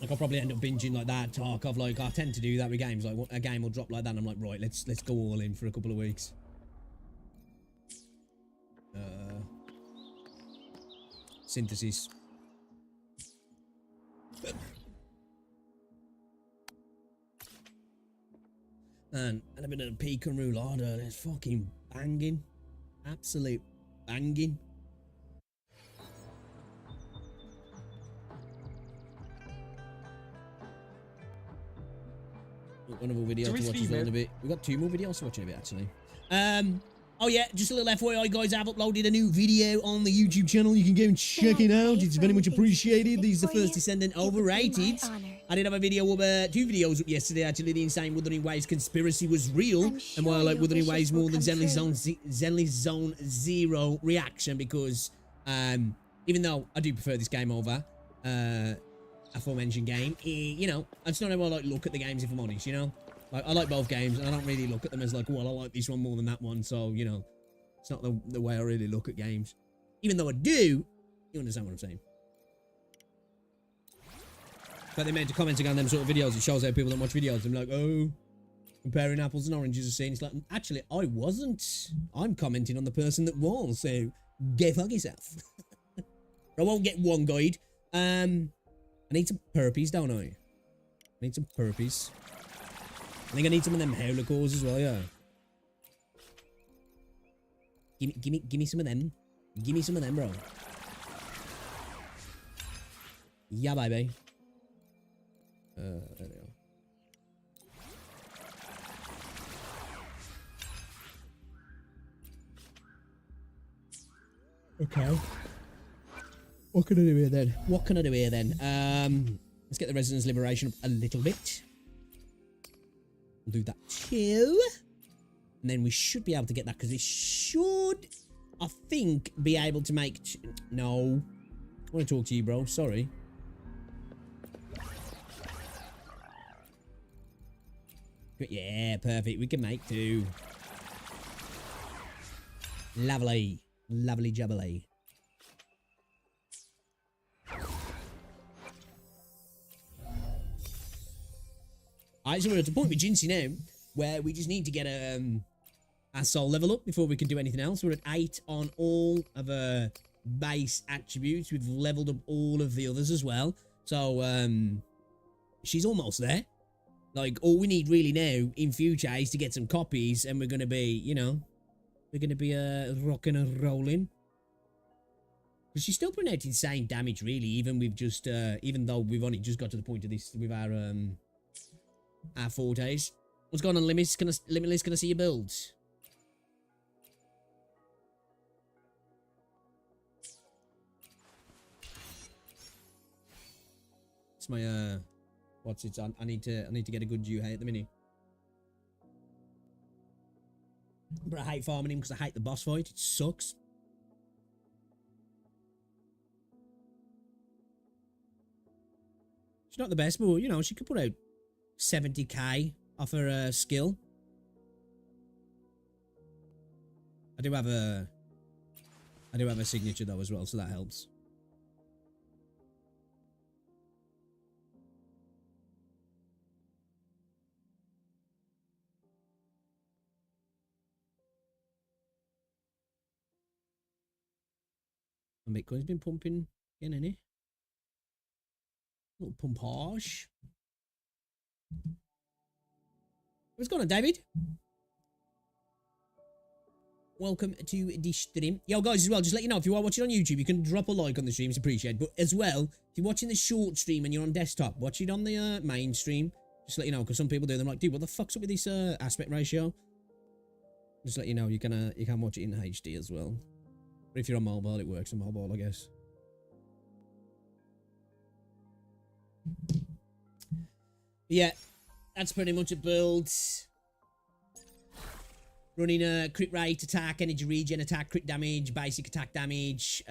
Like I'll probably end up binging like that. Tarkov, like I tend to do that with games. Like a game will drop like that, and I'm like, right, let's go all in for a couple of weeks. Synthesis. And a bit of a pecan roulade. It's fucking banging. Absolute banging. One of our videos to watch as well in a bit. We've got 2 more videos to watch in a bit, actually. Oh yeah, just a little FYI, guys. I've uploaded a new video on the YouTube channel. You can go and check it out. It's very much appreciated. These are the first descendant overrated. I did have a video up, 2 videos up yesterday, actually. The insane Wuthering Waves conspiracy was real. I'm And why I sure like your Wuthering wishes Waves will more than come Zenly Zone Zero reaction, because even though I do prefer this game over aforementioned game, you know, it's not how I like look at the games, if I'm honest, you know? Like, I like both games, and I don't really look at them as like, well, I like this one more than that one, so, you know, it's not the way I really look at games. Even though I do, you understand what I'm saying. But they made commenting on them sort of videos. It shows how people don't watch videos. I'm like, oh, comparing apples and oranges are saying. It's like, actually, I wasn't. I'm commenting on the person that was. So, go fuck yourself. I won't get one guide. I need some burpees, don't I? I need some burpees. I think I need some of them howler cores as well, yeah. Give me some of them. Give me some of them, bro. Yeah, baby. There we go. Okay. What can I do here then? What can I do here then? Let's get the Resonance Liberation up a little bit. We'll do that too. And then we should be able to get that, because it should, I think, be able to make... No. I want to talk to you, bro. Sorry. Yeah, perfect. We can make 2. Lovely. Lovely jubbly. Alright, so we're at a point with Jinsey now where we just need to get our soul level up before we can do anything else. We're at 8 on all of our base attributes. We've leveled up all of the others as well. So, she's almost there. Like, all we need really now in future is to get some copies, and we're going to be, you know, we're going to be rocking and rolling. But she's still putting out insane damage, really, even with just, even though we've only just got to the point of this with our fortes. What's going on, Limitless? Can I see your builds? It's my, what's it on? I need to get a good Juhei at the minute. But I hate farming him because I hate the boss fight. It sucks. She's not the best, but you know, she could put out 70k off her skill. I do have a signature though as well, so that helps. And Bitcoin's been pumping again, ain't it? Little pumpage. What's going on, David? Welcome to the stream. Yo, guys, as well, just let you know, if you are watching on YouTube, you can drop a like on the stream. It's appreciated. But as well, if you're watching the short stream and you're on desktop, watch it on the main stream. Just let you know, because some people do. They're like, dude, what the fuck's up with this aspect ratio? Just let you know, you can watch it in HD as well. But if you're on mobile, it works on mobile, I guess. Yeah, that's pretty much a build. Running a crit rate, attack, energy regen, attack, crit damage, basic attack damage,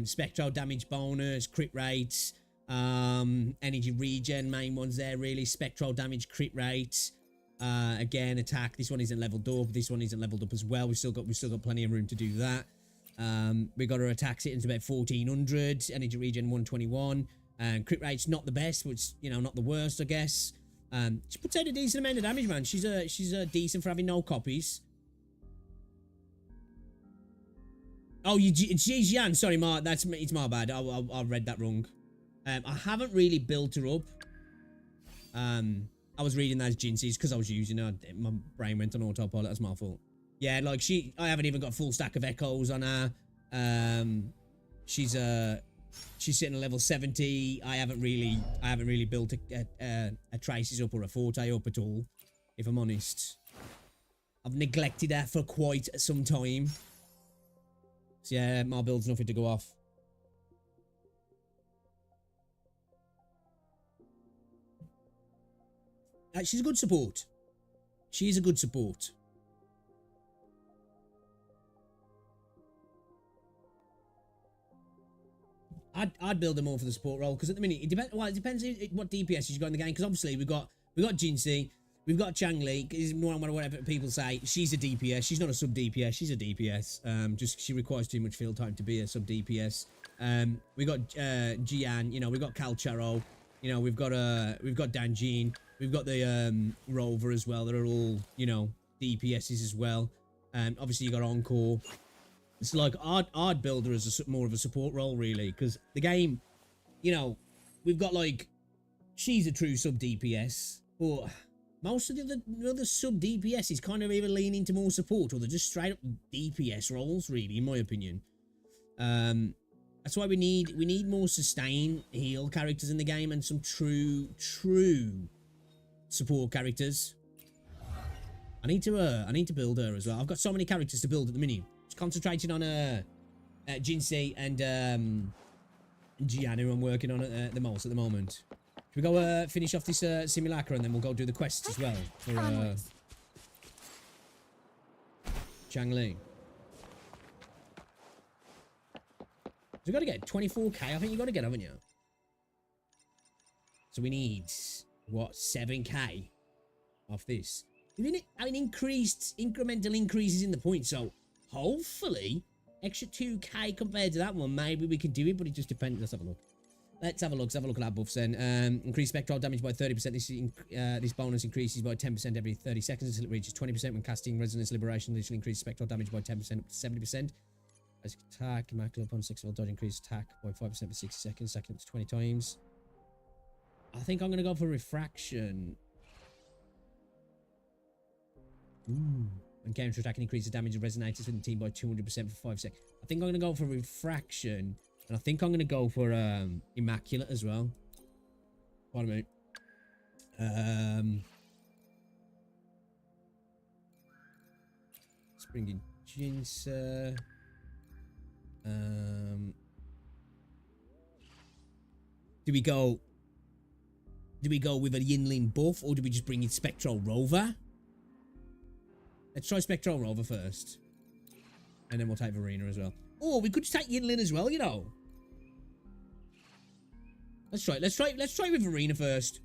spectral damage bonus, crit rates, energy regen, main ones there really, spectral damage, crit rate, again attack. This one isn't leveled up. This one isn't leveled up as well. We've still got plenty of room to do that. We got our attack sitting to about 1400, energy regen 121. Crit rate's not the best, but it's, you know, not the worst, I guess. She puts out a decent amount of damage, man. She's decent for having no copies. Oh, geez, Jan. Sorry, Mark. It's my bad. I read that wrong. I haven't really built her up. I was reading those Jinsey's because I was using her. My brain went on autopilot. That's my fault. Yeah, like I haven't even got a full stack of echoes on her. She's sitting at level 70. I haven't really built a Traces up or a Forte up at all, if I'm honest. I've neglected her for quite some time. So yeah, my build's nothing to go off. She's a good support. She's a good support. I'd build them more for the support role because at the minute it depends. Well, it depends what DPS you got in the game. Because obviously we've got Jinxie, we've got Changli. Whatever people say, she's a DPS. She's not a sub DPS. She's a DPS. Just she requires too much field time to be a sub DPS. We got Jian. You know, we've got Calcharo. You know, we've got Danjin. We've got the Rover as well. That are all, you know, DPSs as well. Obviously you got Encore. It's like I'd build her as more of a support role, really, because the game, you know, we've got like she's a true sub DPS, but most of the other sub DPS is kind of either leaning into more support or they're just straight up DPS roles, really, in my opinion. That's why we need more sustain heal characters in the game and some true support characters. I need to build her as well. I've got so many characters to build at the minute. Just concentrating on Jinsei and Jian, who I'm working on at the most at the moment. Should we go finish off this simulacra and then we'll go do the quests as well for Changli. So we got to get 24k. I think you got to get, haven't you? So we need what, 7k off this. I mean, incremental increases in the points. So hopefully, extra 2k compared to that one. Maybe we can do it, but it just depends. Let's have a look. Let's have a look at our buffs then. Increase spectral damage by 30%. This bonus increases by 10% every 30 seconds until it reaches 20% when casting Resonance Liberation. This will increase spectral damage by 10% up to 70%. As attack, immaculate upon 6 level dodge, increase attack by 5% for 60 seconds. Second to 20 times. I think I'm gonna go for refraction. Ooh. When counter attacking increases damage of resonators within the team by 200% for 5 seconds. I think I'm gonna go for refraction. And I think I'm gonna go for immaculate as well. Pardon me. Let's bring in Jinsa. Do we go with a Yinling buff, or do we just bring in Spectral Rover? Let's try Spectral Rover first, and then we'll take Verena as well. Or we could just take Yinling as well, you know. Let's try with Verena first.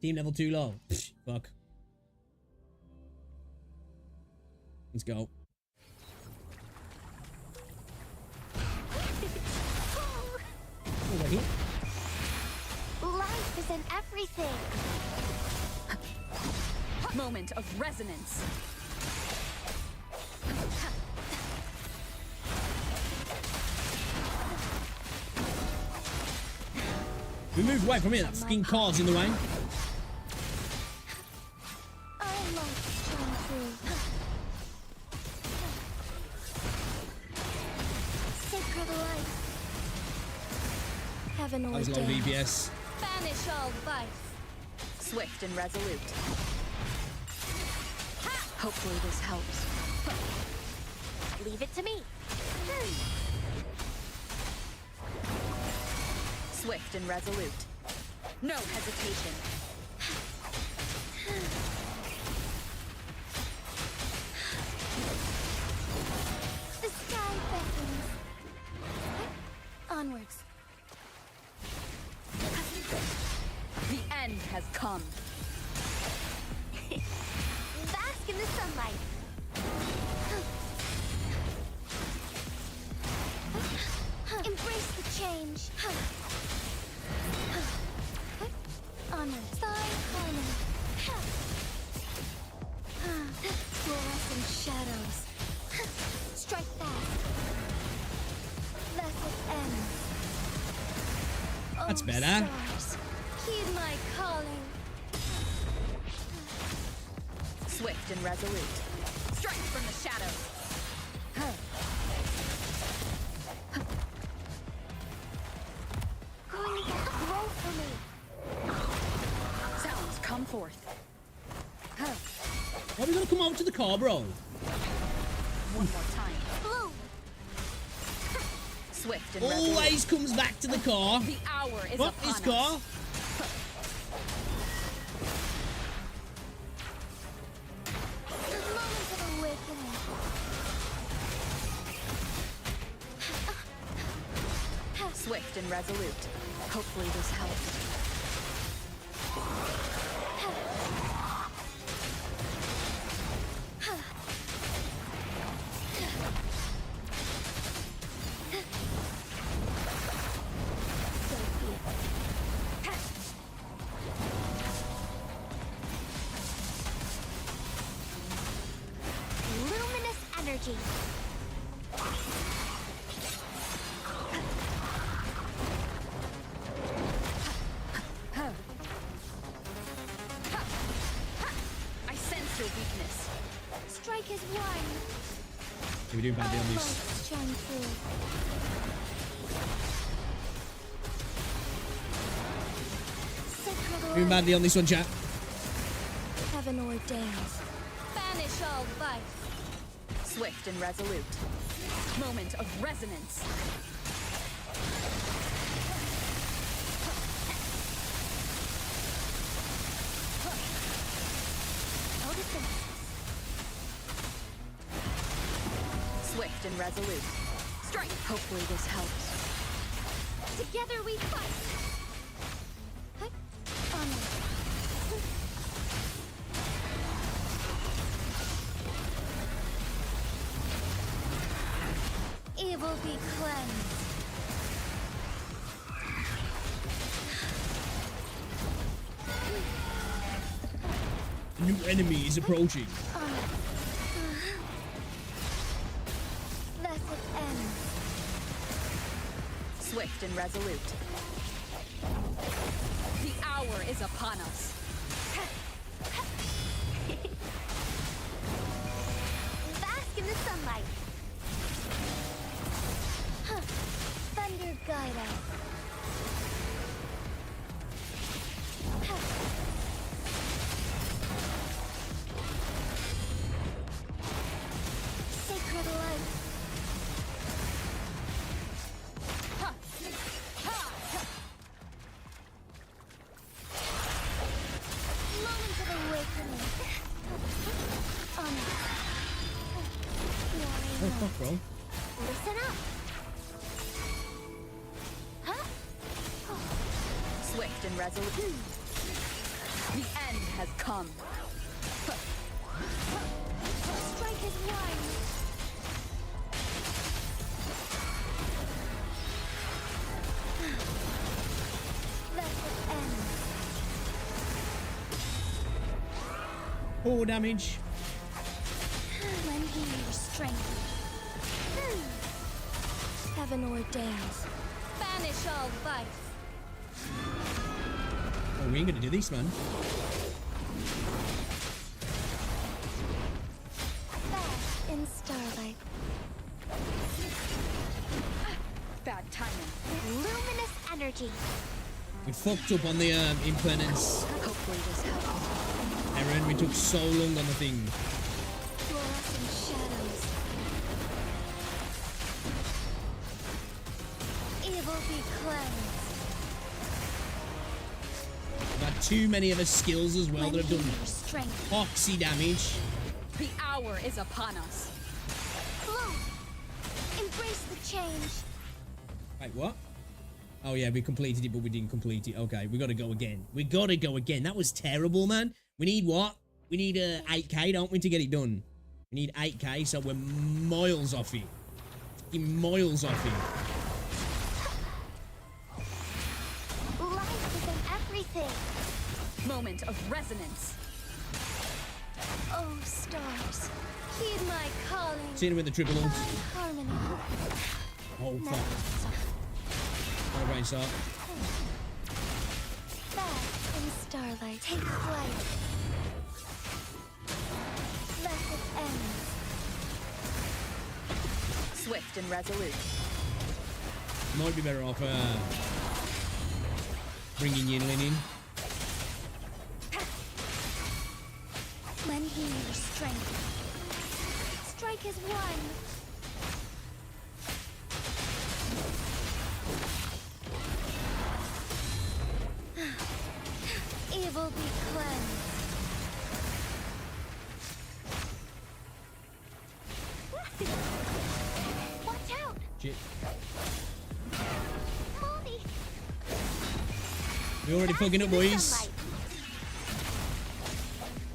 Team level 2 low. Psh, fuck. Let's go. Oh, right here. Life is in everything. Moment of resonance. We moved away from here. That fucking car's in the way. I like to shine through. Sacred life. Heaven That was low ordained. VBS. Banish all vice. Swift and resolute. Hopefully this helps. Leave it to me. Swift and resolute. No hesitation. The sky beckons. Onwards. The end has come. Bask in the sunlight. Embrace the change. Onward. Side harmony. Fluorescent shadows. Strike fast. Blessed end. That's Oh, better. Stars, heed my calling. Swift and resolute. Strike from the shadows. Going to grow for me. Sounds come forth. Why are we gonna come over to the car, bro? One more time. Blue. Swift and resolute. Always comes back to the car. The hour is What upon is us. car? and resolute. Hopefully this helps. Luminous energy. I sense your weakness. Strike is one. We're doing badly on this. Almost shine through. Sacred Doing light, badly on this one, chat. heaven ordains. Banish all vice. Swift and resolute. Moment of resonance. Photosynthesis. Swift and resolute. Strike. Hopefully this helps. Together we fight. Hi. Onward. Evil be cleansed. A new enemy is approaching. Thus it ends. Swift and resolute. The hour is upon us. Bask in the sunlight. Huh. Thunder guide us. Huh. Sacred light. Moment of awakening. Oh, fuck, bro. Listen up. Huh? Swift and resolute. The end has come. Strike is one. Let it end. Full damage. Lend me your strength. Heaven ordains. Banish all vice. Oh, we ain't gonna do this, man. Bask in starlight. Bad timing. Luminous energy. We fucked up on the impermanence. Hopefully this helps. Aaron, we took so long on the thing. Fluorescent shadows. Evil be cleansed. We've had too many of the skills as well that have done your strength. oxy damage. The hour is upon us. Flow. Embrace the change. Wait, what? Oh yeah, we completed it, but we didn't complete it. Okay, we gotta go again. We gotta go again. That was terrible, man. We need what? We need 8k, don't we, to get it done? We need 8k, so we're miles off it. Fucking miles off it. Life is in everything. Moment of resonance. Oh, stars. Heed my calling. Seeing with the triple ult. Find harmony. Oh, Never fuck. suffer. All right, start. Bask in starlight. Take flight. Let it end. Swift and resolute. Might be better off bringing Yinlin in. Lend me your strength. Strike is one. Evil be cleansed. Watch out! Shit. Moldy! We're already fucking up, boys. Sunlight.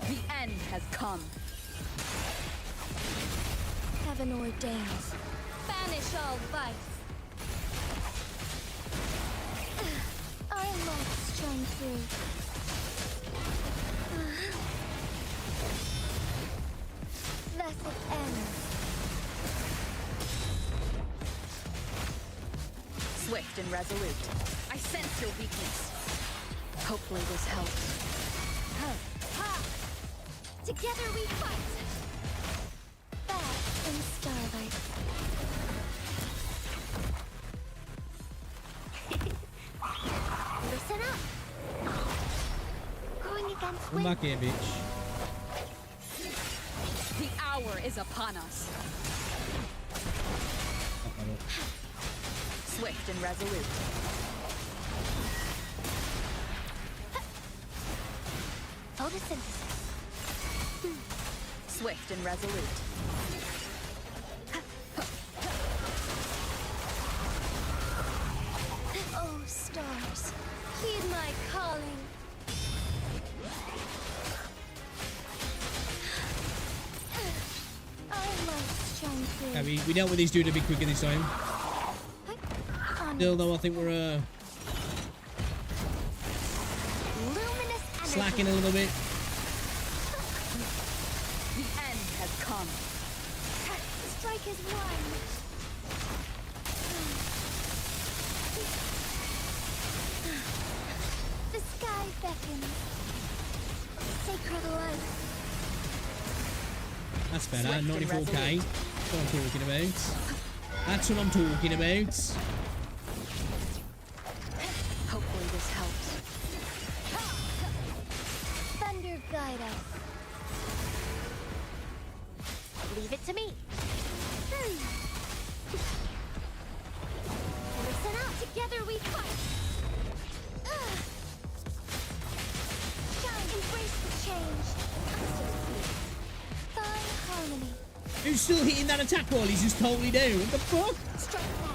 The end has come. Heaven ordains. Banish all vice. Our lights shine through. Thus it ends. Swift and resolute. I sense your weakness. Hopefully this helps. Ha! Together we fight. Bask in starlight. Listen up. Going against Come wind. back here, bitch. The hour is upon us. Swift and resolute. Photosynthesis. Swift and resolute. Oh, stars, heed my calling. Our lights shine through. Yeah, we dealt with these dude a bit quicker this time. Still, though, I think we're Luminous energy. slacking a little bit. The end has come. Strike is one. The sky beckons. Sacred light. That's better. Swift and 94k. That's what I'm talking about. That's what I'm talking about. Hopefully this helps. Thunder guide us. Leave it to me. Listen up. Together we fight. Shine. Embrace the change. Find harmony. Who's still hitting that attack wall? He's just totally down. What the fuck? Strike fast.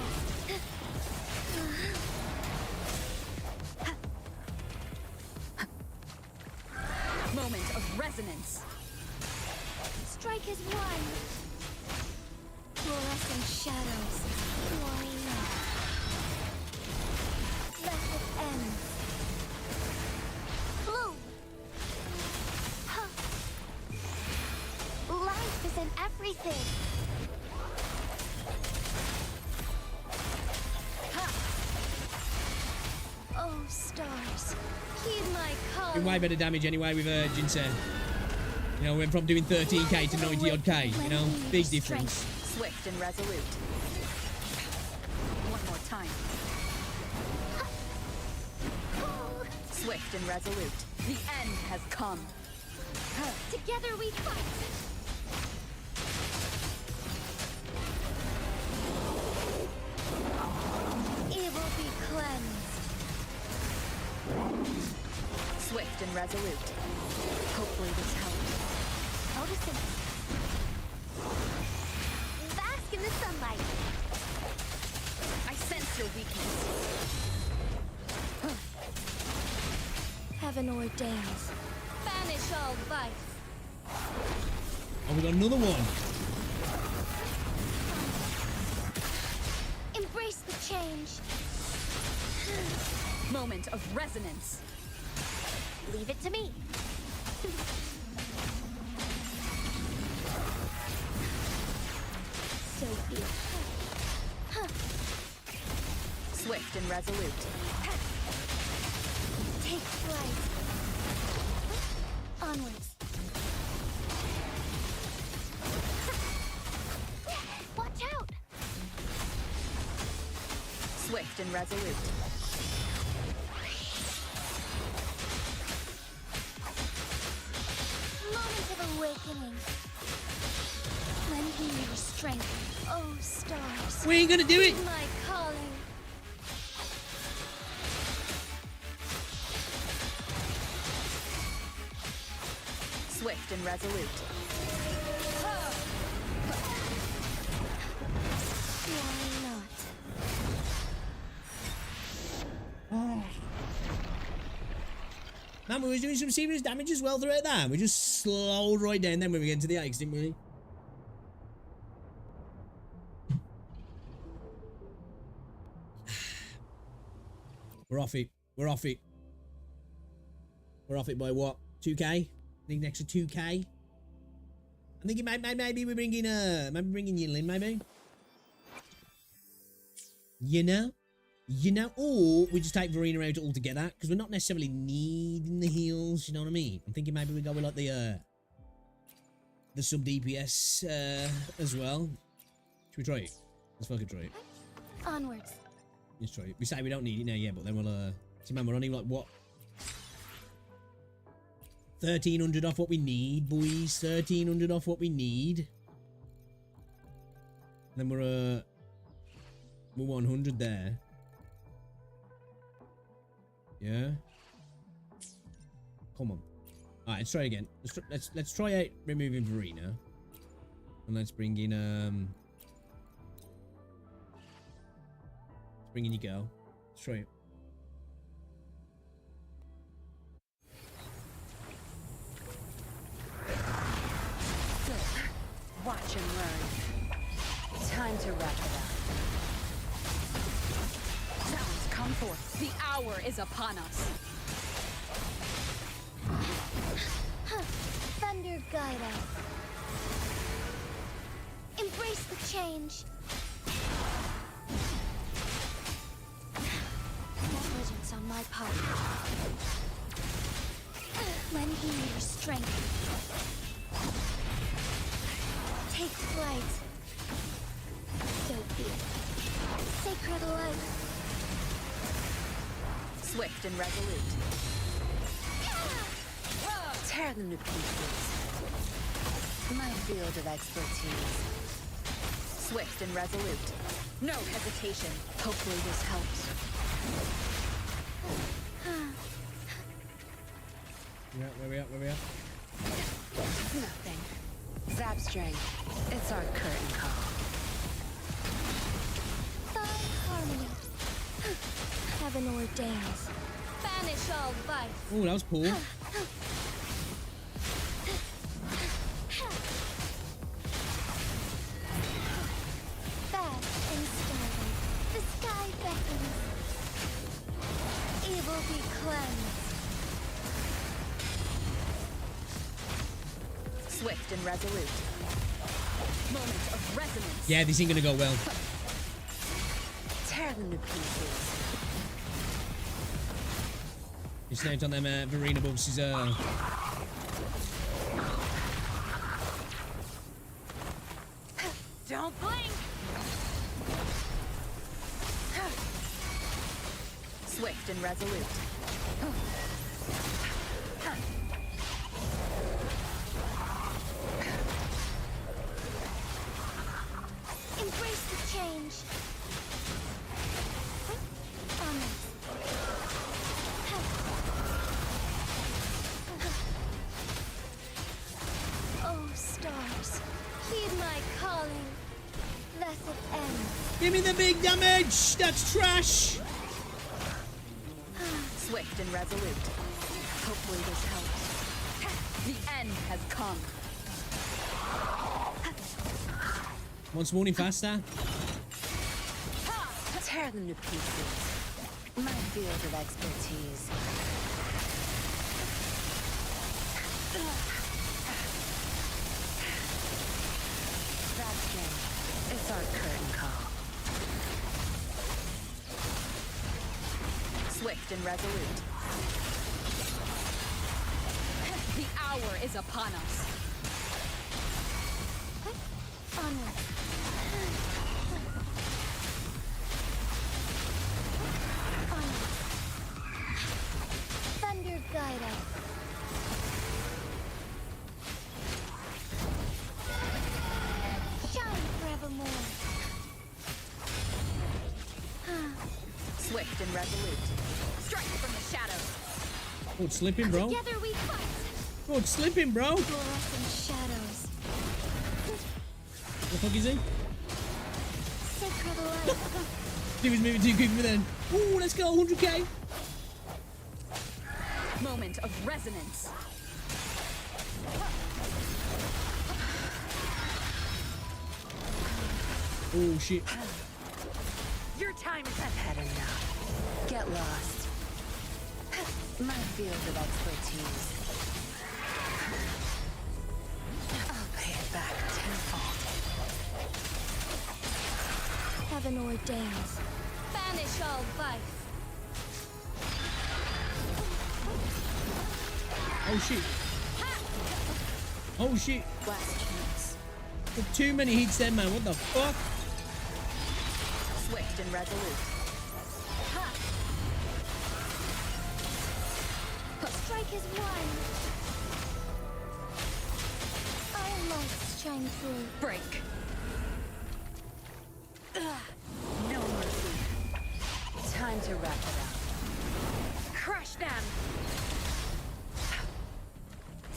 Moment of resonance. Strike is one. Fluorescent shadows. Why not? Let it end. Blue. Huh. Life is in everything. Oh, stars. Heed my call. Doing way better damage anyway with Ginseng. You know, went from doing 13k to 90 odd k. You know, big difference. Swift and resolute. One more time. Swift and resolute. The end has come. Together we fight. Evil be cleansed. Swift and resolute. Hopefully this helps. Photosynthesis. Bask in the sunlight. I sense your weakness. Heaven ordains. Banish all vice. Oh, we got another one. Embrace the change. Moment of resonance. Leave it to me. So be it. Swift and resolute. Take flight. Onwards. Watch out! Swift and resolute. Moment of awakening. Lend me your strength. Oh, stars. We ain't gonna do it. My calling. Swift and resolute. Why not? and we was doing some serious damage as well throughout that. We just slowed right down then when we get into the ice, didn't we? We're off it. We're off it. We're off it by what? 2k? I think next to 2k. I think it maybe we're bringing Yinlin, maybe. You know, or we just take Verena out altogether because we're not necessarily needing the heals. You know what I mean? I'm thinking maybe we go with like the sub DPS as well. Should we try it? Let's fucking try it. Onwards. Let's try it. We say we don't need it now, yeah, but then we'll see, man, we're only like what? 1300 off what we need, boys. 1300 off what we need. Then we're 100 there. Yeah. Come on. All right, let's try again. Let's try out removing Verena, and let's bring in your girl. Let's try it. Watch and learn. Time to wrap it up. Sounds come forth. The hour is upon us. Thunder guide us. Embrace the change. Negligence on my part. Lend me your strength. Take flight. So be it. Sacred light. Swift and resolute. Tear them to pieces. My field of expertise. Swift and resolute. No hesitation. Hopefully this helps. Where we at? Where we at? Nothing. Zap string. It's our curtain call. Fine harmony. Heaven ordains. Banish all vice. Oh, that was cool. Fast and starry. The sky beckons. Evil be cleansed. Swift and resolute. Moment of resonance. Yeah, this ain't gonna go well. Tear them to pieces. You sniped on them Verena buffs is Don't blink! Swift and resolute. Embrace the change. Oh, stars, heed my calling. Let it end. Give me the big damage! That's trash! Swift and resolute. Hopefully this helps. The end has come. Want spawning faster? Tear them to pieces. My field of expertise. That's game. It's our curtain call. Swift and resolute. The hour is upon us. Onward. Onward. Thunder guide us. Shine forevermore. Swift and resolute. Strike from the shadows. Oh, it's slipping, bro. Together we fight. Oh, it's slipping, bro. What Fluorescent shadows. the fuck is he? Sacred light. He was moving too quick for then. Oh, let's go, 100k. Moment of resonance. Oh shit. Your time is I've had enough. Get lost. My field of expertise. I'll pay it back tenfold. Heaven ordains. Banish all vice. Oh shit. Oh shit. Last chance. There's too many hits there, man. What the fuck? Swift and resolute. Strike is one. Our lights shine through. Break. No mercy. Time to wrap it up. Crush them!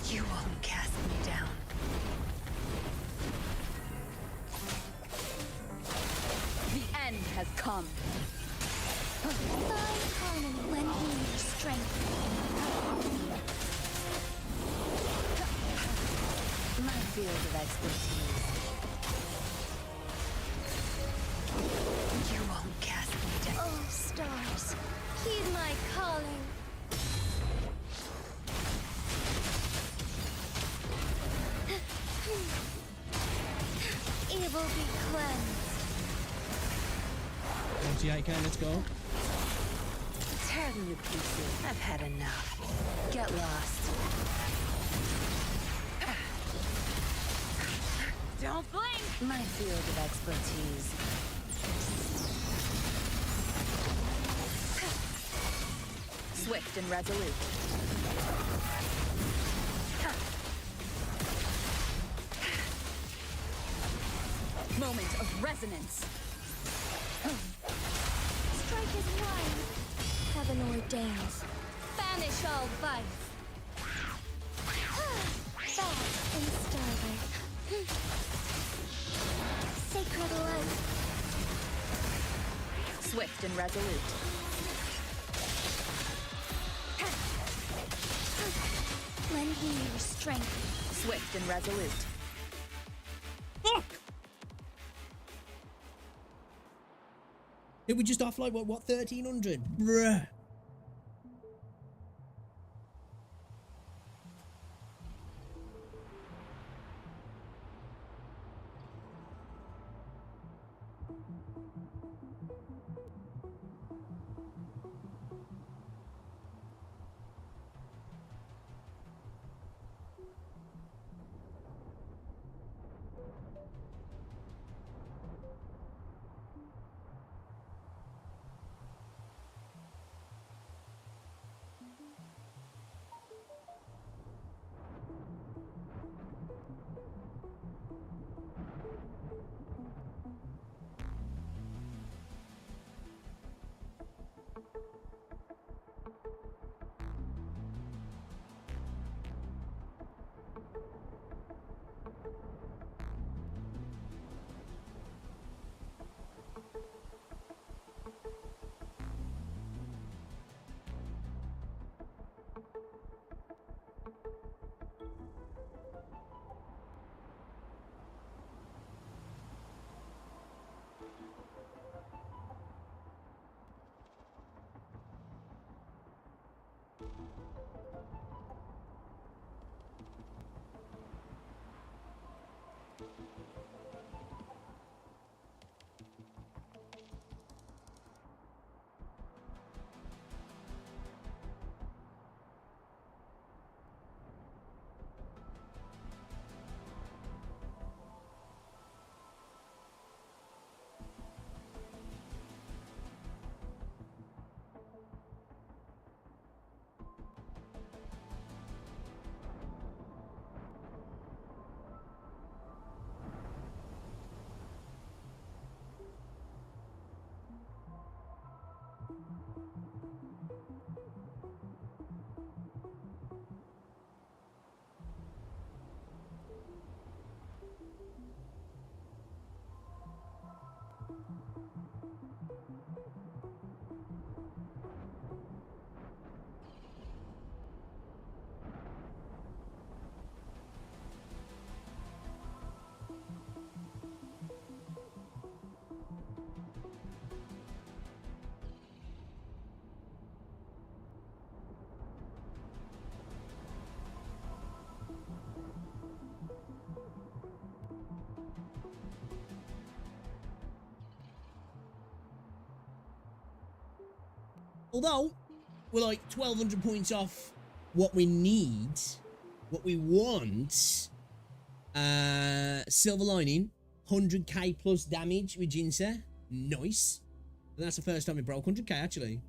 You won't cast me down. The end has come. Find harmony when we need strength. My field of expertise. You won't cast me down. Oh, stars, heed my calling. Evil be cleansed. 98k, let's go. Tear them to pieces. I've had enough. Get lost. Don't blink! My field of expertise. Swift and resolute. Moment of resonance. Strike is one. Heaven ordains. Banish all vice. Fast and starlight. Sacred light. Swift and resolute. Lend me your strength. Swift and resolute. Fuck! Did we just off like what 1300? Bruh. Although, we're like 1,200 points off what we need, what we want. Silver Lining, 100k plus damage with Jinsa. Nice. And that's the first time we broke 100k, actually.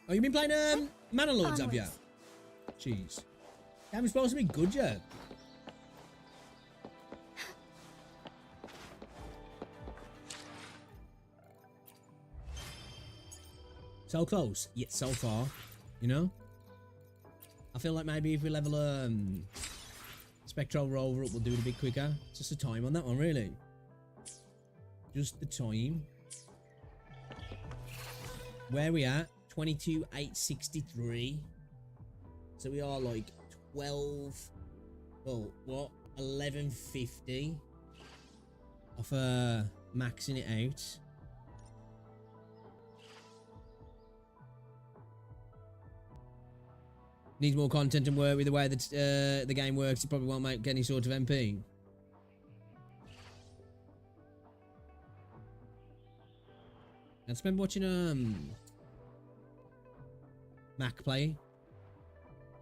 Oh, you've been playing Mana Lords, have you? Jeez. That was supposed to be good, yeah. So close, yet so far, you know? I feel like maybe if we level Spectral Rover up, we'll do it a bit quicker. It's just the time on that one, really. Just the time. Where we at? 22,863. So we are like 12. Well, what? 1150 off maxing it out. Needs more content and work with the way that the game works. It probably won't make any sort of MP. I spent watching Mac play.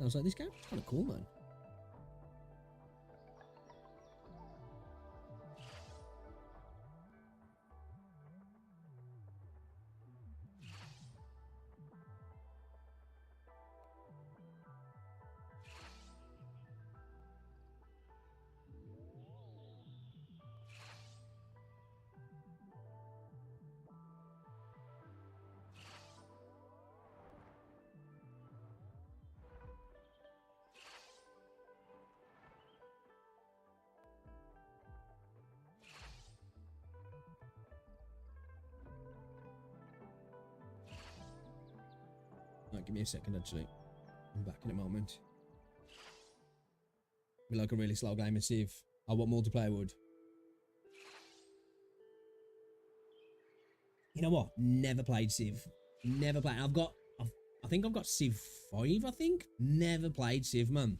I was like, this game's kind of cool, man. Right, give me a second, actually. I'm back in a moment. Be like a really slow game and see if what multiplayer would. You know what? Never played Civ. Never played. I think I've got Civ 5, I think. Never played Civ, man.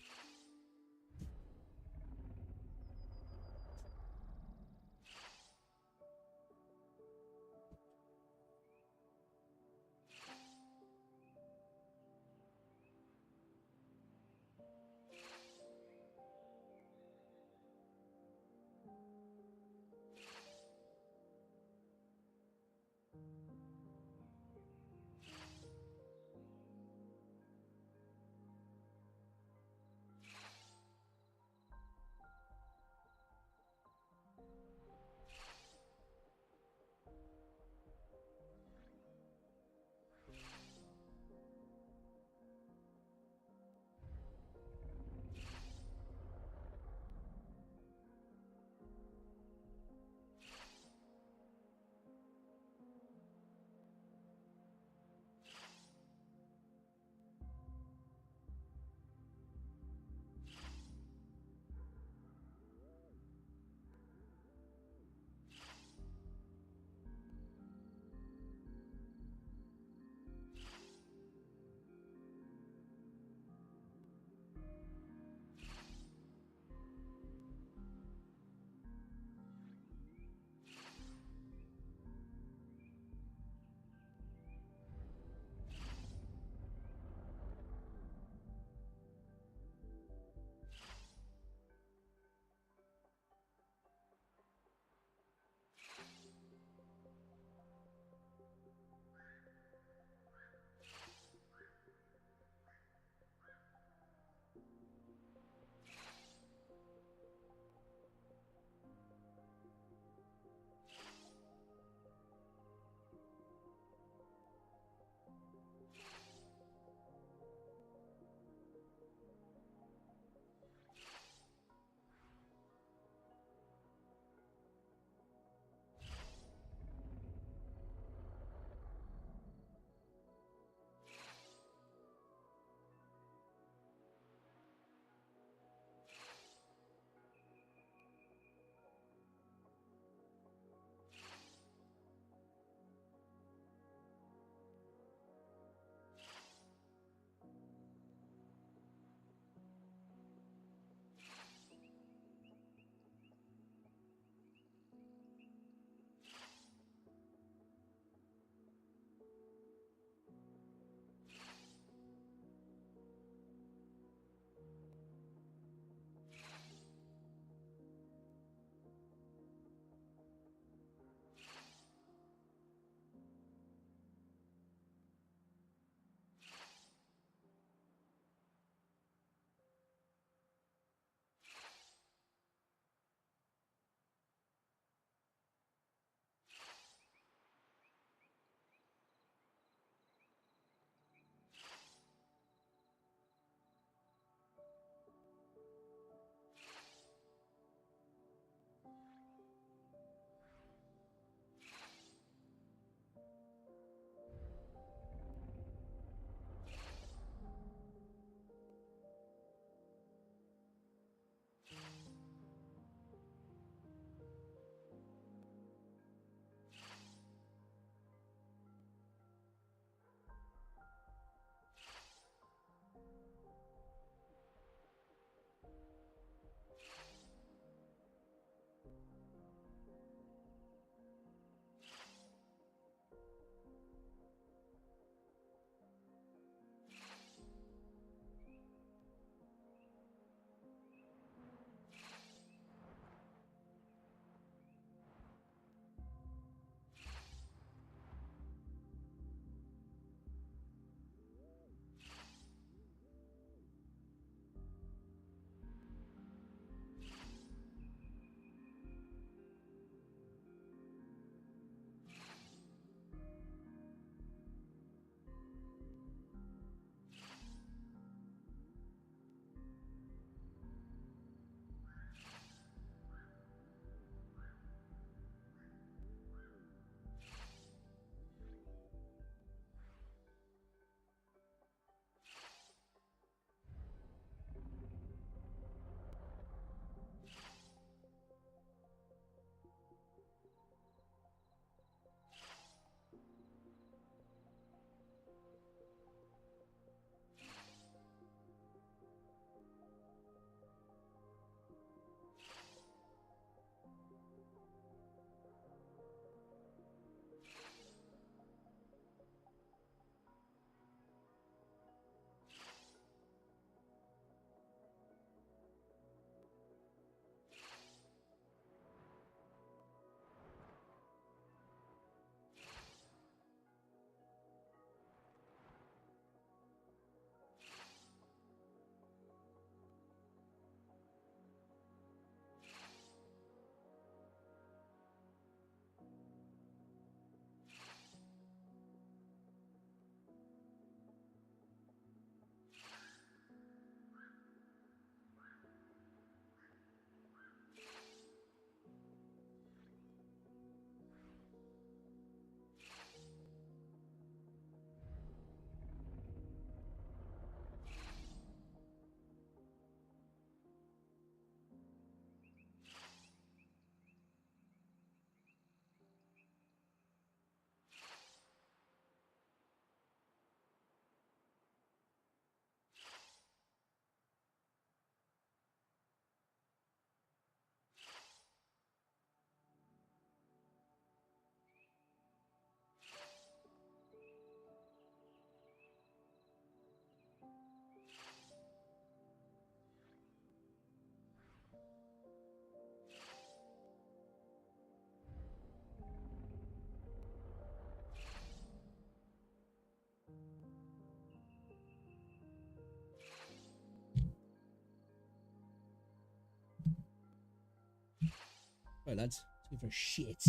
Right, lads. Let's go for a shit.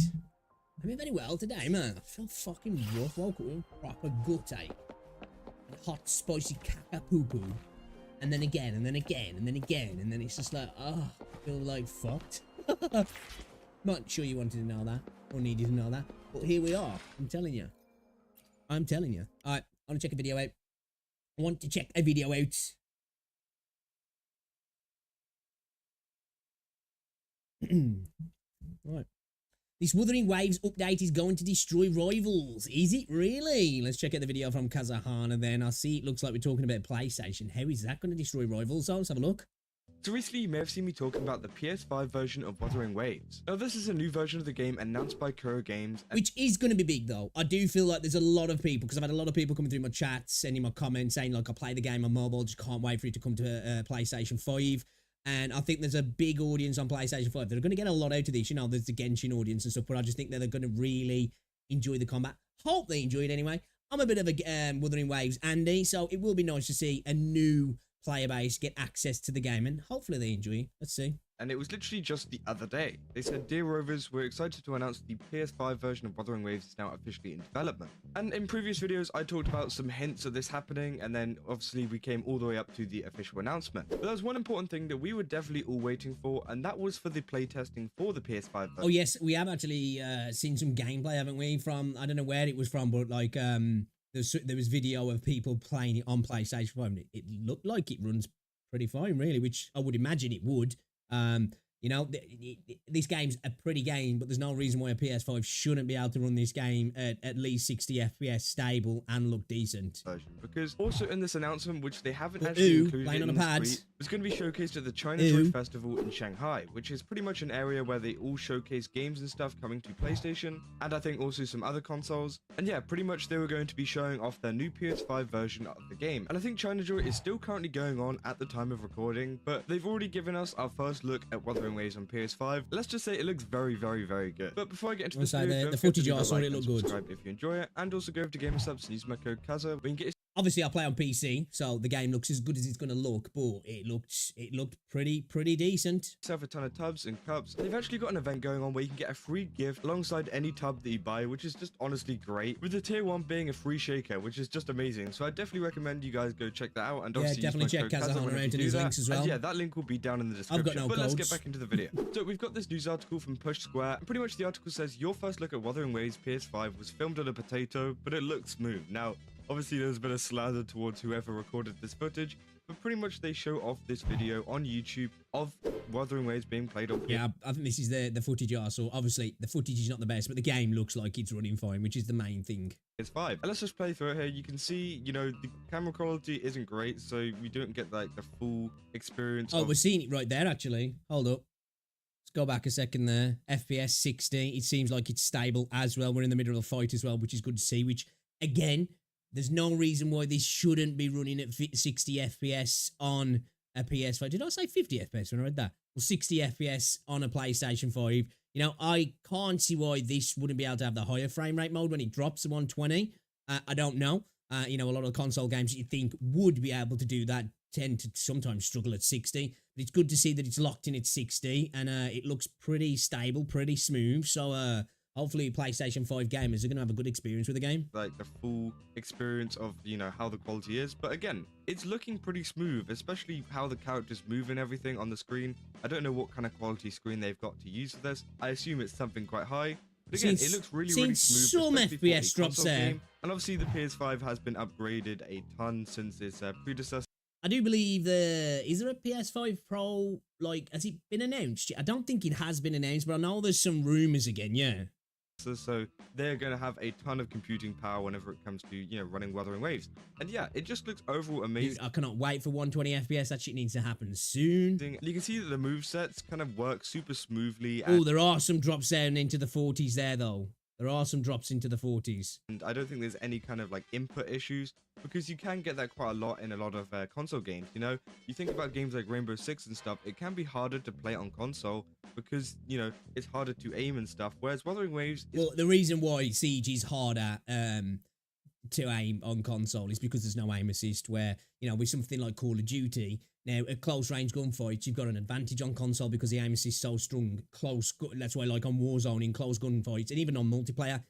I mean, very well today, man. I feel fucking rough. Woke up with a proper gut ache. And hot, spicy caca poo-poo. And then again, and then again, and then again. And then it's just like, oh, I feel like fucked. Not sure you wanted to know that. Or needed to know that. But here we are. I'm telling you. I'm telling you. Alright, I want to check a video out. I want to check a video out. Right. This Wuthering Waves update is going to destroy rivals. Is it really? Let's check out the video from Kazahana then. I see it looks like we're talking about PlayStation. How is that going to destroy rivals? So let's have a look. So recently you may have seen me talking about the PS5 version of Wuthering Waves. Now this is a new version of the game announced by Kuro Games. Which is going to be big though. I do feel like there's a lot of people, because I've had a lot of people coming through my chats, sending my comments saying like, I play the game on mobile, just can't wait for it to come to PlayStation 5. And I think there's a big audience on PlayStation 5. They're going to get a lot out of this. You know, there's the Genshin audience and stuff, but I just think that they're going to really enjoy the combat. Hope they enjoy it anyway. I'm a bit of a Wuthering Waves Andy, so it will be nice to see a new player base get access to the game, and hopefully they enjoy it. Let's see. And it was literally just the other day. They said, "Dear Rovers, we're excited to announce the PS5 version of Wuthering Waves is now officially in development." And in previous videos, I talked about some hints of this happening, and then obviously we came all the way up to the official announcement. But there was one important thing that we were definitely all waiting for, and that was for the playtesting for the PS5 version. Oh yes, we have actually seen some gameplay, haven't we? From, I don't know where it was from, but like there was video of people playing it on PlayStation 5. It looked like it runs pretty fine, really, which I would imagine it would. You know, this game's a pretty game, but there's no reason why a PS5 shouldn't be able to run this game at least 60 FPS stable and look decent. Because also in this announcement, which they haven't actually included playing on in a the pad. street, was going to be showcased at the China Joy Festival in Shanghai, which is pretty much an area where they all showcase games and stuff coming to PlayStation, and I think also some other consoles. And yeah, pretty much they were going to be showing off their new PS5 version of the game. And I think China Joy is still currently going on at the time of recording, but they've already given us our first look at Wuthering Waves on PS5. Let's just say it looks very, very, very good. But before I get into this video, the footage I saw, it looked good. Subscribe if you enjoy it, and also go over to GamerSubs and use my code KAZA. We can get Obviously, I play on PC, so the game looks as good as it's going to look, but it looked pretty decent. Yourself a ton of tubs and cups. They've actually got an event going on where you can get a free gift alongside any tub that you buy, which is just honestly great. With the tier 1 being a free shaker, which is just amazing. So I definitely recommend you guys go check that out. And yeah, definitely check Kazahana out in his links as well. And yeah, that link will be down in the description. I've got no but codes. Let's get back into the video. So we've got this news article from Push Square. And pretty much the article says, your first look at Wuthering Waves PS5 was filmed on a potato, but it looks smooth. Now, obviously, there's been a slander towards whoever recorded this footage, but pretty much they show off this video on YouTube of Wuthering Waves being played on. Yeah, I think this is the footage I saw. Obviously, the footage is not the best, but the game looks like it's running fine, which is the main thing. It's 5. And let's just play through it here. You can see, you know, the camera quality isn't great, so we don't get like the full experience. Oh, we're seeing it right there, actually. Hold up. Let's go back a second there. FPS 60. It seems like it's stable as well. We're in the middle of a fight as well, which is good to see, which, again, there's no reason why this shouldn't be running at 60 FPS on a PS5. Did I say 50 FPS when I read that? Well, 60 FPS on a PlayStation 5. You know, I can't see why this wouldn't be able to have the higher frame rate mode when it drops to 120. I don't know. You know, a lot of console games that you think would be able to do that tend to sometimes struggle at 60. But it's good to see that it's locked in at 60, and it looks pretty stable, pretty smooth. So, hopefully PlayStation 5 gamers are going to have a good experience with the game. Like the full experience of, you know, how the quality is. But again, it's looking pretty smooth, especially how the characters move and everything on the screen. I don't know what kind of quality screen they've got to use for this. I assume it's something quite high. But again, it looks really, really smooth. Some FPS drops there. And obviously the PS5 has been upgraded a ton since its predecessor. I do believe is there a PS5 Pro, like, has it been announced? I don't think it has been announced, but I know there's some rumors again, yeah. So they're going to have a ton of computing power whenever it comes to, you know, running Wuthering Waves. And yeah, it just looks overall amazing. Dude, I cannot wait for 120 FPS. That shit needs to happen soon. And you can see that the movesets kind of work super smoothly. Oh, there are some drops down into the 40s there, though. There are some drops into the 40s. And I don't think there's any kind of like input issues, because you can get that quite a lot in a lot of console games. You know, you think about games like Rainbow Six and stuff, it can be harder to play on console because, you know, it's harder to aim and stuff. Whereas Wuthering Waves is... Well, the reason why Siege is harder to aim on console is because there's no aim assist, where, you know, with something like Call of Duty, Now, at close range gunfights, you've got an advantage on console because the aim assist is so strong. That's why, like on Warzone, in close gunfights, and even on multiplayer,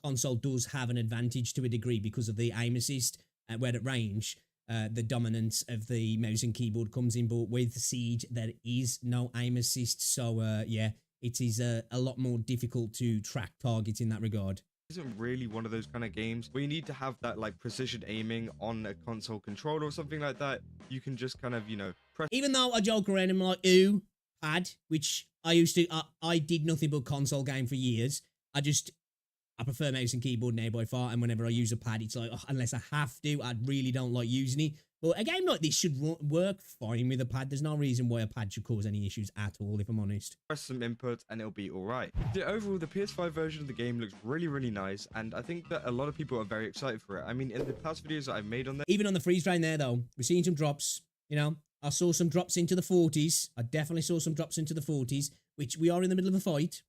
console does have an advantage to a degree because of the aim assist. Where at range, the dominance of the mouse and keyboard comes in. But with Siege, there is no aim assist. So, yeah, it is a lot more difficult to track targets in that regard. Isn't really one of those kind of games where you need to have that like precision aiming on a console controller or something like that. You can just kind of, you know, press. Even though I joke around and I'm like, ooh, pad, which I used to, I did nothing but console game for years. I prefer mouse and keyboard now by far, and whenever I use a pad, it's like, unless I have to, I really don't like using it. But a game like this should work fine with a pad. There's no reason why a pad should cause any issues at all, if I'm honest. Press some inputs and it'll be all right. Overall, the PS5 version of the game looks really, really nice, and I think that a lot of people are very excited for it. I mean, in the past videos that I've made on there, even on the freeze frame there, though, we're seeing some drops. You know, I saw some drops into the 40s. I definitely saw some drops into the 40s, which we are in the middle of a fight,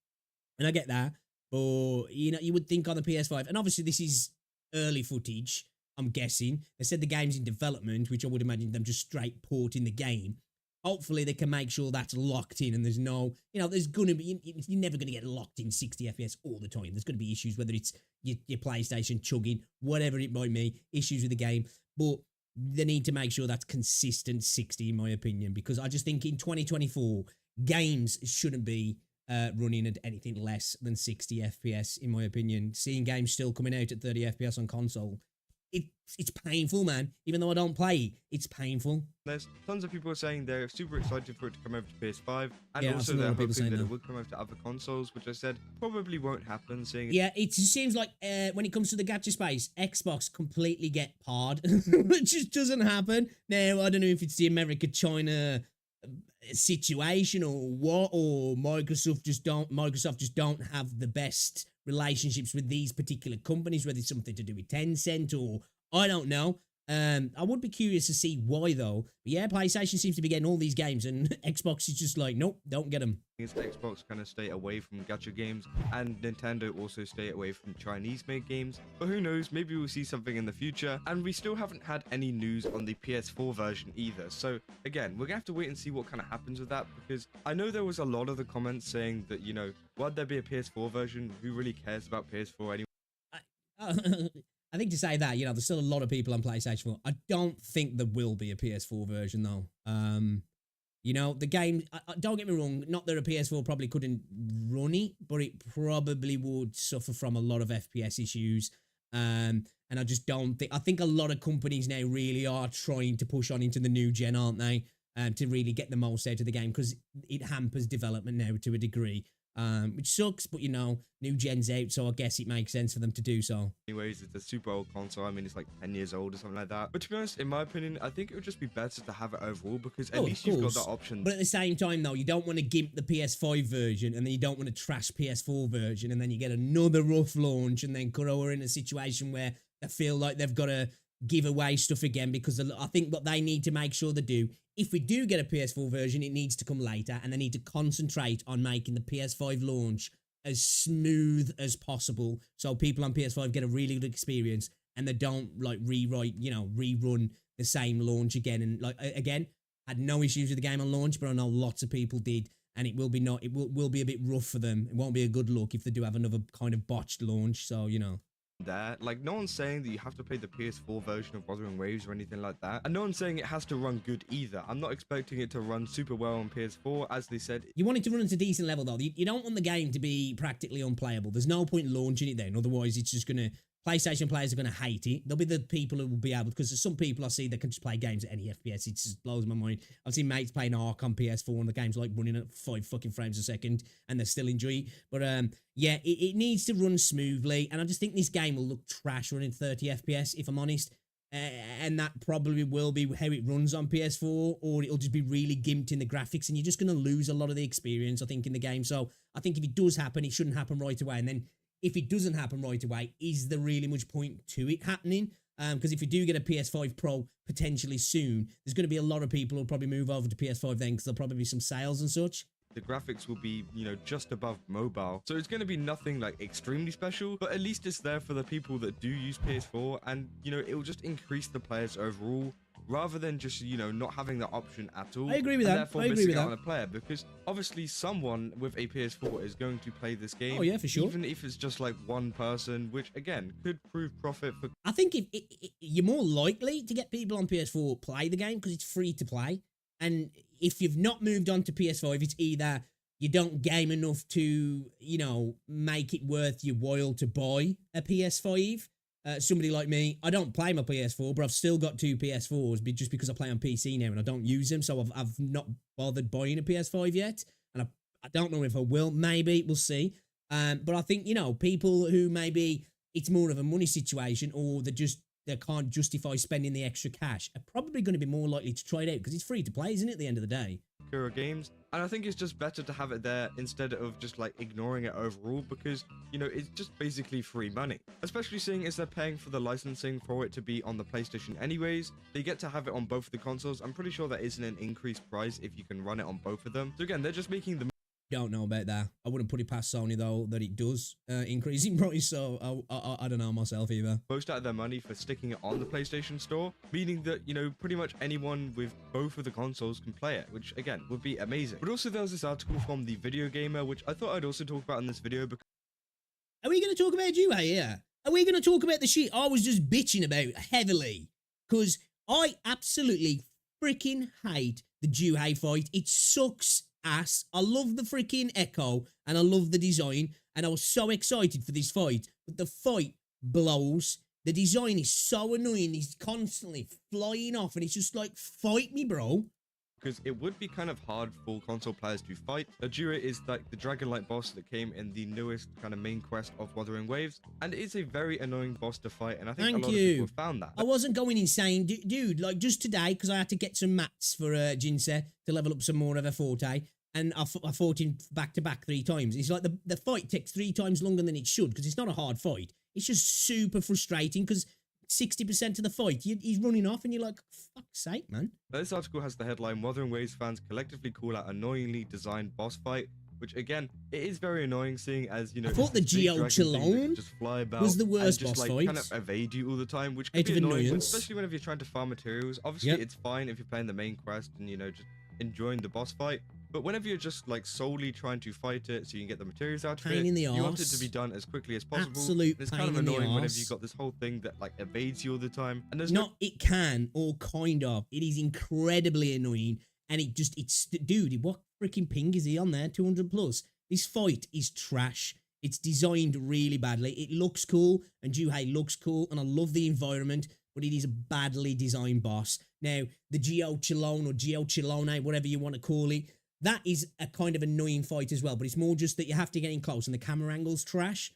and I get that. But, you know, you would think on the PS5, and obviously this is early footage, I'm guessing. They said the game's in development, which I would imagine them just straight porting the game. Hopefully they can make sure that's locked in and there's no, you know, there's going to be, you're never going to get locked in 60 FPS all the time. There's going to be issues, whether it's your PlayStation chugging, whatever it might be, issues with the game. But they need to make sure that's consistent 60, in my opinion, because I just think in 2024, games shouldn't be running at anything less than 60 FPS, in my opinion. Seeing games still coming out at 30 FPS on console, it's painful, man. Even though I don't play, it's painful. There's tons of people saying they're super excited for it to come over to PS5, and Yeah, also I've seen a lot they're of people hoping saying that that. it will come over to other consoles, which I said probably won't happen. Seeing Yeah, it seems like when it comes to the gacha space, Xbox completely get parred. It just doesn't happen. Now, I don't know if it's the America-China situation or what, or Microsoft just don't have the best relationships with these particular companies, whether it's something to do with Tencent or I don't know. I would be curious to see why though. But yeah, PlayStation seems to be getting all these games and Xbox is just like, nope, don't get them. Xbox kind of stay away from gacha games, and Nintendo also stay away from Chinese-made games. But who knows, maybe we'll see something in the future. And we still haven't had any news on the PS4 version either. So again, we're gonna have to wait and see what kind of happens with that, because I know there was a lot of the comments saying that, you know, why'd there be a PS4 version? Who really cares about PS4 anyway? I think to say that, you know, there's still a lot of people on PlayStation 4. I don't think there will be a PS4 version though. You know, the game, don't get me wrong, not that a PS4 probably couldn't run it, but it probably would suffer from a lot of FPS issues. And I just don't think, I think a lot of companies now really are trying to push on into the new gen, aren't they? To really get the most out of the game, because it hampers development now to a degree. Which sucks, but you know, new gen's out, so I guess it makes sense for them to do so. Anyways, it's a super old console. I mean, it's like 10 years old or something like that. But to be honest, in my opinion, I think it would just be better to have it overall, because at least you've got that option. But at the same time, though, you don't want to gimp the PS5 version, and then you don't want to trash PS4 version, and then you get another rough launch, and then we're in a situation where they feel like they've got to give away stuff again, because I think what they need to make sure they do, if we do get a PS4 version, it needs to come later, and they need to concentrate on making the PS5 launch as smooth as possible, so people on PS5 get a really good experience, and they don't like rerun the same launch again. And like again, had no issues with the game on launch, but I know lots of people did, and it will be a bit rough for them. It won't be a good look if they do have another kind of botched launch. So you know. There, like, no one's saying that you have to play the PS4 version of Wuthering Waves or anything like that, and no one's saying it has to run good either. I'm not expecting it to run super well on PS4, as they said. You want it to run at a decent level though. You don't want the game to be practically unplayable. There's no point launching it then, otherwise it's just gonna, PlayStation players are gonna hate it. There'll be the people who will be able, because there's some people I see that can just play games at any FPS. It just blows my mind. I've seen mates playing Ark on PS4 and the game's like running at 5 fucking frames a second and they still enjoy it. But yeah, it needs to run smoothly, and I just think this game will look trash running 30 FPS, if I'm honest. And that probably will be how it runs on PS4, or it'll just be really gimped in the graphics, and you're just going to lose a lot of the experience, I think, in the game. So I think if it does happen, it shouldn't happen right away. And then if it doesn't happen right away, is there really much point to it happening? Because if you do get a PS5 Pro potentially soon, there's going to be a lot of people who'll probably move over to PS5 then, because there'll probably be some sales and such. The graphics will be, you know, just above mobile. So it's going to be nothing like extremely special, but at least it's there for the people that do use PS4, and, you know, it will just increase the players overall. rather than just, you know, not having that option at all. I agree with and that. Therefore I agree missing with out that. on a player, because obviously someone with a PS4 is going to play this game. Oh, yeah, for sure. Even if it's just like one person, which again could prove profit for. I think if you're more likely to get people on PS4 play the game because it's free to play. And if you've not moved on to PS5, it's either you don't game enough to, you know, make it worth your while to buy a PS5. Somebody like me, I don't play my PS4, but I've still got 2 PS4s just because I play on PC now and I don't use them. So I've not bothered buying a PS5 yet. And I don't know if I will. Maybe, we'll see. But I think, you know, people who maybe it's more of a money situation or they can't justify spending the extra cash are probably going to be more likely to try it out because it's free to play, isn't it, at the end of the day? Games, and I think it's just better to have it there instead of just like ignoring it overall, because, you know, it's just basically free money, especially seeing as they're paying for the licensing for it to be on the PlayStation anyways. They get to have it on both of the consoles. I'm pretty sure that isn't an increased price if you can run it on both of them. So again, they're just making the Don't know about that. I wouldn't put it past Sony though that it does increase in price, so I don't know myself either. most out of their money for sticking it on the PlayStation Store, meaning that, you know, pretty much anyone with both of the consoles can play it, which again would be amazing. But also there was this article from the Video Gamer, which I thought I'd also talk about in this video because Are we going to talk about WuWa here? Are we going to talk about the shit I was just bitching about heavily? Because I absolutely freaking hate the WuWa fight. It sucks ass. I love the freaking echo and I love the design and I was so excited for this fight, but the fight blows. The design is so annoying. He's constantly flying off and it's just like, fight me, bro. because it would be kind of hard for console players to fight. Ajura is like the dragon-like boss that came in the newest kind of main quest of Wuthering Waves, and it is a very annoying boss to fight, and I think a lot of people have found that. I wasn't going insane, dude, like just today, because I had to get some mats for Jinsei to level up some more of a forte, and I fought him back-to-back 3 times. It's like the fight takes 3 times longer than it should, because it's not a hard fight. It's just super frustrating, because 60% of the fight, he's running off, and you're like, fuck's sake, man. This article has the headline, Wuthering Waves fans collectively call out annoyingly designed boss fight, which again, it is very annoying seeing as, you know, I thought the Geochalone was the worst boss fight. Kind of evade you all the time, which could be annoying, especially whenever you're trying to farm materials. Obviously, it's fine if you're playing the main quest and, you know, just enjoying the boss fight. But whenever you're just like solely trying to fight it so you can get the materials out of it, you want it to be done as quickly as possible. Absolute it's kind of annoying whenever you've got this whole thing that like evades you all the time. And there's it can, or kind of. It is incredibly annoying. And dude, what freaking ping is he on there? 200 plus. This fight is trash. It's designed really badly. It looks cool, and Juhei looks cool, and I love the environment, but it is a badly designed boss. Now, the Geochalone or Geochalone, whatever you want to call it, that is a kind of annoying fight as well, but it's more just that you have to get in close and the camera angle's trash.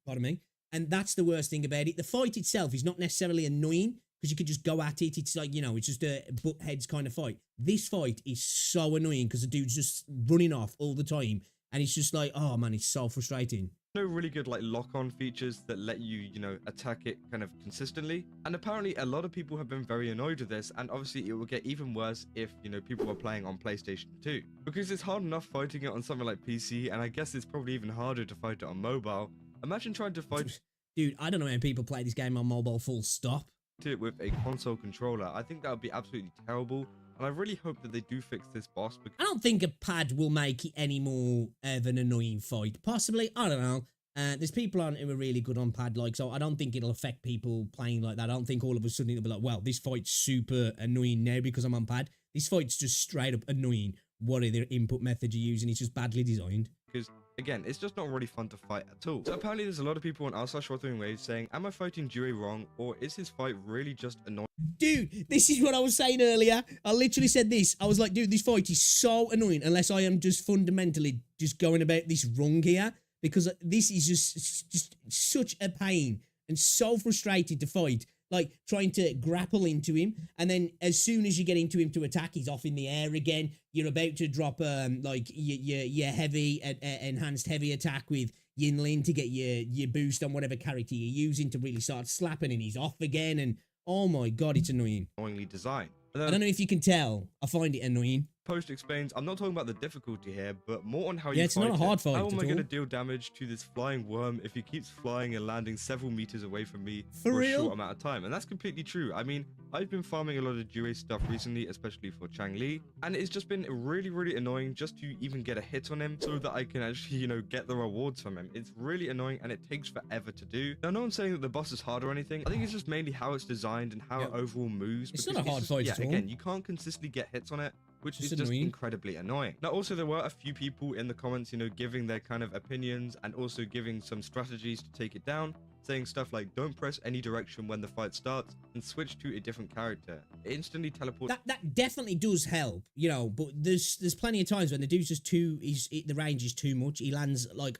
Pardon me. And that's the worst thing about it. The fight itself is not necessarily annoying because you could just go at it. It's like, you know, it's just a butt heads kind of fight. This fight is so annoying because the dude's just running off all the time. And it's just like, oh man, it's so frustrating. No really good like lock-on features that let you, you know, attack it kind of consistently. And apparently a lot of people have been very annoyed with this, and obviously it will get even worse if, you know, people are playing on PlayStation 2. Because it's hard enough fighting it on something like PC, and I guess it's probably even harder to fight it on mobile. Imagine trying to fight... Dude, I don't know how people play this game on mobile full stop. ...it with a console controller. I think that would be absolutely terrible. And I really hope that they do fix this boss. Because I don't think a pad will make it any more of an annoying fight. Possibly, I don't know. There's people on who are really good on pad, like, so I don't think it'll affect people playing like that. I don't think all of a sudden it'll be like, well, this fight's super annoying now because I'm on pad. This fight's just straight up annoying. What are their input methods you're using? It's just badly designed. Because, again, it's just not really fun to fight at all. So apparently there's a lot of people on r/Wuthering Waves saying, am I fighting Dewey wrong, or is his fight really just annoying? Dude, this is what I was saying earlier. I literally said this. I was like, dude, this fight is so annoying unless I am just fundamentally just going about this wrong here. Because this is just such a pain and so frustrating to fight. Like, trying to grapple into him, and then as soon as you get into him to attack, he's off in the air again. You're about to drop, like, your heavy, enhanced heavy attack with Yinlin to get your boost on whatever character you're using to really start slapping, and he's off again, and oh my god, it's annoying. Annoyingly designed. I don't know if you can tell, I find it annoying. post explains, I'm not talking about the difficulty here, but more on how Yeah, you it's fight not a hard it. fight How am at I going to all. deal damage to this flying worm if he keeps flying and landing several meters away from me For a real? short amount of time? And that's completely true. I mean, I've been farming a lot of Jure stuff recently, especially for Changli, and it's just been really, really annoying just to even get a hit on him so that I can actually, you know, get the rewards from him. It's really annoying and it takes forever to do. Now, no one's saying that the boss is hard or anything. I think it's just mainly how it's designed and how it overall moves. It's because not a hard fight yeah, at all. again, you can't consistently get hits on it, which It's is just annoying. incredibly annoying. Now, also, there were a few people in the comments, you know, giving their kind of opinions and also giving some strategies to take it down, saying stuff like, don't press any direction when the fight starts and switch to a different character. It instantly teleports. That definitely does help, you know, but there's plenty of times when the dude's just the range is too much. He lands like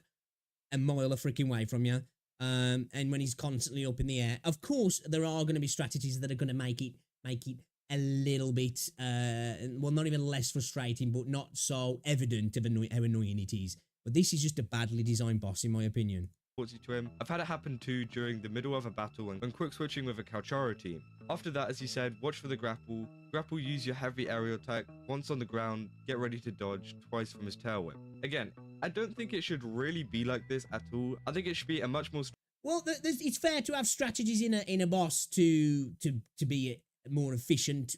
a mile a freaking way from you. And when he's constantly up in the air, of course, there are going to be strategies that are going to make it a little bit, well, not even less frustrating, but not so evident of how annoying it is. But this is just a badly designed boss, in my opinion. You to him. I've had it happen too during the middle of a battle when quick switching with a Kalcharo team. After that, as he said, watch for the grapple. Grapple, use your heavy aerial attack. Once on the ground, get ready to dodge twice from his tail whip. Again, I don't think it should really be like this at all. I think it should be a much more... Well, it's fair to have strategies in a boss to be more efficient,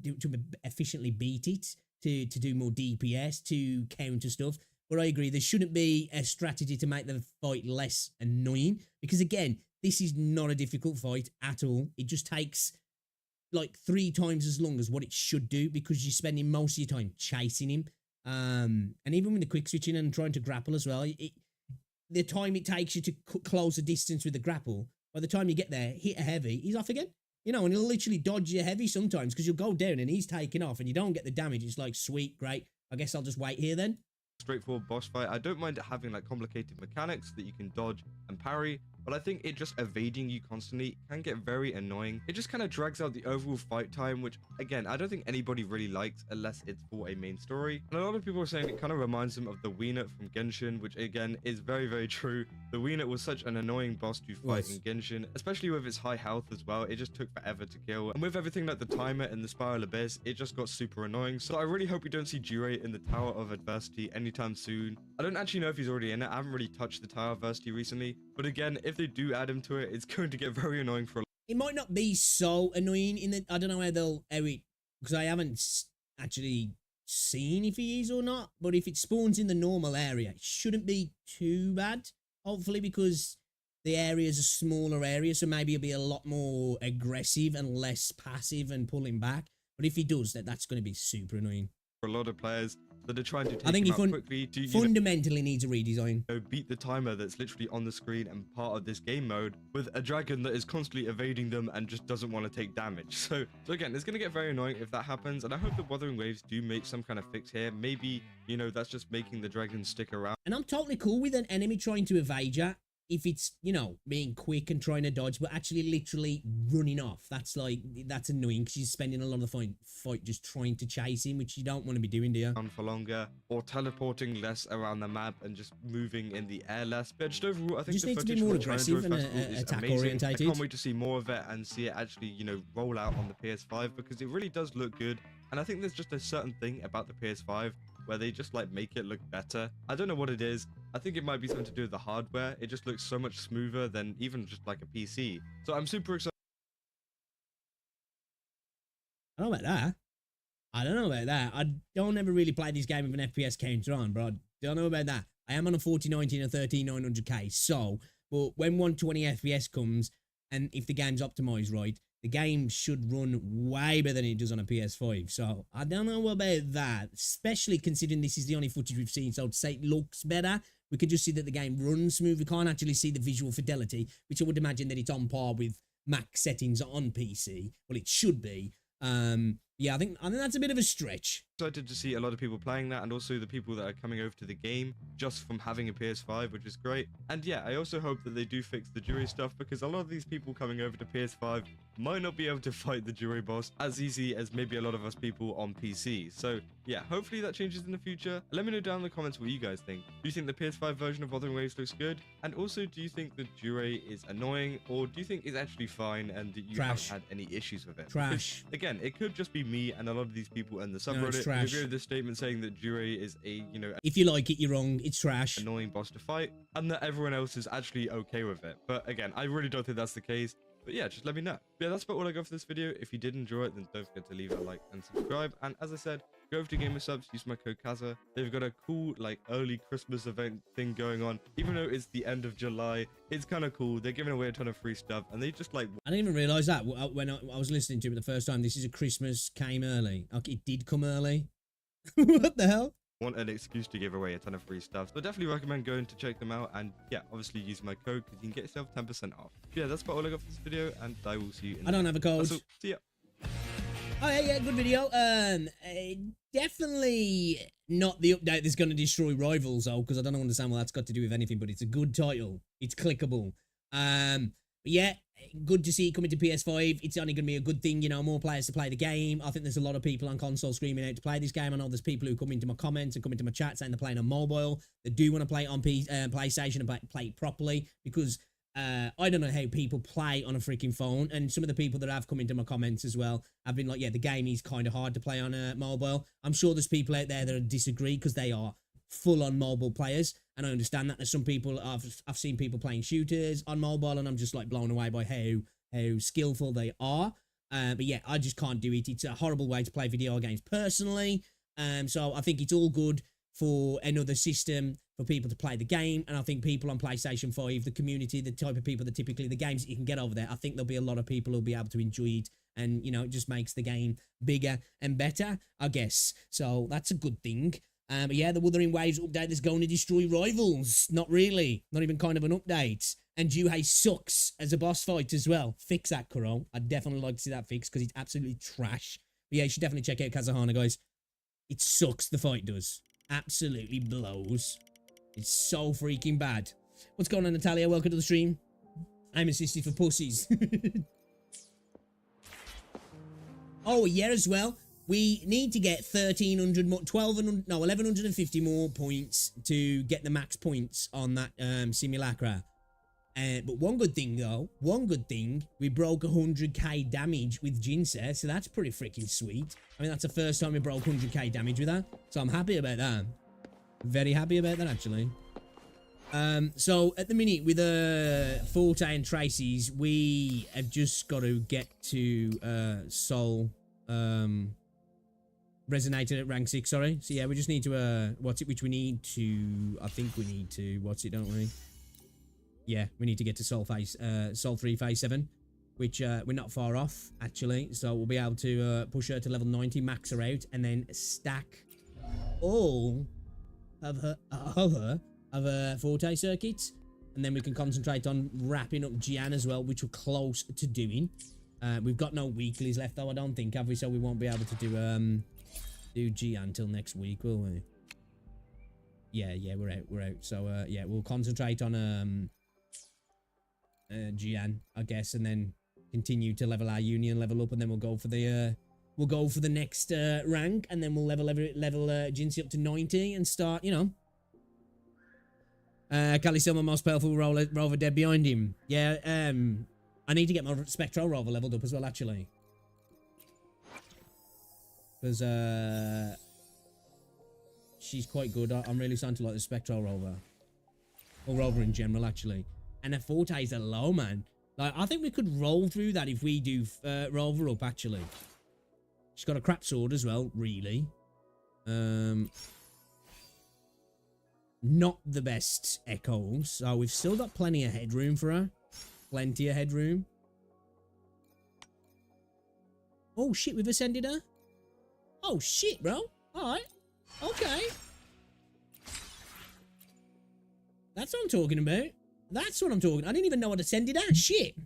to efficiently beat it, to do more DPS, to counter stuff. But I agree, there shouldn't be a strategy to make the fight less annoying. Because again, this is not a difficult fight at all. It just takes like 3 times as long as what it should do because you're spending most of your time chasing him. And even with the quick switching and trying to grapple as well, the time it takes you to close the distance with the grapple, by the time you get there, hit a heavy, he's off again. You know, and he'll literally dodge your heavy sometimes because you'll go down and he's taking off and you don't get the damage. It's like, sweet, great. I guess I'll just wait here then. Straightforward boss fight. I don't mind it having like complicated mechanics that you can dodge and parry, but I think it just evading you constantly can get very annoying. It just kind of drags out the overall fight time, which again, I don't think anybody really likes unless it's for a main story. And a lot of people are saying it kind of reminds them of the Weenet from Genshin, which again is very, very true. The Weenet was such an annoying boss to fight in Genshin, especially with its high health as well. It just took forever to kill. And with everything like the timer and the Spiral Abyss, it just got super annoying. So I really hope we don't see Jure in the Tower of Adversity anytime soon. I don't actually know if he's already in it. I haven't really touched the Tower of Adversity recently. But again, if they do add him to it, it's going to get very annoying for a... It might not be so annoying in the... I don't know how it... Because I haven't actually seen if he is or not. But if it spawns in the normal area, it shouldn't be too bad. Hopefully, because the area is a smaller area. So maybe it'll be a lot more aggressive and less passive and pulling back. But if he does, that's going to be super annoying. For a lot of players that are trying to take I think him he out quickly to fundamentally needs a redesign. Beat the timer that's literally on the screen and part of this game mode with a dragon that is constantly evading them and just doesn't want to take damage. So again, it's going to get very annoying if that happens, and I hope that Wuthering Waves do make some kind of fix here. Maybe, you know, that's just making the dragon stick around. And I'm totally cool with an enemy trying to evade you if it's, you know, being quick and trying to dodge, but actually literally running off. That's annoying because you're spending a lot of the fight just trying to chase him, which you don't want to be doing, do you? For longer, or teleporting less around the map and just moving in the air less. But just overall, I think Just the needs to be footage more from the aggressive Challenge and Festival is attack amazing. orientated. I can't wait to see more of it and see it actually, you know, roll out on the PS5 because it really does look good. And I think there's just a certain thing about the PS5 where they just like make it look better. I don't know what it is. I think it might be something to do with the hardware. It just looks so much smoother than even just like a PC. So I'm super excited. I don't know about that. I don't ever really play this game with an FPS counter on, but I don't know about that. I am on a 4090 and a 13900K, so, but when 120 FPS comes, and if the game's optimized right, the game should run way better than it does on a PS5. So I don't know about that, especially considering this is the only footage we've seen. So to say it looks better, we could just see that the game runs smooth. We can't actually see the visual fidelity, which I would imagine that it's on par with max settings on PC. Well, it should be. Yeah, I think that's a bit of a stretch. Excited to see a lot of people playing that, and also the people that are coming over to the game just from having a PS5, which is great. And yeah, I also hope that they do fix the Jure stuff, because a lot of these people coming over to PS5 might not be able to fight the Jure boss as easy as maybe a lot of us people on PC. So yeah, hopefully that changes in the future. Let me know down in the comments what you guys think. Do you think the PS5 version of Wuthering Waves looks good? And also, do you think the Jure is annoying, or do you think it's actually fine and that you haven't had any issues with it? Trash. Because, again, it could just be me and a lot of these people in the it's subreddit trash. agree with this statement saying that Jure is a, you know, If you like it, you're wrong. It's trash. annoying boss to fight, and that everyone else is actually okay with it. But again, I really don't think that's the case. But yeah, just let me know. Yeah, that's about all I got for this video. If you did enjoy it, then don't forget to leave a like and subscribe. And as I said, go over to GamerSubs, use my code Kaza. They've got a cool, like, early Christmas event thing going on. Even though it's the end of July, it's kind of cool. They're giving away a ton of free stuff, and they just, like... I didn't even realize that when I was listening to it the first time. This is a Christmas came early. Okay, it did come early. What the hell? want an excuse to give away a ton of free stuff. So definitely recommend going to check them out, and yeah, obviously use my code because you can get yourself 10% off. Yeah, that's about all I got for this video, and I will see you in I don't have a code. So, see ya. Oh yeah, good video. Definitely not the update that's going to destroy Rivals though, because I don't understand what that's got to do with anything. But it's a good title. It's clickable. But yeah, good to see it coming to PS5. It's only going to be a good thing, you know, more players to play the game. I think there's a lot of people on console screaming out to play this game. I know there's people who come into my comments and come into my chat saying they're playing on mobile. They do want to play it on PlayStation and play it properly, because I don't know how people play on a freaking phone. And some of the people that have come into my comments as well have been like, yeah, the game is kind of hard to play on a mobile. I'm sure there's people out there that disagree because they are full-on mobile players, and I understand that. There's some people, I've seen people playing shooters on mobile, and I'm just like blown away by how skillful they are. But yeah, I just can't do it. It's a horrible way to play video games personally. So I think it's all good for another system for people to play the game, and I think people on PlayStation 5, the community, the type of people that typically the games that you can get over there, I think there'll be a lot of people who'll be able to enjoy it, and you know, it just makes the game bigger and better, I guess. So that's a good thing. But yeah, the Wuthering Waves update is going to destroy Rivals. Not really. Not even kind of an update. And Juhei sucks as a boss fight as well. Fix that, Kuro. I'd definitely like to see that fixed because it's absolutely trash. But yeah, you should definitely check out Kazahana, guys. It sucks, the fight does. Absolutely blows. It's so freaking bad. What's going on, Natalia? Welcome to the stream. I'm assisted for pussies. Oh, yeah, as well. We need to get 1,300 more, 1,200, no, 1,150 more points to get the max points on that simulacra. But one good thing, though, we broke 100k damage with Jinsei, so that's pretty freaking sweet. I mean, that's the first time we broke 100k damage with her, so I'm happy about that. Very happy about that, actually. So at the minute with Forte and Tracy's, we have just got to get to Soul Resonated at rank 6, sorry. So yeah, we just need to which we need to, I think we need to, don't we? Yeah, we need to get to Soul 3 phase 7, which we're not far off, actually. So we'll be able to push her to level 90, max her out, and then stack all of her Forte circuits, and then we can concentrate on wrapping up Gian as well, which we're close to doing. We've got no weeklies left, though, I don't think, have we? So we won't be able to do Gian until next week, will we? Yeah, we're out. So yeah, we'll concentrate on Gian, I guess, and then continue to level our union, level up, and then we'll go for the next rank, and then we'll level Jinsei up to 90 and start, you know. Cali still my most powerful rover dead behind him. Yeah, I need to get my Spectral rover leveled up as well, actually. Because she's quite good. I'm really starting to like the Spectral rover. Or rover in general, actually. And the Forte is a low, man. Like, I think we could roll through that if we do rover up, actually. She's got a crap sword as well, really. Not the best echoes. So we've still got plenty of headroom for her. Plenty of headroom. Oh, shit, we've ascended her? Oh, shit, bro. Alright. Okay. That's what I'm talking about. That's what I'm talking. I didn't even know I'd ascended her. Shit.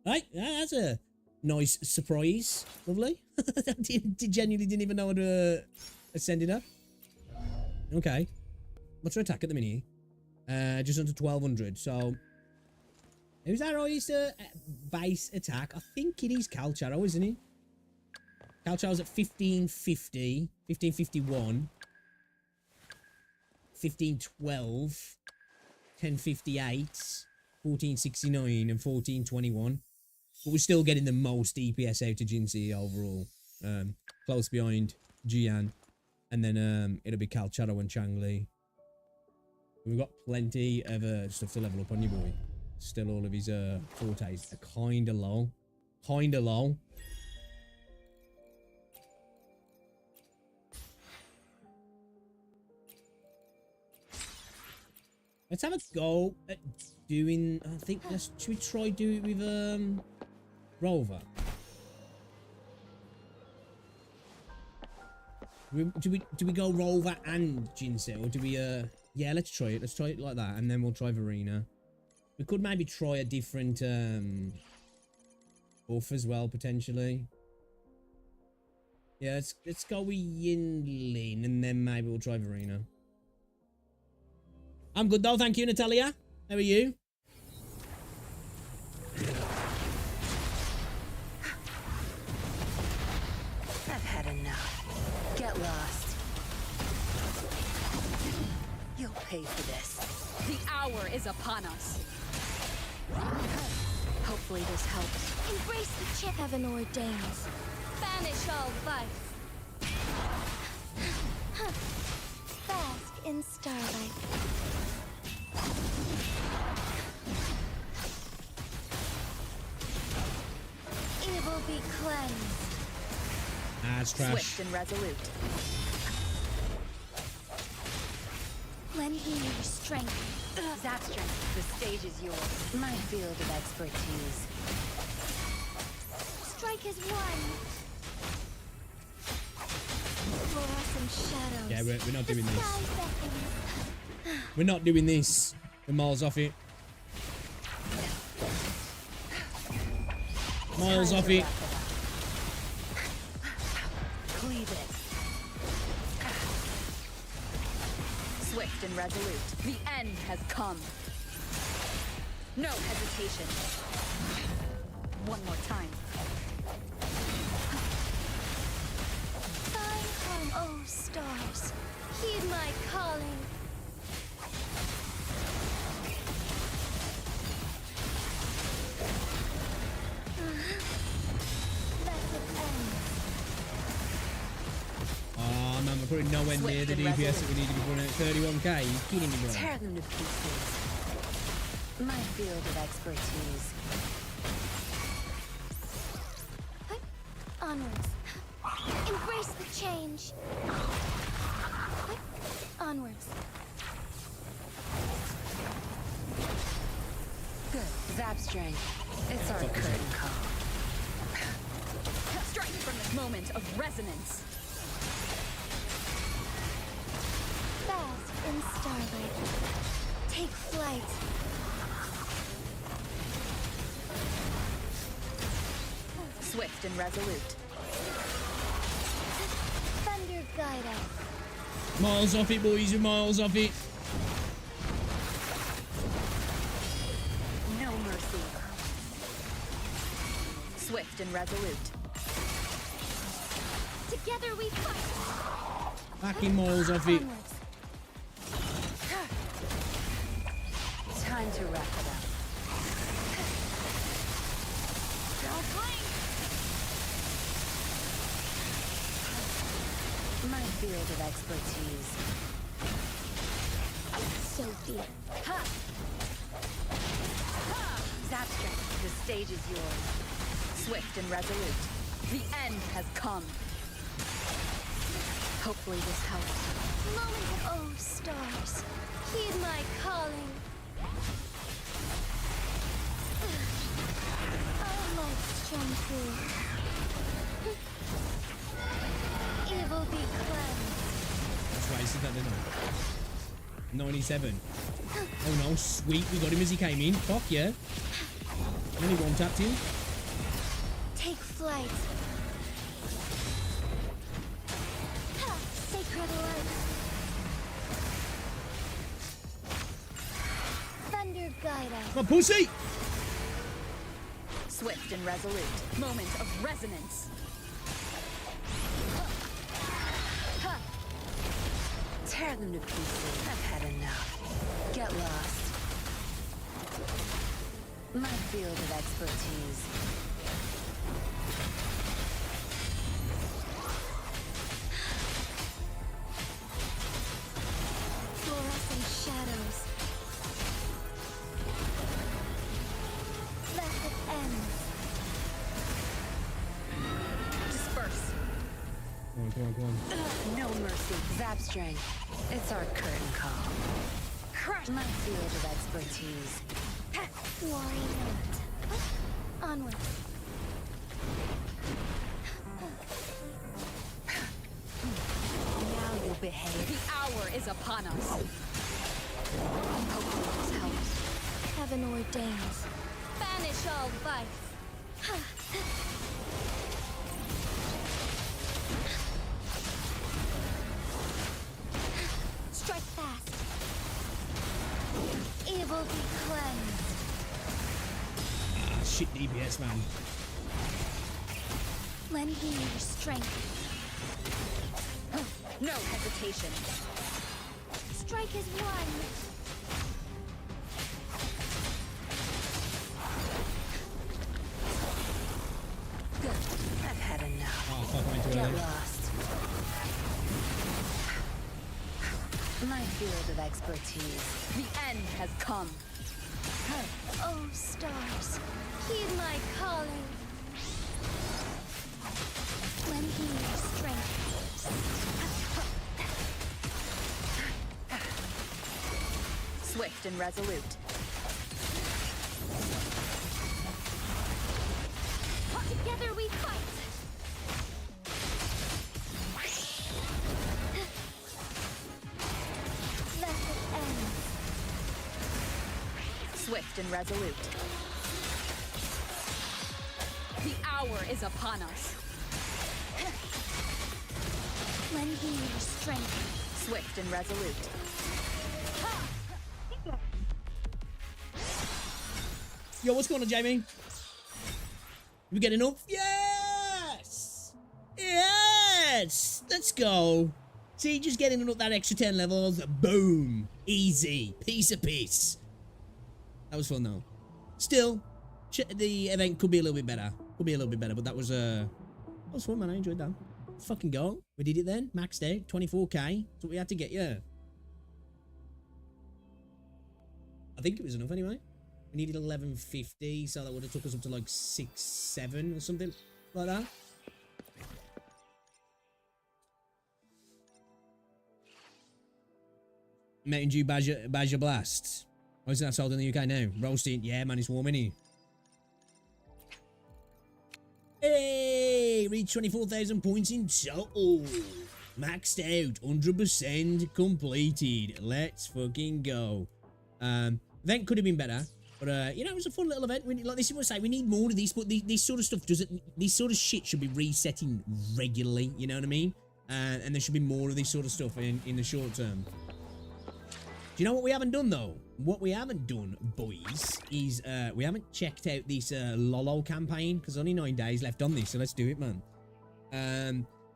Right, that's a nice surprise. Lovely. Genuinely didn't even know I'd ascended her. Okay. What's her attack at the minute? Just under 1,200. So, who's our highest base attack? I think it is Calcharo, isn't he? Calcharo's at 1550, 1551, 1512, 1058, 1469, and 1421. But we're still getting the most DPS out of Jinsei overall. close behind Jian, and then it'll be Calchado and Changli. We've got plenty of stuff to level up on you, boy. Still, all of his fortes are kind of low. Kind of low. Let's have a go at doing. I think should we try do it with Rover? Do we go Rover and Jinsei, or do we yeah, let's try it. Let's try it like that, and then we'll try Verena. We could maybe try a different buff as well, potentially. Yeah, let's go with Yinlin, and then maybe we'll try Verena. I'm good though, thank you, Natalia. How are you? I've had enough. Get lost. You'll pay for this. The hour is upon us. Hopefully this helps. Embrace the chip heaven ordains. Banish all vice. Bask in starlight. Evil be cleansed. That's trash. Swift and resolute. Lend me your strength. Zap strength. The stage is yours. My field of expertise. Strike as one. Fluorescent shadows. Yeah, we're not doing The this. sky beckons. We're not doing this. We're miles off it. Miles off it. Cleave it. Swift and resolute. The end has come. No hesitation. One more time. Fine home, oh stars. Heed my calling. Let it end. Oh man, we're probably nowhere near the DPS that we need to be running at 31k. You're kidding me, bro. Tear them to pieces. My field of expertise. Onwards. Embrace the change. Onwards. Good. Zap strength. It's our curtain call. Strike from this moment of resonance. Bask in starlight. Take flight. Swift and resolute. Thunder guide us. Miles off it, boys. You're miles off it. No mercy. Swift and resolute. Together we fight. Fucking miles off it. Onwards. Time to wrap it up. Don't blink. My field of expertise. Sophia. Ha! Ha! Zap strength. The stage is yours. Swift and resolute. The end has come. Hopefully this helps. Moment of oh stars. Heed my calling. Our lights shine through. Evil be cleansed. That's right, I said that, didn't I? 97. Oh no, sweet. We got him as he came in. Fuck yeah. Only one tapped him. Take flight. Ha! Sacred light. Thunder guide us. My pussy! Swift and resolute. Moment of resonance. Ha! Tear them to pieces. I've had enough. Get lost. My field of expertise. No mercy. Zap string. It's our curtain call. Crush my field of expertise. Why not? Onward. Now you'll behave. The hour is upon us. Hopefully this helps. Heaven ordains. Banish all vice. Strike fast. Evil be cleansed. Ah, shit DPS, man. Lend me your strength. No hesitation. Strike as one. Good. I've had enough. Oh, fuck, I went too Get early. lost. My field of expertise. The end has come. Oh, stars, heed my calling. Lend me your strength. Swift and resolute. Together we fight. Let it end. Swift and resolute. The hour is upon us. Lend me your strength. Swift and resolute. Yo, what's going on, Jamie? We get enough? Yes! Yes! Let's go. See, just getting up that extra 10 levels. Boom. Easy. Piece of piece. That was fun, though. Still, the event could be a little bit better. Could be a little bit better, but that was fun, man. I enjoyed that. Let's fucking go. We did it then. Maxed out. 24k. That's what we had to get, yeah. I think it was enough anyway. We needed 1150, so that would have took us up to like 6, 7 or something like that. Mountain Dew Badger Blast. Why is that sold in the UK now? Roasting. Yeah, man, it's warm, innit? Hey! Reached 24,000 points in total. Maxed out. 100% completed. Let's fucking go. Event could have been better. But, you know, it was a fun little event. Like, this is what I say. We need more of this, but this sort of stuff doesn't... This sort of shit should be resetting regularly, you know what I mean? And there should be more of this sort of stuff in the short term. Do you know what we haven't done, though? What we haven't done, boys, is we haven't checked out this Lolo campaign, because only 9 days left on this, so let's do it, man.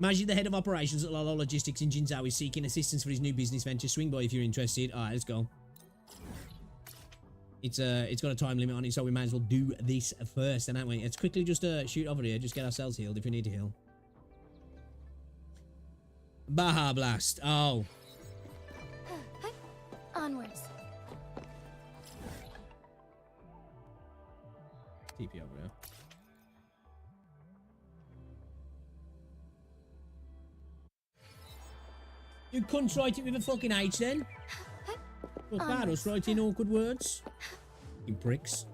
Majid, the head of operations at Lolo Logistics in Jinzhou, is seeking assistance for his new business venture. Swing by if you're interested. All right, let's go. It's got a time limit on it, so we might as well do this first, and aren't we? Let's quickly just shoot over here, just get ourselves healed if we need to heal. Baja Blast. Oh. Onwards. TP over here. You couldn't write it with a fucking H then? What's bad? Us writing awkward words? You pricks.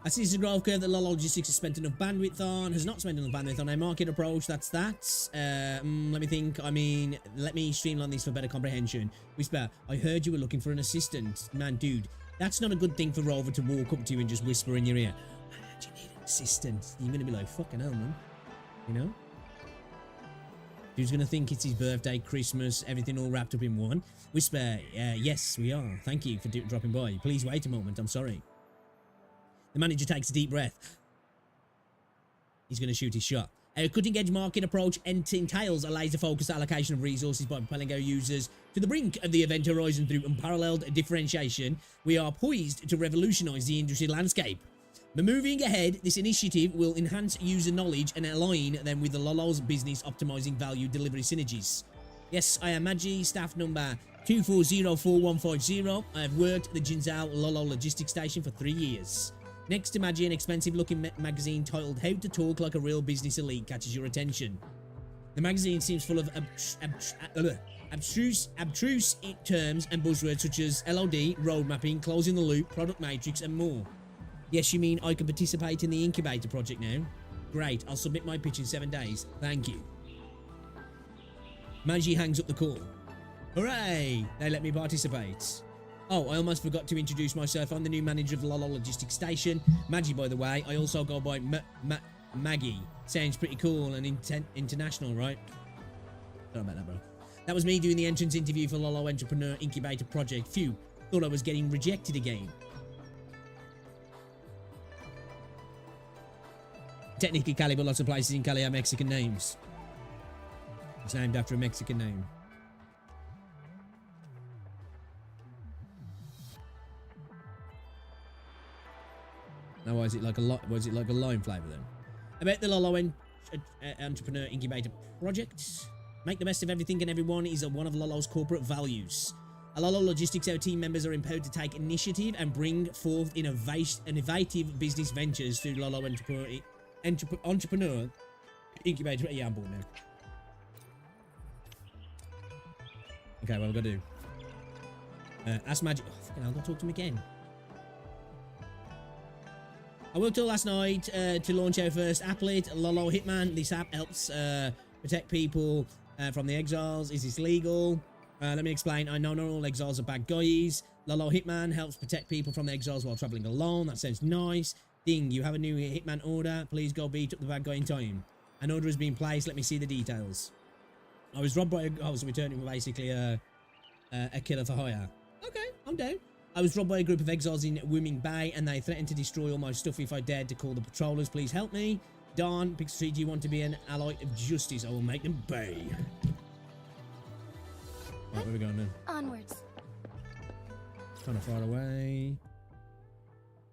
I see this is a graph curve that Lolo Logistics has spent enough bandwidth on, has not spent enough bandwidth on a market approach. That's that. Let me think. I mean, let me streamline this for better comprehension. Whisper, I heard you were looking for an assistant. Man, dude, that's not a good thing for Rover to walk up to you and just whisper in your ear. I heard you need an assistant. You're going to be like, fucking hell, man. You know? Dude's going to think it's his birthday, Christmas, everything all wrapped up in one. Whisper, yes, we are. Thank you for dropping by. Please wait a moment. I'm sorry. The manager takes a deep breath. He's going to shoot his shot. A cutting-edge market approach entails a laser-focused allocation of resources by propelling our users to the brink of the event horizon through unparalleled differentiation. We are poised to revolutionize the industry landscape. By moving ahead, this initiative will enhance user knowledge and align them with the Lolo's business optimizing value delivery synergies. Yes, I am Magi, staff number 2404150. I have worked at the Jinzhou Lolo Logistics Station for 3 years. Next to Maggie, an expensive-looking magazine titled How to Talk Like a Real Business Elite catches your attention. The magazine seems full of abstruse terms and buzzwords such as LOD, road mapping, closing the loop, product matrix, and more. Yes, you mean I can participate in the incubator project now? Great, I'll submit my pitch in 7 days. Thank you. Maggie hangs up the call. Hooray! They let me participate. Oh, I almost forgot to introduce myself. I'm the new manager of the Lolo Logistics Station. Maggie, by the way. I also go by Maggie. Sounds pretty cool and international, right? Sorry about that, bro. That was me doing the entrance interview for Lolo Entrepreneur Incubator Project. Phew, thought I was getting rejected again. Technically, Cali, but lots of places in Cali have Mexican names. It's named after a Mexican name. Now, why is it like a lime flavour then? About the Lolo Entrepreneur Incubator Project. Make the best of everything and everyone is one of Lolo's corporate values. At Lolo Logistics, our team members are empowered to take initiative and bring forth innovative business ventures through Lolo Entrepreneur Incubator. Yeah, I'm bored now. Okay, what have I got to do? Ask Magic. Oh, fucking hell, don't talk to him again. I worked all last night to launch our first applet, Lolo Hitman. This app helps protect people from the exiles. Is this legal? Let me explain. I know not all exiles are bad guys. Lolo Hitman helps protect people from the exiles while traveling alone. That sounds nice. Ding, you have a new Hitman order. Please go beat up the bad guy in time. An order has been placed. Let me see the details. I was robbed by a... Oh, so we're turning basically a killer for hire. Okay, I'm down. I was robbed by a group of exiles in Wooming Bay, and they threatened to destroy all my stuff if I dared to call the patrollers. Please help me. Don, Pixie, do you want to be an ally of justice? I will make them pay. Right, where are we going now? Onwards. Kind of far away.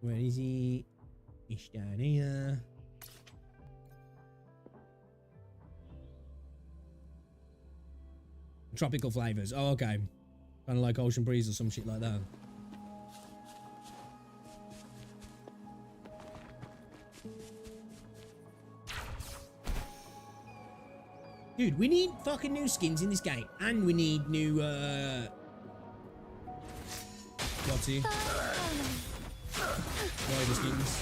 Where is he? He's down here. Tropical flavors. Oh, okay. Kind of like Ocean Breeze or some shit like that. Dude, we need fucking new skins in this game. And we need new, what's he? Rider skins.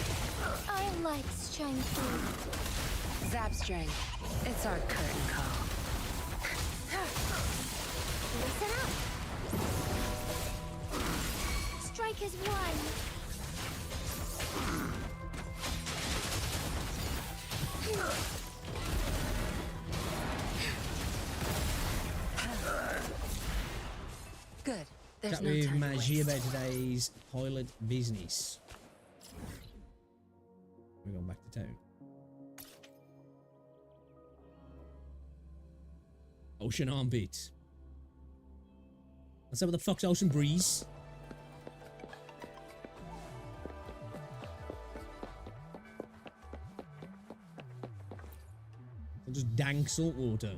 I like strength food. Zap string. It's our curtain call. Listen up. Strike is one. Good. There's Chat no with time to Maggie waste. about today's pilot business. We're going back to town. Ocean Armpit. Let's have what the fuck's Ocean Breeze. Just dank salt water.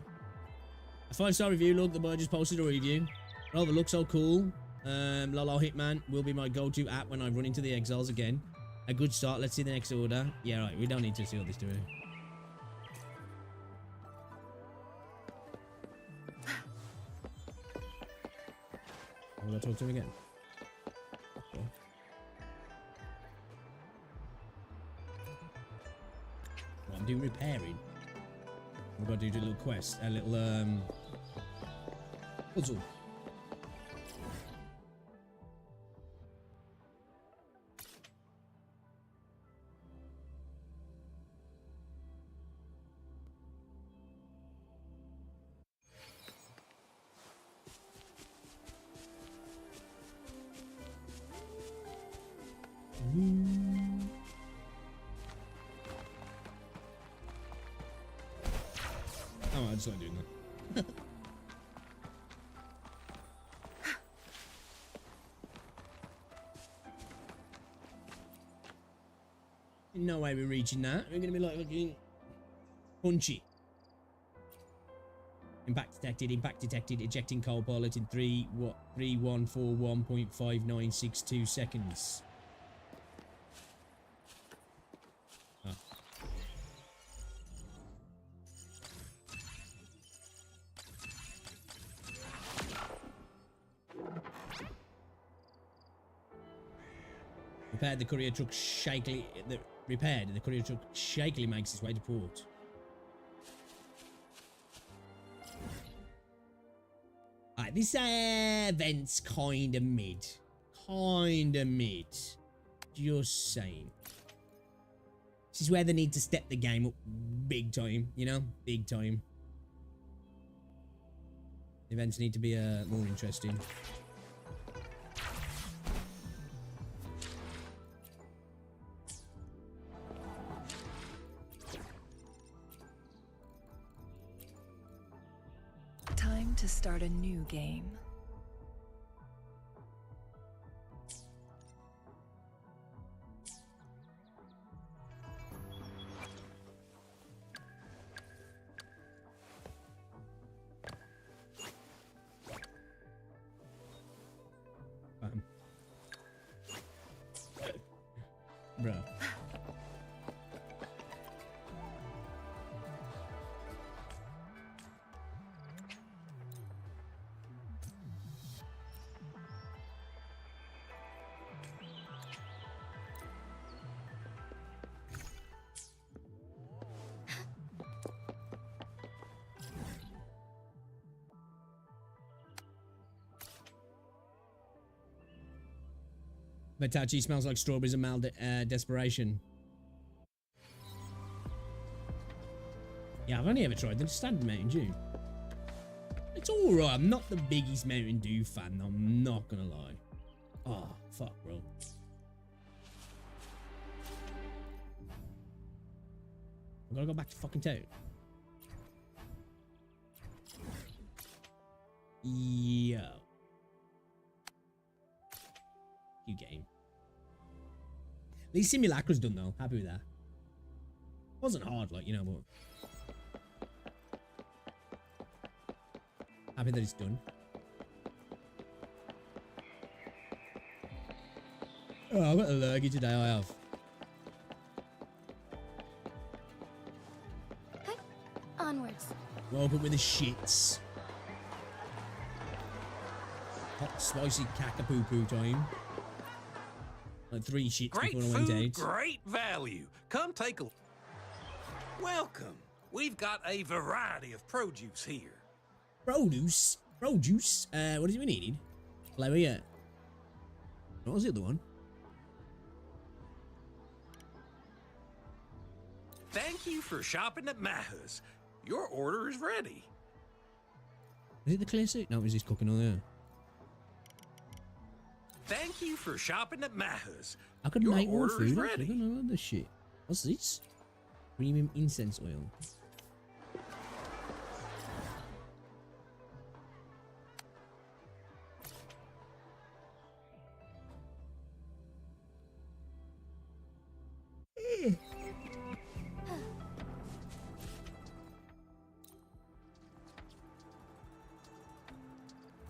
A 5-star review. Look, the boy just posted a review. Oh, the looks so cool. Lolo Hitman will be my go-to app when I run into the exiles again. A good start. Let's see the next order. Yeah, right. We don't need to see all this, do we? I'm gonna talk to him again. Okay. Well, I'm doing repairing. We're gonna do a little quest, a little puzzle. Oh, I just like doing that. No way we're reaching that. We're gonna be like looking punchy. Impact detected, ejecting co-pilot in 3141.5962 seconds. Repaired, the courier truck shakily. The courier truck shakily makes its way to port. Alright, this event's kinda mid. Kinda mid. Just saying. This is where they need to step the game up big time, you know? Big time. Events need to be more interesting. Time to start a new game. Bro. Vitachi smells like strawberries and mild desperation. Yeah, I've only ever tried the standard Mountain Dew. It's alright. I'm not the biggest Mountain Dew fan. I'm not gonna lie. Oh, fuck, bro. I gotta go back to fucking town. Yo. You game. These simulacra's done though. Happy with that. Wasn't hard, like, you know, but happy that it's done. Oh, I've got a lurgy today, I have. Hey, onwards. Woke up with the shits. Hot spicy caca-poo-poo time. Like 3 shits Great before I went food, out. great value. Come take a... Welcome. We've got a variety of produce here. Produce? Produce? What is it we needed? Flour, yeah. What was the other one? Thank you for shopping at Maha's. Your order is ready. Is it the clear suit? No, it was just cooking on there. Thank you for shopping at Maha's. I could Your make more order is food. I ready. don't know this shit. What's this? Premium incense oil.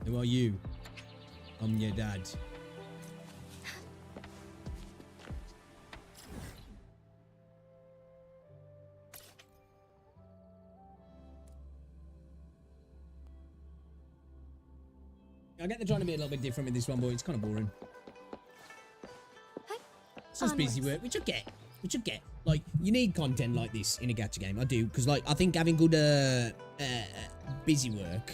Who are you? I'm your dad. I get they're trying to be a little bit different with this one, but it's kind of boring. It's just busy work, which I get. Which I get. Like, you need content like this in a gacha game. I do, because, like, I think having good busy work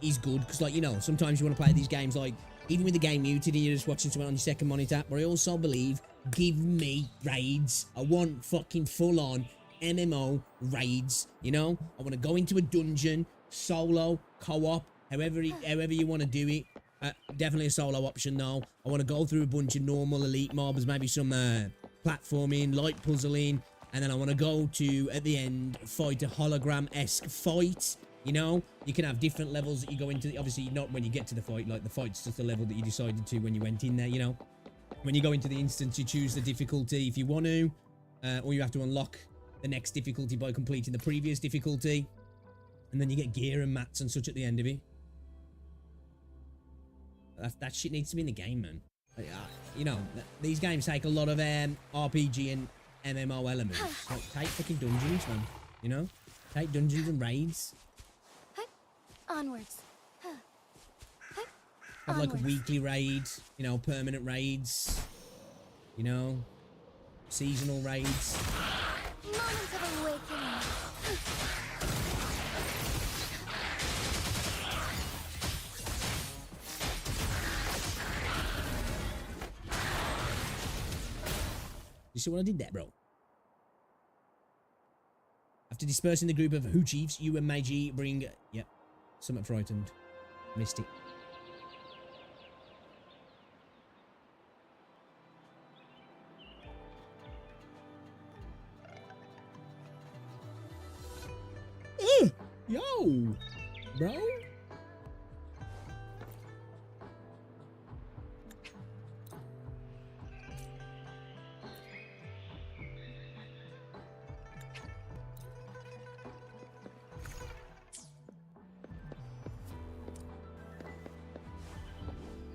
is good. Because, like, you know, sometimes you want to play these games, like, even with the game muted and you're just watching someone on your second monitor. But I also believe, give me raids. I want fucking full-on MMO raids, you know? I want to go into a dungeon, solo, co-op, however you want to do it. Definitely a solo option, though. I want to go through a bunch of normal elite mobs, maybe some platforming, light puzzling, and then I want to go to, at the end, fight a hologram-esque fight. You know, you can have different levels that you go into. Obviously, not when you get to the fight, like the fight's just the level that you decided to when you went in there, you know. When you go into the instance, you choose the difficulty if you want to, or you have to unlock the next difficulty by completing the previous difficulty. And then you get gear and mats and such at the end of it. That shit needs to be in the game, man. You know, these games take a lot of RPG and MMO elements. Like, take fucking dungeons, man. You know? Take dungeons and raids. Onwards. Have like a weekly raid, you know, permanent raids. You know? Seasonal raids. Moment of awakening. You see what I did there, bro? After dispersing the group of Who Chiefs, you and Meiji bring... Yep. Somewhat frightened. Missed it. Yo! Bro?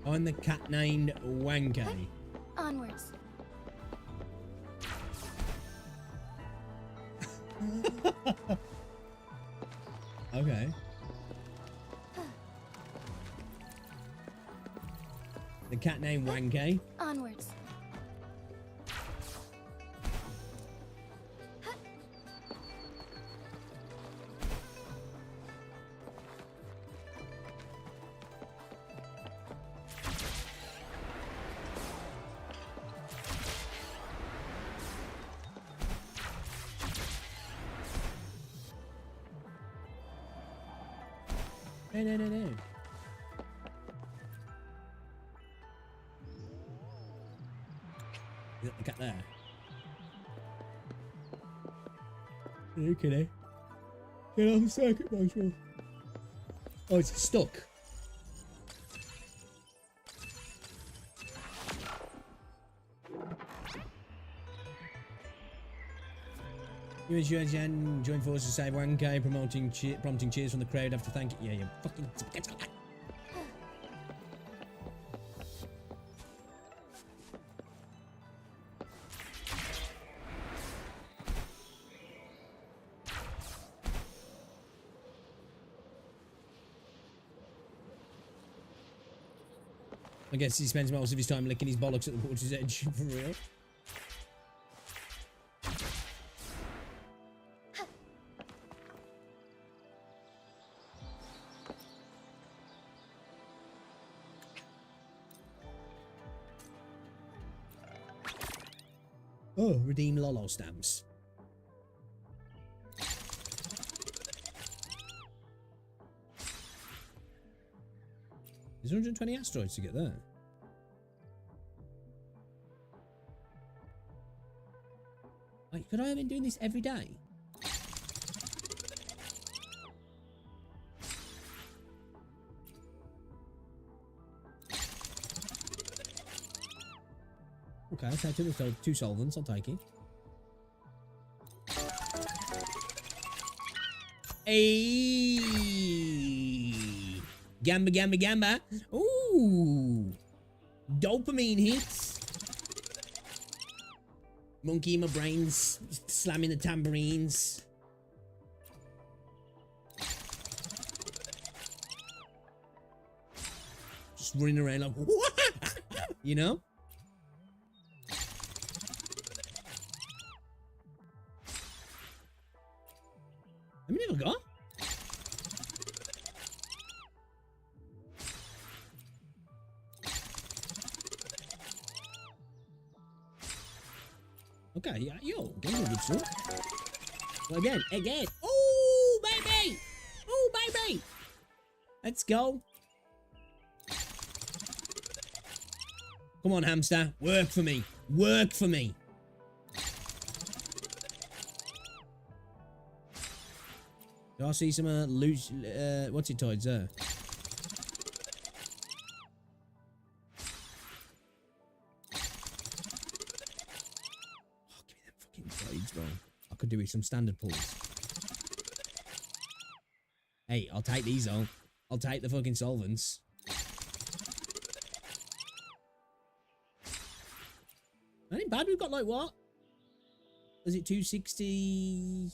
I'm the cat named Wanke. Onwards. Okay. The cat named Wanke. Onwards. No. Is that the cat there? Okay. Get off the circuit, Marshall. Oh, it's stuck. You and join forces to save 1K, prompting cheers from the crowd after thank you. Yeah, you fucking... I guess he spends most of his time licking his bollocks at the water's edge, for real. Oh, redeem Lolo stamps. There's 120 asteroids to get there. Like, could I have been doing this every day? Okay, I'll take two solvents, I'll take it. Hey, Gamba. Ooh, dopamine hits. Monkey in my brains, slamming the tambourines. Just running around like, you know? How many have I got? Okay, yeah, yo, that's a good stuff. Well, again. Oh, baby! Oh, baby! Let's go. Come on, hamster. Work for me. Work for me. Do I see some loose, what's it tied there? Bro. I could do with some standard pulls. Hey, I'll take these though. I'll take the fucking solvents. That ain't bad. We've got like what? Is it 260?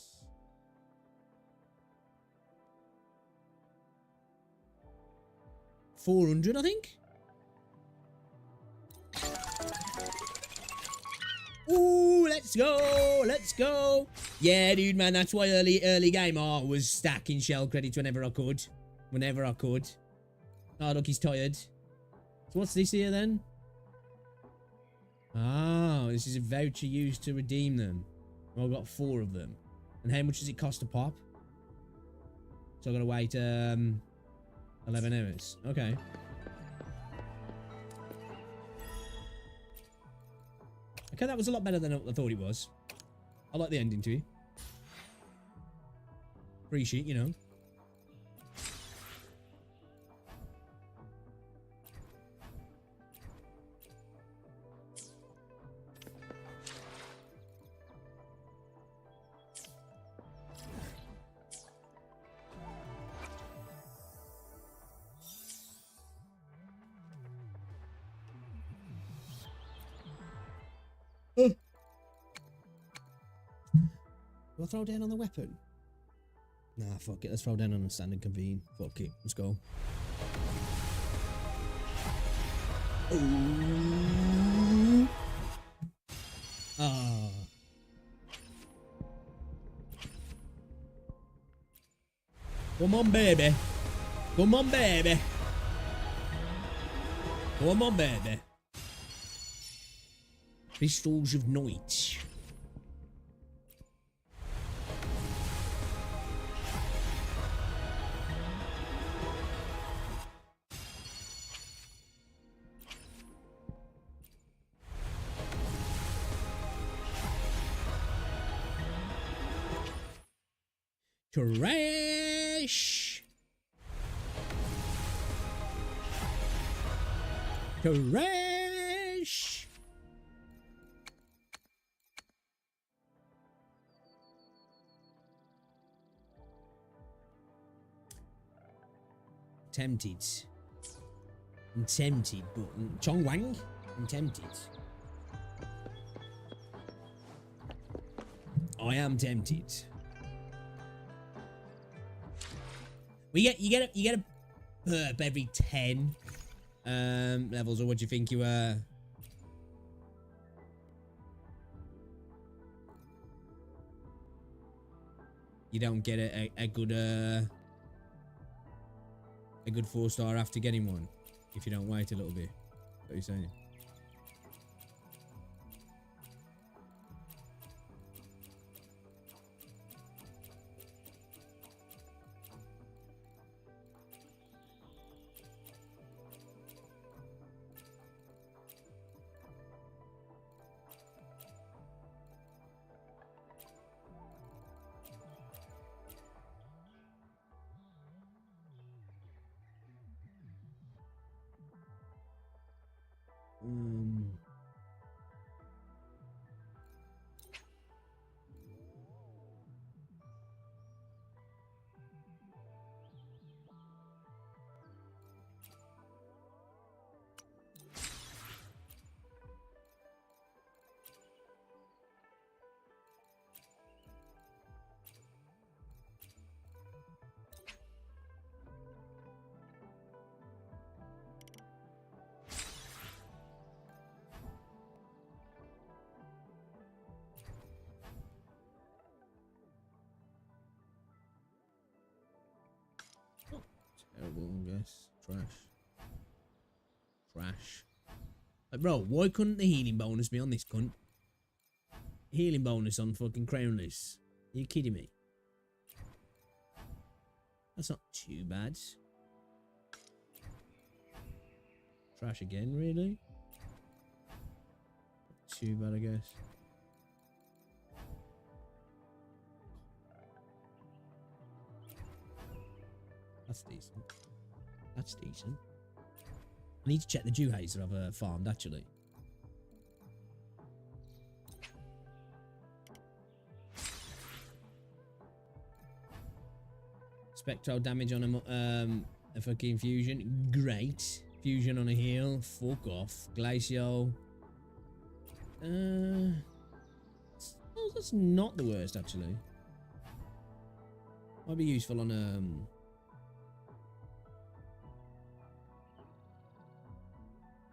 $400, I think. Ooh, let's go. Let's go. Yeah, dude, man. That's why early game I was stacking shell credits whenever I could. Whenever I could. Oh, look, he's tired. So what's this here then? Oh, this is a voucher used to redeem them. Well, I've got 4 of them. And how much does it cost to pop? So I've got to wait 11 hours. Okay. Okay, that was a lot better than I thought it was. I like the ending to it. Free sheet, you know. Do I throw down on the weapon? Nah, fuck it. Let's throw down on the stand and convene. Fuck it. Let's go. Ooh. Ah. Come on, baby. Come on, baby. Come on, baby. Pistols of Night. Trash! Trash! Tempted. I'm tempted, but Chong Wang? I'm tempted. I am tempted. You get a perp every 10 levels, or what do you think you were? You don't get a good 4-star after getting one if you don't wait a little bit. What are you saying? Terrible, I guess. Trash. Like, bro, why couldn't the healing bonus be on this cunt? Healing bonus on fucking Crownless. Are you kidding me? That's not too bad. Trash again, really? Not too bad, I guess. That's decent. That's decent. I need to check the Juhays that I've farmed, actually. Spectral damage on a fucking fusion. Great. Fusion on a heal. Fuck off. Glacial. Oh, that's not the worst, actually. Might be useful on,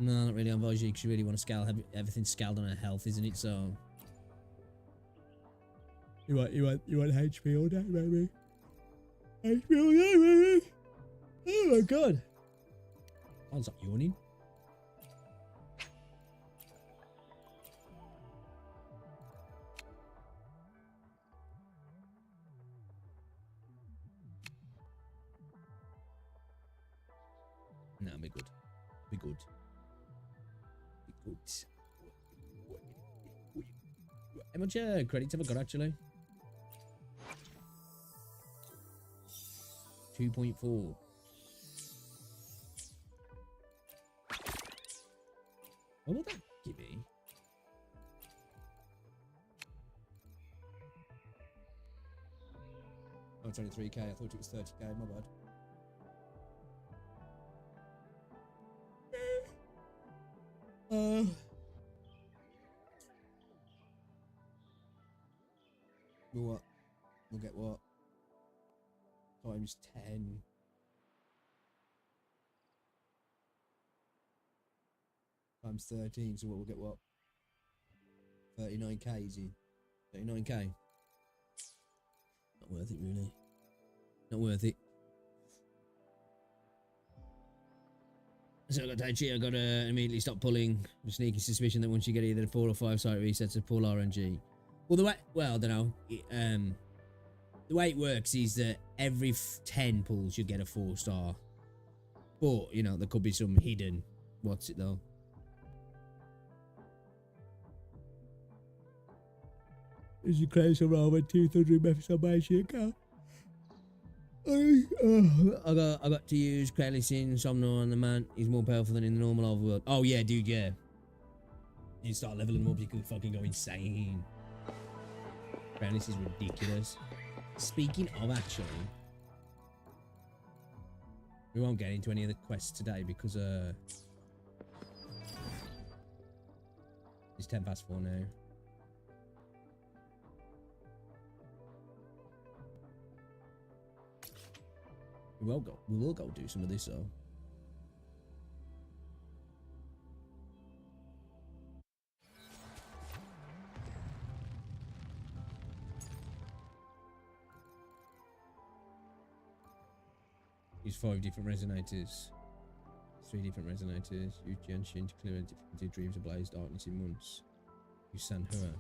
No, not really on Voyager because you really want to scale. Everything's scaled on her health, isn't it? So you want HP all day, baby. HP all day, baby. Oh my god. I'll stop yawning. No, be good. Be good. Be good. How much credits have I got actually? 2.4. What would that give me? Oh, it's only 3k. I thought it was 30k. My bad. What? We'll get what? Times 10. Times 13, so what we'll get what? 39k, easy. 39k. Not worth it, really. Not worth it. So I got Tai Chi, I gotta immediately stop pulling. The sneaky suspicion that once you get either 4 or 5 site resets of pull RNG. Well, the way, well, I don't know. The way it works is that every 10 pulls you get a 4-star. But, you know, there could be some hidden. What's it though? Is you crazy around with 200 methods on my shit account? I got to use Kralis in Somno on the man. He's more powerful than in the normal overworld. Oh yeah, dude, yeah. You start leveling him up, you could fucking go insane. Kralis is ridiculous. Speaking of, actually, we won't get into any of the quests today because it's 10 past 4 now. We will go do some of this though. Use 5 different resonators. 3 different resonators. Use Genshin to clear difficulty of dreams of blaze darkness in months. Use Sanhua.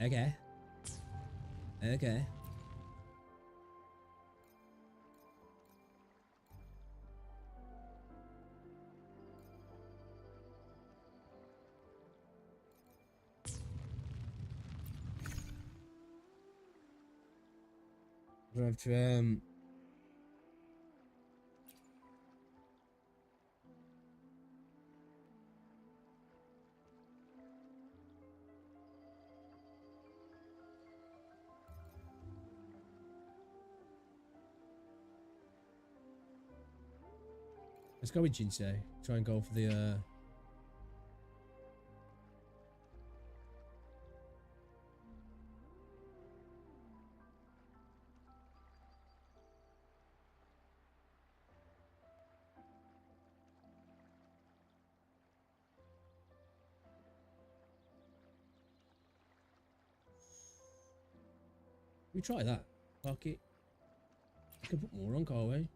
Okay. Okay. I have to let's go with Jinsei. Try and go for the we try that. Fuck it. We can put more on, can't we?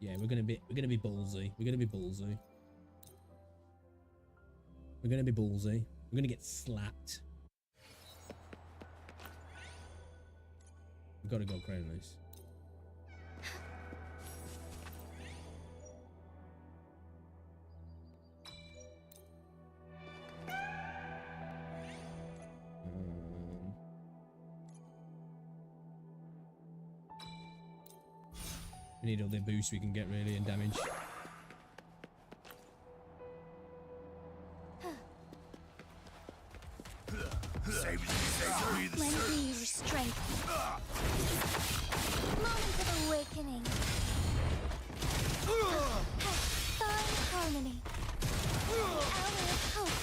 Yeah, we're gonna be ballsy. We're gonna be ballsy. We're gonna be ballsy. We're gonna get slapped. We've gotta go crown this. We need all the boosts we can get really and damage. Lend me your strength. Moment of awakening. Find harmony. Hour of hope.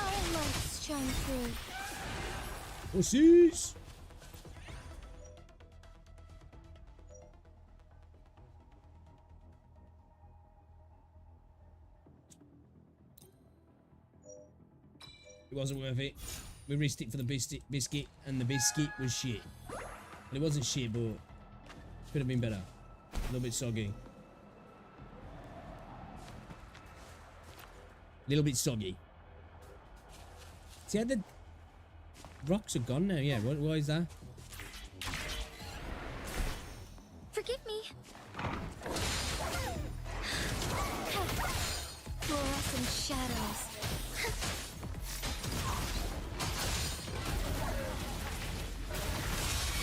Our light shine through. Pussies! It wasn't worth it. We risked it for the biscuit, and the biscuit was shit. Well, it wasn't shit, but it could have been better. A little bit soggy. A little bit soggy. See how the rocks are gone now? Yeah, why is that? Forgive me. Fluorescent shadows.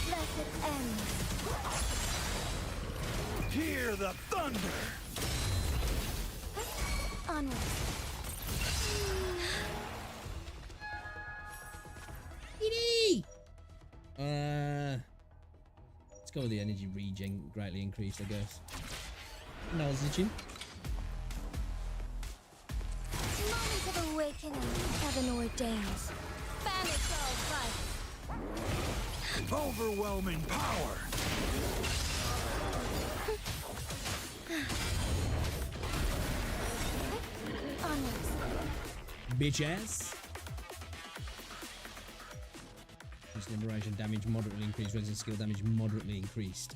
Let it end. Hear the thunder! Onward. Let's go with the energy regen greatly increased, I guess. Acknowledging. Moment of awakening, heaven ordains. Banish all vice. Overwhelming power! Onwards. Bitch ass. Liberation damage moderately increased. Resident skill damage moderately increased.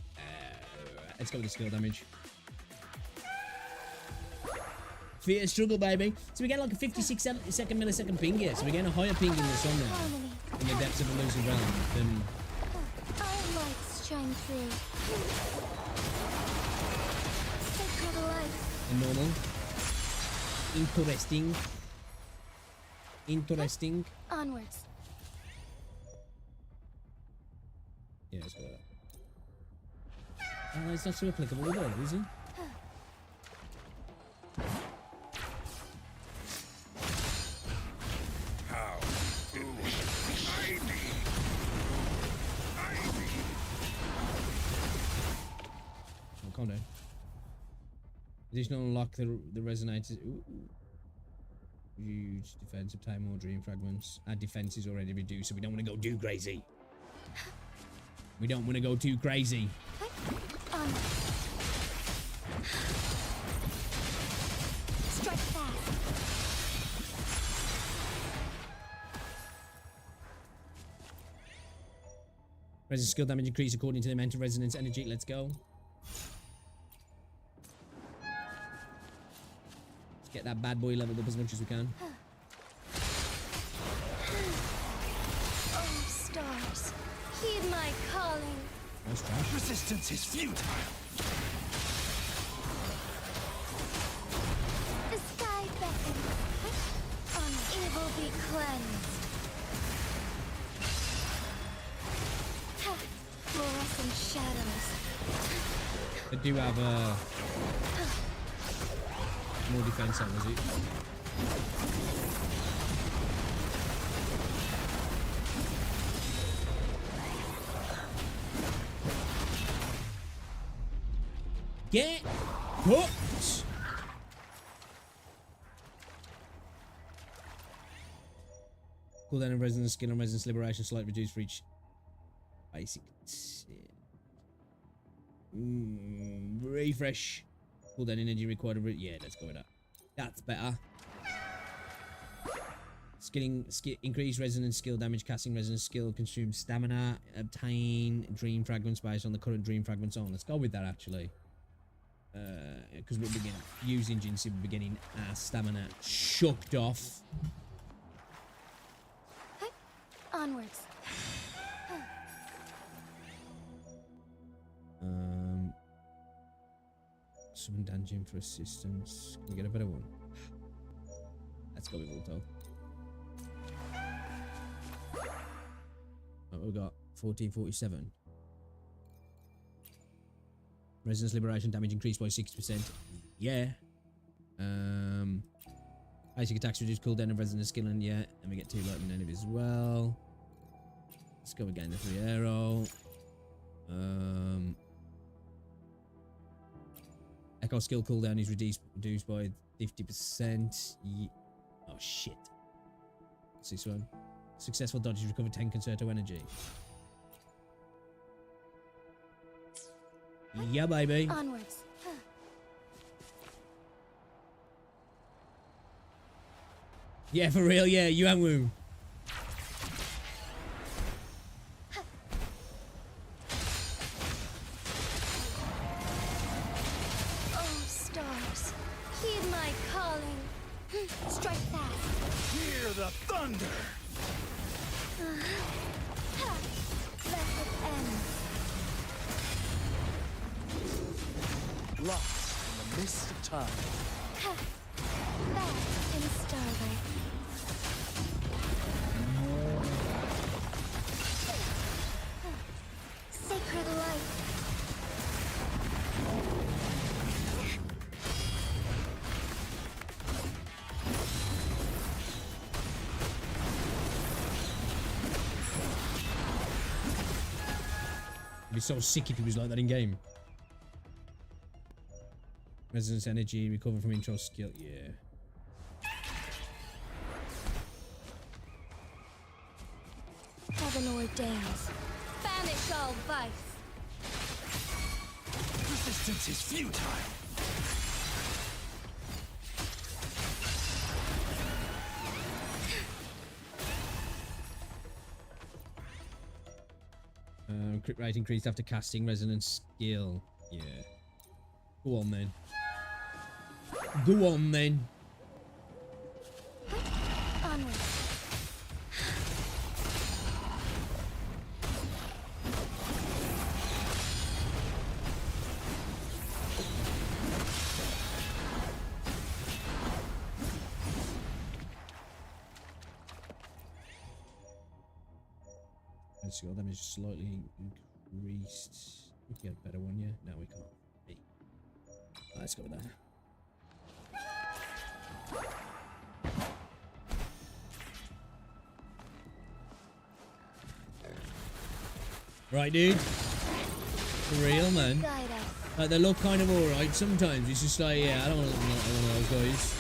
Let's go with the skill damage. Fear struggle, baby. So we get like a 56-second millisecond ping here. So we're getting a higher ping in the sun now. Harmony. In the depths of the losing ground than Our lights shine through. Sacred light. in normal. Interesting. Interesting. Onwards. Yeah, let's go with that. Oh, it's not so applicable with it, is it? How foolish I be! Oh, calm down. Additional unlock the resonators. Ooh. Huge defense, obtain more dream fragments. Our defense is already reduced, so we don't want to go too crazy. We don't want to go too crazy. Onward. Strike fast. Resonance skill damage increase according to the amount of resonance energy. Let's go. Let's get that bad boy leveled up as much as we can. Oh, stars. Heed my calling. Nice trash. Resistance is futile! The sky beckons. On evil be cleansed. Ha! Fluorescent shadows. They do have more defense on, was it? Get hooked! Cooldown of resonance skill and resonance liberation slightly reduced for each basic. Refresh. Cooldown energy required. Yeah, let's go with that. That's better. Increase resonance skill damage, casting resonance skill, consume stamina, obtain dream fragments based on the current dream fragments on. Let's go with that actually. Because we're beginning using Jinxie, we're beginning our stamina shucked off. Onwards. Summon dungeon for assistance. Can we get a better one? Let's go with Volto. What we got? 1447. Resonance liberation damage increased by 6%. Yeah. Basic attacks reduce cooldown of resonance skill, and yeah, and we get 2 lightning enemies as well. Let's go again, the 3 arrow. Echo skill cooldown is reduced by 50%. Oh shit. What's this one? Successful dodges recover 10 concerto energy. Yeah, baby. Onwards. Yeah, for real, yeah, Yuan Wu. Oh, stars, heed my calling. Strike fast. Hear the thunder! Let it end. Lost in the mist of time. Back in starlight. Sacred light. It'd be so sick if he was like that in game. Resonance energy, recover from intro skill, yeah. Heaven ordains. Banish all vice. Resistance is futile! Crit rate increased after casting resonance skill. Yeah. Go on then. Go on then. Onward. Let's go. Damage slightly increased. We can get a better one, yeah? No, we can't. Hey. Let's go with that. Right, dude. For real, man. Guide us. Like, they look kind of alright sometimes. It's just like, yeah, I don't want to look like one of those guys.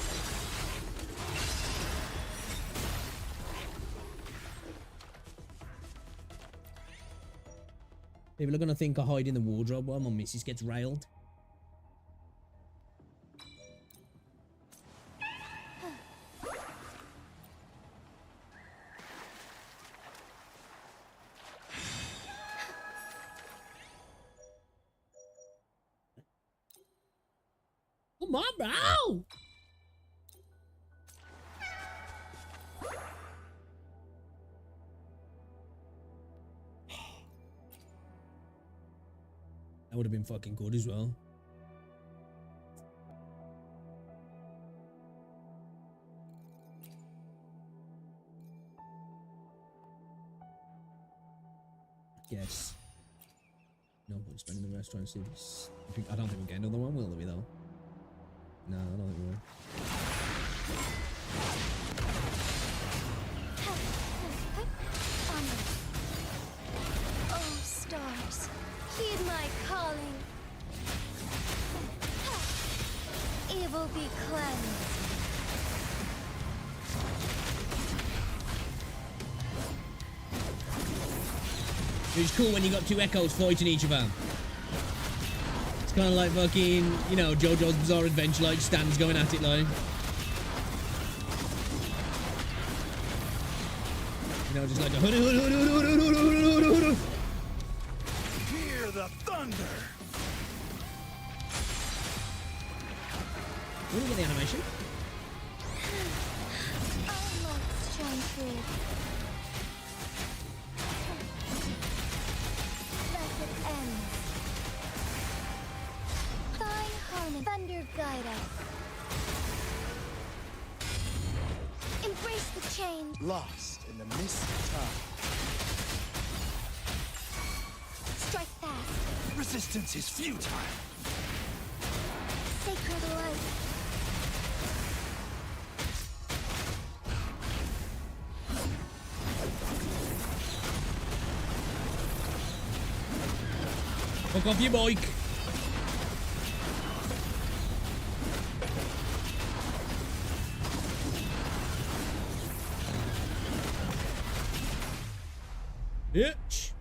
People are going to think I hide in the wardrobe while my missus gets railed. Come on, bro! That would have been fucking good as well. Yes. No point spending the rest trying to see this. I don't think we'll get another one, will we though? No, I don't think we will. Onward. Oh, stars, heed my calling. Evil be cleansed. It was cool when you got two echoes fighting each other. It's kind of like fucking, you know, JoJo's Bizarre Adventure, like stands going at it, like. You know, just like a Hear the thunder! When do you get the animation? Almost shine through. Let it end. Thine harmony, thunder guide us. Embrace the change. Lost in the mist of time. Strike fast. Resistance is futile! Sacred light. Fuck off your bike. Bitch.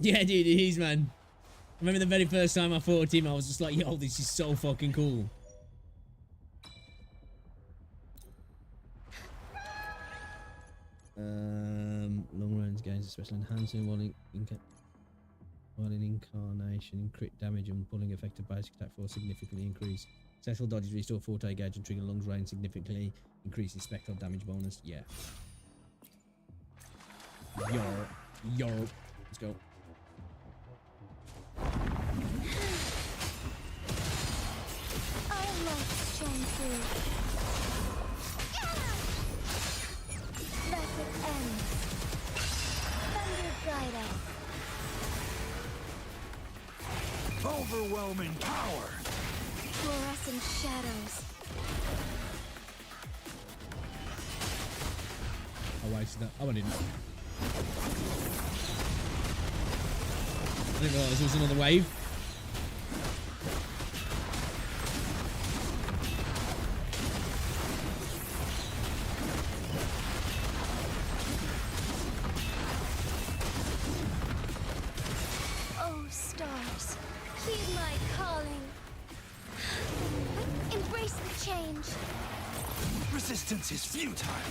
Yeah, dude, it is, man. I remember the very first time I fought him, I was just like, yo, this is so fucking cool. Long range gains, especially enhancing while in incarnation, crit damage and pulling effective basic attack force significantly increase. Successful dodges restore forte gauge and trigger lungs range significantly, increasing spectral damage bonus. Yeah. Yo. Let's go. I like Shenku. Thus it ends. Thunder guide us. Overwhelming power. Fluorescent shadows. I wasted that. Oh, I didn't. I didn't realize there was another wave. Oh, stars, heed my calling. Embrace the change. Resistance is futile.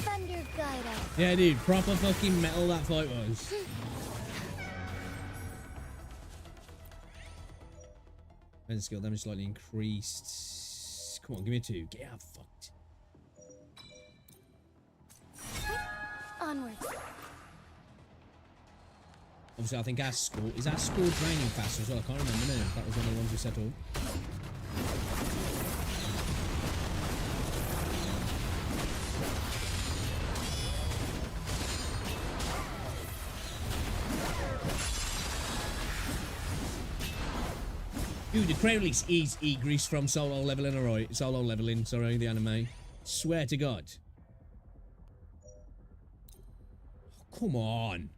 Thunder guide us. Yeah, dude, proper fucking metal that fight was. And skill damage slightly increased. Come on, give me a 2. Get out fucked. Onwards. Obviously, I think our score is our score draining faster as well. I can't remember now. That was one of the ones we set up. Dude, the crane release is E-Grease from solo leveling, alright. Solo leveling, sorry, the anime. Swear to God. Oh, come on.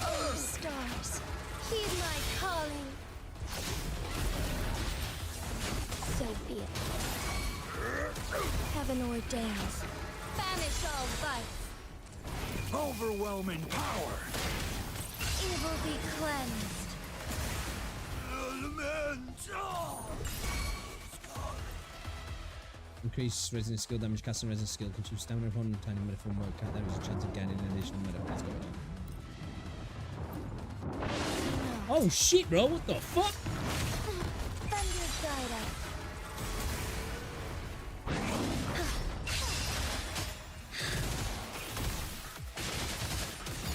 Oh, stars, heed my calling. So be it. Heaven ordains. Banish all vice. Overwhelming power. Evil be cleansed. Increase resonance skill damage, casting resonance skill, consume stamina upon obtaining meta from mode. There is a chance of gaining an additional meta. Let's go. Oh shit, bro, what the fuck? Thunder guide us.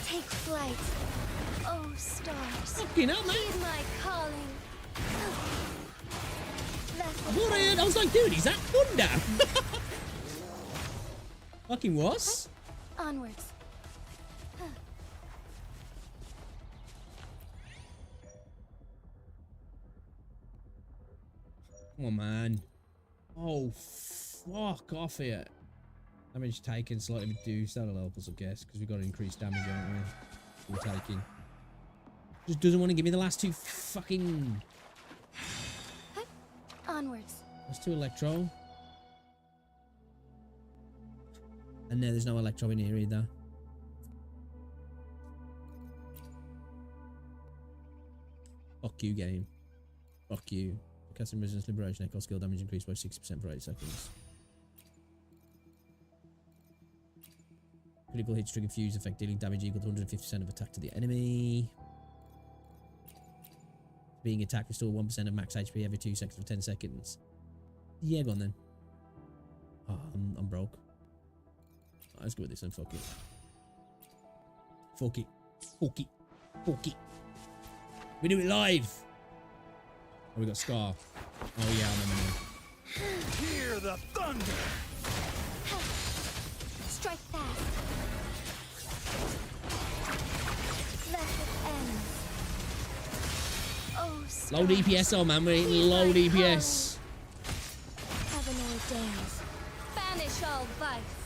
Take flight. Oh, stars. Fucking hell, man. Heed my calling. I was like, dude, is that thunder? Fucking was? Onwards. Come on, man. Oh, fuck off here. Damage taken slightly reduced. That'll help us, I guess, because we've got to increase damage, haven't we? We're taking. Just doesn't want to give me the last 2 fucking... Onwards. That's 2 electro. And no, there's no electro in here either. Fuck you, game. Fuck you. Casting resistance liberation echo skill damage increased by 60% for 8 seconds. Critical hits trigger fuse effect dealing damage equal to 150% of attack to the enemy. Being attacked restore 1% of max HP every 2 seconds for 10 seconds. Yeah, go on then. Oh, I'm broke. Right, let's go with this then. Fuck it. Fuck it. Fuck it. Fuck it. We do it live. Oh, we got Scar. Oh yeah, I remember now. Hear the thunder. Strike fast. Let it end. Oh, Low DPS, oh man, we're hitting low DPS. Heaven ordains. Banish all vice.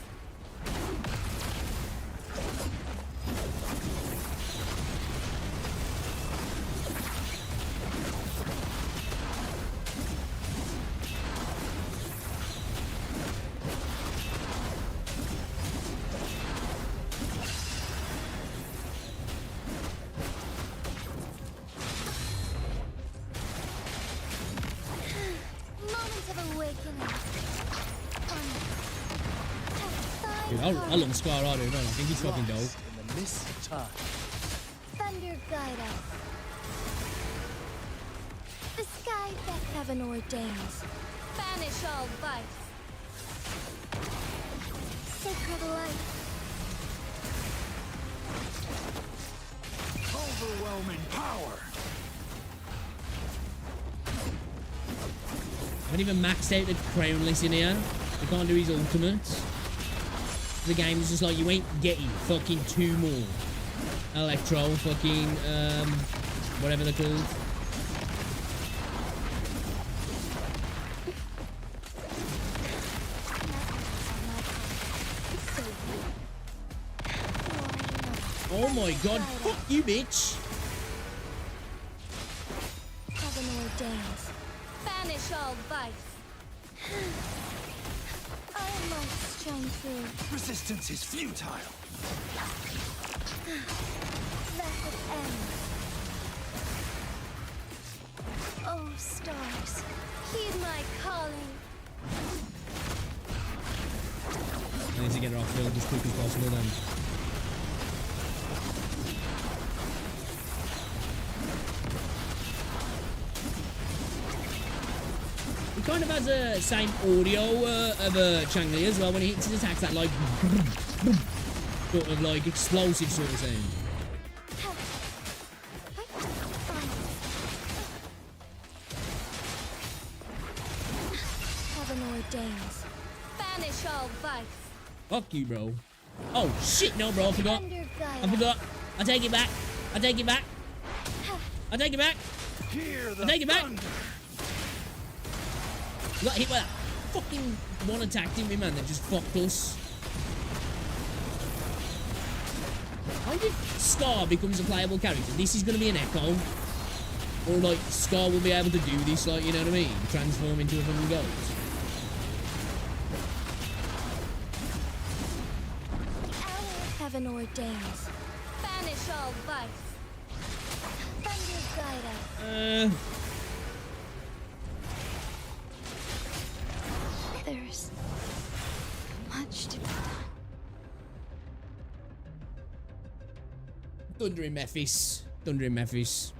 Dude, I love Scar, I do, don't I? I think he's fucking dope. Lost in the mist of time. Thunder guide us. The sky that heaven ordains. Banish all vice. Sacred light. Overwhelming power. I haven't even maxed out the crownless in here. You can't do his ultimates. The game is just like, you ain't getting fucking 2 more. Electro, fucking, whatever they're called. Oh my god, fuck you, bitch! Heaven ordains. Banish all vice. I must shine through. Resistance is futile. That it ends. Oh, stars, heed my calling. I need to get her off field as quick as possible then. He kind of has the same audio of Changli as well when he hits his attacks, that like sort of like explosive sort of sound. Heaven ordains. Banish all vice. Fuck you, bro. Oh shit, no, bro, I forgot. Thunder guide I forgot. I take it back. I take it back. I take it back. I take it back. You got hit by that fucking one attack, didn't we, man? That just fucked us. How did Scar becomes a playable character? This is going to be an Echo. Or, like, Scar will be able to do this, like, you know what I mean? Transform into a fucking ghost. Heaven ordains. Banish all vice. Thunder guide us. There's much to be done. Thundering Memphis. Thundering Memphis.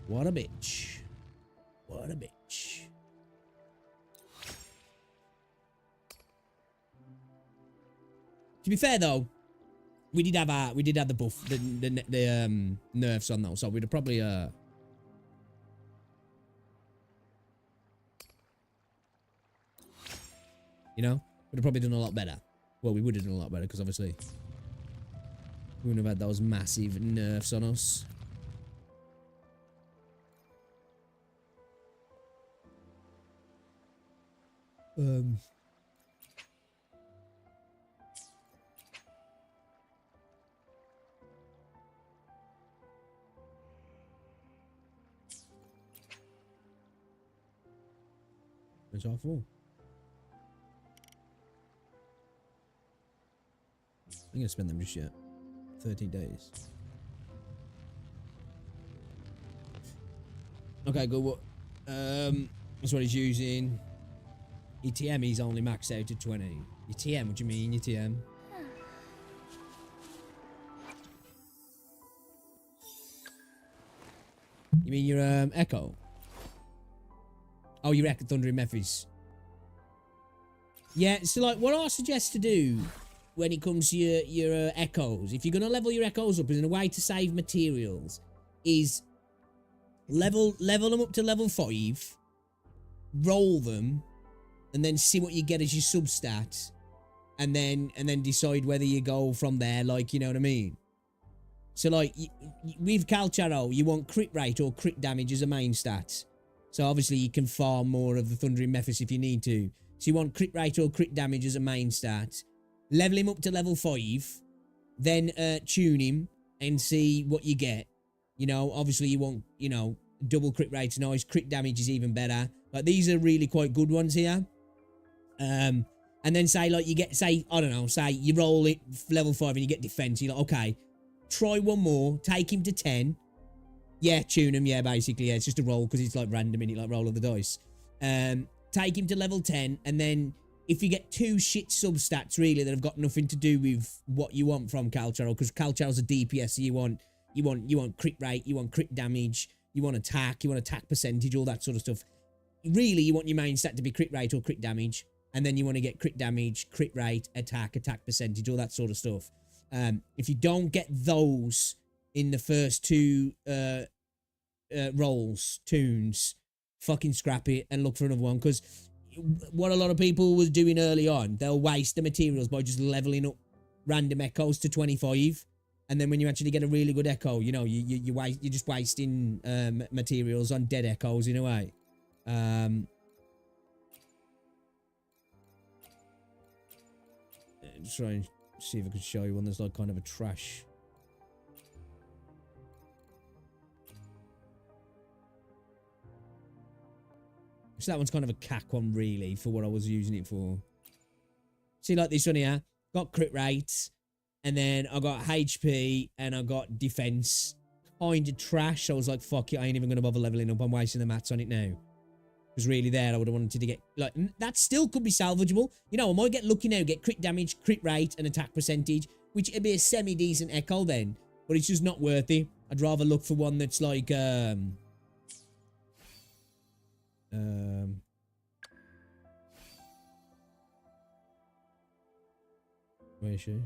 What a bitch. What a bitch. To be fair though, we did have the buff, the nerfs on those, so we'd have probably you know, would have probably done a lot better. Well, we would have done a lot better because obviously we wouldn't have had those massive nerfs on us. It's all full. I'm gonna spend them just yet. 13 days. Okay, good. What? That's what he's using. ETM, he's only maxed out at 20. ETM, what do you mean, ETM? You mean your Echo? Oh, your Echo Thundering Memphis. Yeah, so like what I suggest to do when it comes to your Echoes, if you're gonna level your Echoes up, is in a way to save materials, is level them up to level 5, roll them, and then see what you get as your substat, and then decide whether you go from there, like, you know what I mean? So like with Calcharo, you want crit rate or crit damage as a main stat. So obviously you can farm more of the Thundering Memphis if you need to. So you want crit rate or crit damage as a main stat. Level him up to level 5, then tune him and see what you get. You know, obviously you want, you know, double crit rate's nice, crit damage is even better. Like these are really quite good ones here. And then say like you get, say, I don't know, say you roll it level 5 and you get defense. You're like, okay, try one more, take him to 10, Yeah, tune him. Yeah, basically, yeah. It's just a roll because it's like random in it, like roll of the dice. Take him to level 10, and then if you get 2 shit substats really that have got nothing to do with what you want from Calcharo, because Calcharo's a DPS, so you want crit rate, you want crit damage, you want attack percentage, all that sort of stuff. Really, you want your main stat to be crit rate or crit damage, and then you want to get crit damage, crit rate, attack percentage, all that sort of stuff. If you don't get those in the first 2 rolls, tunes, fucking scrap it and look for another one, because what a lot of people were doing early on, they'll waste the materials by just leveling up random echoes to 25, and then when you actually get a really good echo, you know, you're just wasting materials on dead echoes in a way. Just try and see if I could show you one that's like kind of a trash. So that one's kind of a cack one, really, for what I was using it for. See, like this one here, got crit rate, and then I got HP, and I got defense. Kind of trash. So I was like, fuck it, I ain't even going to bother leveling up. I'm wasting the mats on it now. Because really there, I would have wanted to get, like, that still could be salvageable. You know, I might get lucky now, get crit damage, crit rate, and attack percentage, which would be a semi-decent echo then. But it's just not worth it. I'd rather look for one that's like, where is she?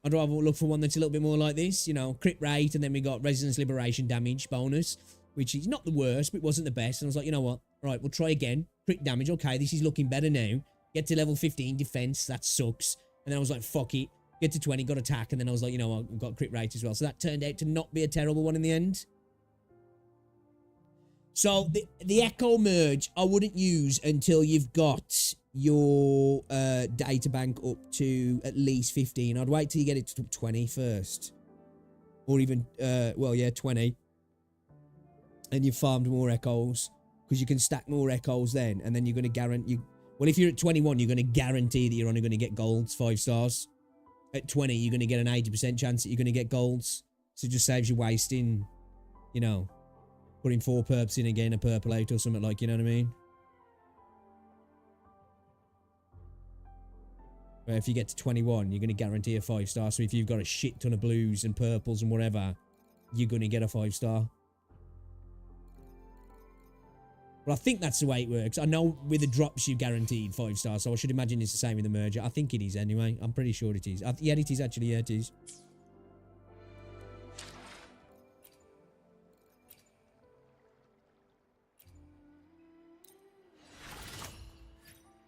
I'd rather look for one that's a little bit more like this, you know, crit rate, and then we got resistance liberation damage bonus, which is not the worst, but it wasn't the best. And I was like, you know what? All right, we'll try again. Crit damage, okay, this is looking better now. Get to level 15 defense, that sucks. And then I was like, fuck it. Get to 20, got attack, and then I was like, you know what? We've got crit rate as well. So that turned out to not be a terrible one in the end. So the Echo merge I wouldn't use until you've got your data bank up to at least 15. I'd wait till you get it to 20 first. Or even, well, yeah, 20. And you've farmed more echoes. Because you can stack more echoes then. And then you're going to guarantee... Well, if you're at 21, you're going to guarantee that you're only going to get golds, 5 stars. At 20, you're going to get an 80% chance that you're going to get golds. So it just saves you wasting, you know, putting 4 perps in again, a purple out or something like, you know what I mean? But if you get to 21, you're going to guarantee a 5 star. So if you've got a shit ton of blues and purples and whatever, you're going to get a 5 star. Well, I think that's the way it works. I know with the drops you guaranteed 5 stars, so I should imagine it's the same with the merger. I think it is anyway. I'm pretty sure it is. Yeah, it is actually. Yeah, it is.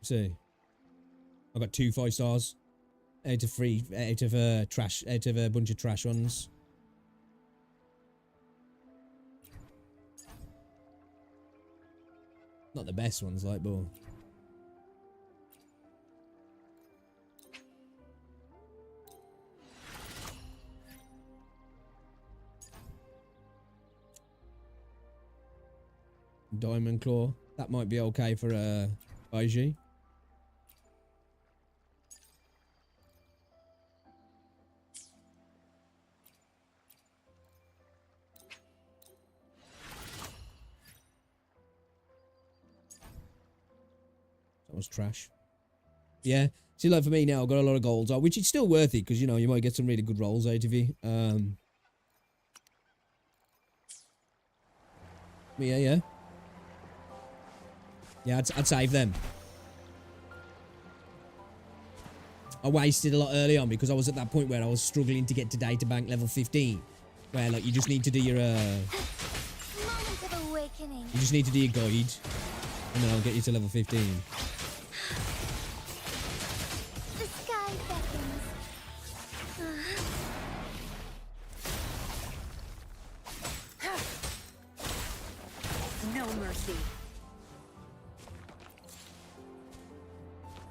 See, I got 2 5 stars out of 3, out of a bunch of trash ones. Not the best ones, like, but... Diamond Claw. That might be okay for IG. That was trash. Yeah. See, like for me now, I've got a lot of golds, which is still worth it because, you know, you might get some really good rolls out of you. But yeah. Yeah, I'd save them. I wasted a lot early on because I was at that point where I was struggling to get to data bank level 15. Where, like, you just need to do your, Moment of awakening. You just need to do your guide. And then I'll get you to level 15. The sky beckons. No mercy.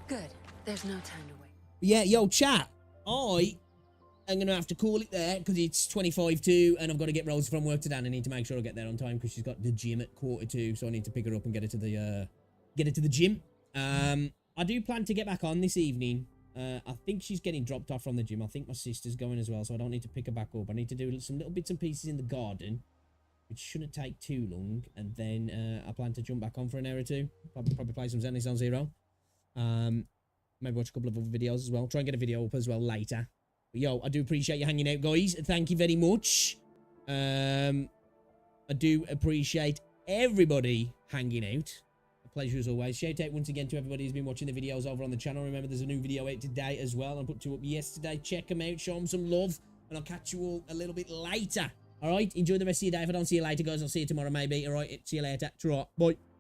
Good. There's no time to wait. Yeah, yo, chat. I'm going to have to call it there because it's 25 to, and I've got to get Rose from work today, and I need to make sure I get there on time because she's got the gym at 1:45, so I need to pick her up and get her to the gym. I do plan to get back on this evening I think she's getting dropped off from the gym. I think my sister's going as well, so I don't need to pick her back up. I need to do some little bits and pieces in the garden, which shouldn't take too long. And then I plan to jump back on for an hour or two. Probably play some Zenith on Zero. Maybe watch a couple of other videos as well. Try and get a video up as well later. But yo, I do appreciate you hanging out, guys. Thank you very much. I do appreciate everybody hanging out. A pleasure as always. Shout out once again to everybody who's been watching the videos over on the channel. Remember, there's a new video out today as well. I put 2 up yesterday. Check them out. Show them some love. And I'll catch you all a little bit later. All right? Enjoy the rest of your day. If I don't see you later, guys, I'll see you tomorrow maybe. All right? See you later. Ta-ra. Bye.